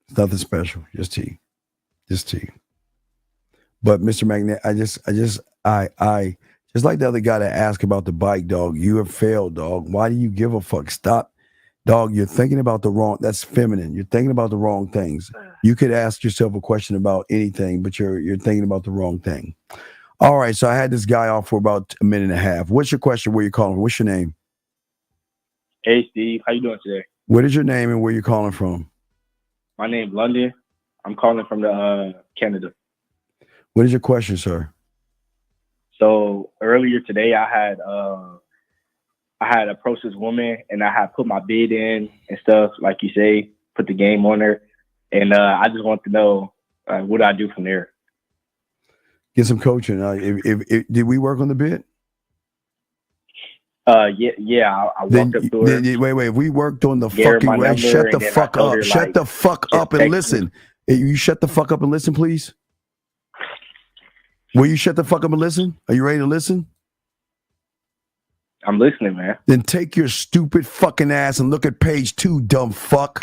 It's nothing special. Just tea. Just tea. But Mr. Magnet, I just like the other guy that asked about the bike, dog. You have failed, dog. Why do you give a fuck? Stop, dog. You're thinking about the wrong. That's feminine. You're thinking about the wrong things. You could ask yourself a question about anything, but you're thinking about the wrong thing. All right. So I had this guy off for about a minute and a half. What's your question? Where you calling from? What's your name? Hey, Steve. How you doing today? What is your name and where you calling from? My name's London. I'm calling from Canada. What is your question, sir? So earlier today, I had approached this woman and I had put my bid in and stuff, like you say, put the game on her, and I just want to know what do I do from there. Get some coaching. If did we work on the bid? Yeah. I walked up to her. Wait. If we worked on the fucking way, shut the fuck up. Shut the fuck up and listen. You shut the fuck up and listen, please. Will you shut the fuck up and listen? Are you ready to listen? I'm listening, man. Then take your stupid fucking ass and look at page 2, dumb fuck.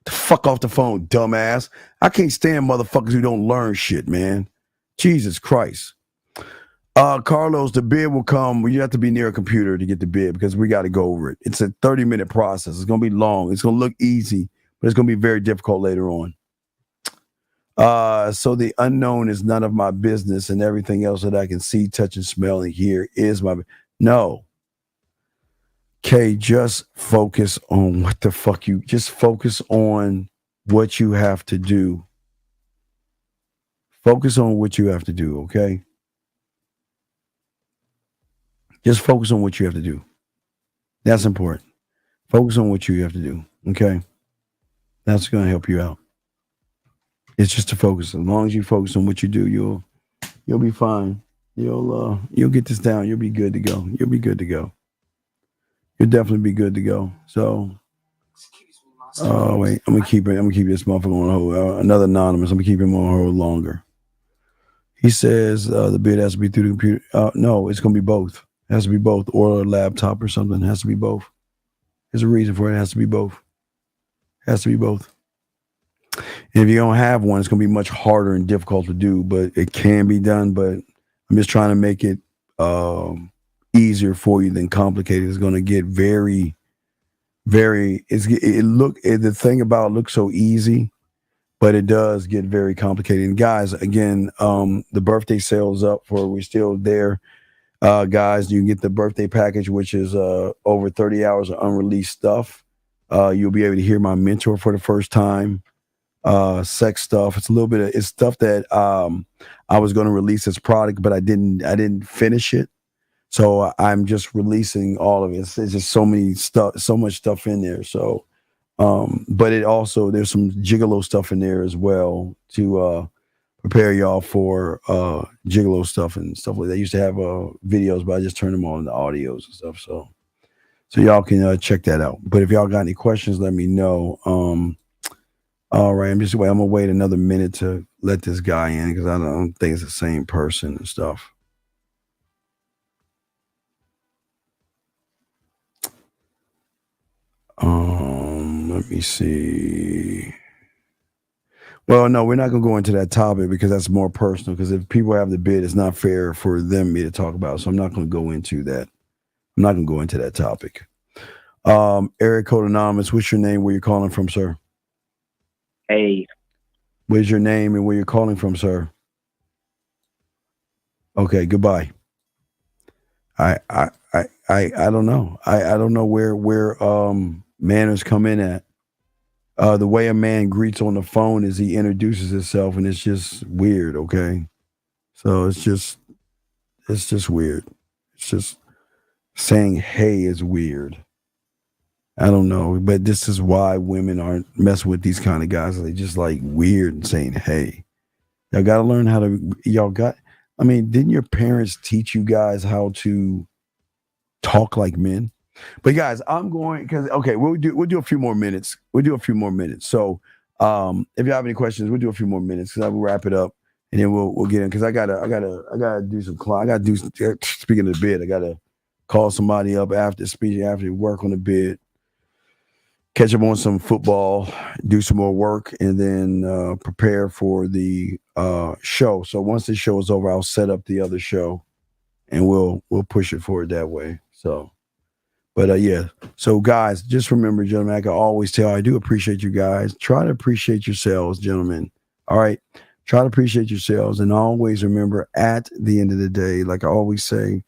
The fuck off the phone, dumbass. I can't stand motherfuckers who don't learn shit, man. Jesus Christ. Carlos, the bid will come. You have to be near a computer to get the bid because we got to go over it. It's a 30-minute process. It's going to be long. It's going to look easy, but it's going to be very difficult later on. So the unknown is none of my business, and everything else that I can see, touch, and smell and hear is my. No. Okay, just focus on what the fuck you. Just focus on what you have to do. Focus on what you have to do. Okay. Just focus on what you have to do. That's important. Focus on what you have to do. Okay. That's going to help you out. It's just to focus. As long as you focus on what you do, you'll be fine. You'll get this down. You'll be good to go. You'll be good to go. You'll definitely be good to go. So, wait, I'm gonna keep this motherfucker on hold. Another anonymous. I'm gonna keep him on hold longer. He says the bid has to be through the computer. No, it's gonna be both. It has to be both, or a laptop or something. It has to be both. There's a reason for it. It has to be both. It has to be both. And if you don't have one, it's going to be much harder and difficult to do, but it can be done. But I'm just trying to make it easier for you than complicated. It's going to get very, very. The thing about it looks so easy, but it does get very complicated. And guys, again, the birthday sale's up for. We're still there, guys. You can get the birthday package, which is over 30 hours of unreleased stuff. You'll be able to hear my mentor for the first time. Sex stuff. It's a little bit of it's stuff that I was going to release as product, but I didn't finish it. So I'm just releasing all of it. It's just so much stuff in there. So, but it also there's some gigolo stuff in there as well to prepare y'all for gigolo stuff and stuff like that. I used to have videos, but I just turned them on the audios and stuff. So y'all can check that out. But if y'all got any questions, let me know. All right, I'm gonna wait another minute to let this guy in because I don't think it's the same person and stuff. Let me see. Well, no, we're not gonna go into that topic because that's more personal. Because if people have the bid, it's not fair for me to talk about. So I'm not gonna go into that. I'm not gonna go into that topic. Area Code Anonymous, what's your name? Where you calling from, sir? Hey. What's your name and where you're calling from, sir? Okay, goodbye. I don't know. I don't know where manners come in at. The way a man greets on the phone is he introduces himself, and it's just weird. Okay, so it's just weird. It's just saying hey is weird. I don't know, but this is why women aren't messing with these kind of guys. They just like weird and saying hey. Y'all got to learn how to. I mean, didn't your parents teach you guys how to talk like men? But guys, I'm going because we'll do a few more minutes. So if you have any questions, we'll do a few more minutes because I will wrap it up and then we'll get in because I gotta do some. Speaking of the bid, I gotta call somebody up after work on the bid, catch up on some football, do some more work, and then prepare for the show. So once the show is over, I'll set up the other show, and we'll push it forward that way. So, but yeah. So guys, just remember, gentlemen, I can always tell I do appreciate you guys. Try to appreciate yourselves, gentlemen. All right, try to appreciate yourselves, and always remember at the end of the day, like I always say,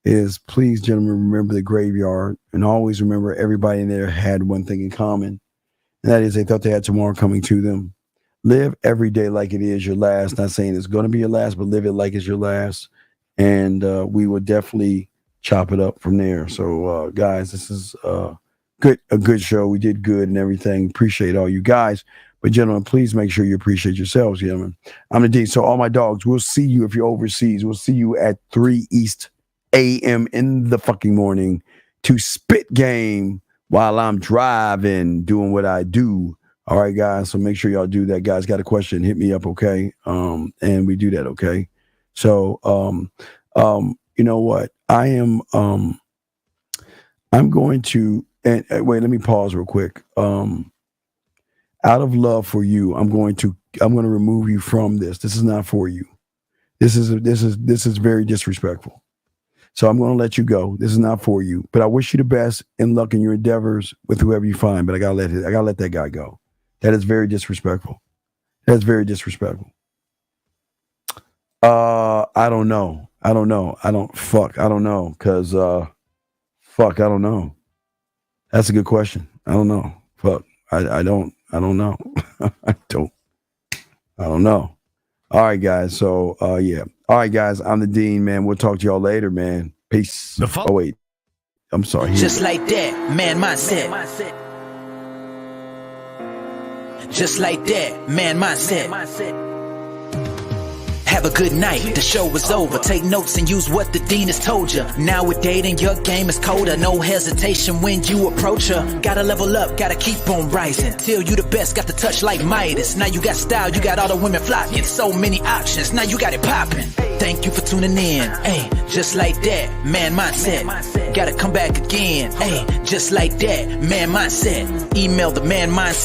is please, gentlemen, remember the graveyard, and always remember everybody in there had one thing in common, and that is they thought they had tomorrow coming to them. Live every day like it is your last. Not saying it's going to be your last, but live it like it's your last, and we will definitely chop it up from there. So, guys, this is a good show. We did good and everything. Appreciate all you guys. But, gentlemen, please make sure you appreciate yourselves, gentlemen. I'm the Dean. So, all my dogs, we'll see you if you're overseas. We'll see you at 3 East a.m. in the fucking morning to spit game while I'm driving, doing what I do. All right, guys. So make sure y'all do that. Guys, got a question? Hit me up, okay? And we do that, okay? So, you know what? I'm going to wait. Let me pause real quick. Out of love for you, I'm going to remove you from this. This is not for you. This is very disrespectful. So I'm going to let you go. This is not for you. But I wish you the best and luck in your endeavors with whoever you find. But I gotta let that guy go. That is very disrespectful. That's very disrespectful. I don't know. I don't know. I don't know. Cause I don't know. That's a good question. I don't know. Fuck. I don't know. I don't know. All right, guys. So yeah. All right, guys. I'm the Dean, man. We'll talk to y'all later, man. Peace. Oh wait. I'm sorry. Just like that, man mindset. Just like that, man mindset. Have a good night, the show is over. Take notes and use what the Dean has told you. Now with dating, your game is colder. No hesitation when you approach her. Gotta level up, gotta keep on rising. Till you the best, got the touch like Midas. Now you got style, you got all the women flocking. So many options, now you got it popping. Thank you for tuning in. Hey, just like that, man mindset. Gotta come back again. Hey, just like that, man mindset. Email the man mindset.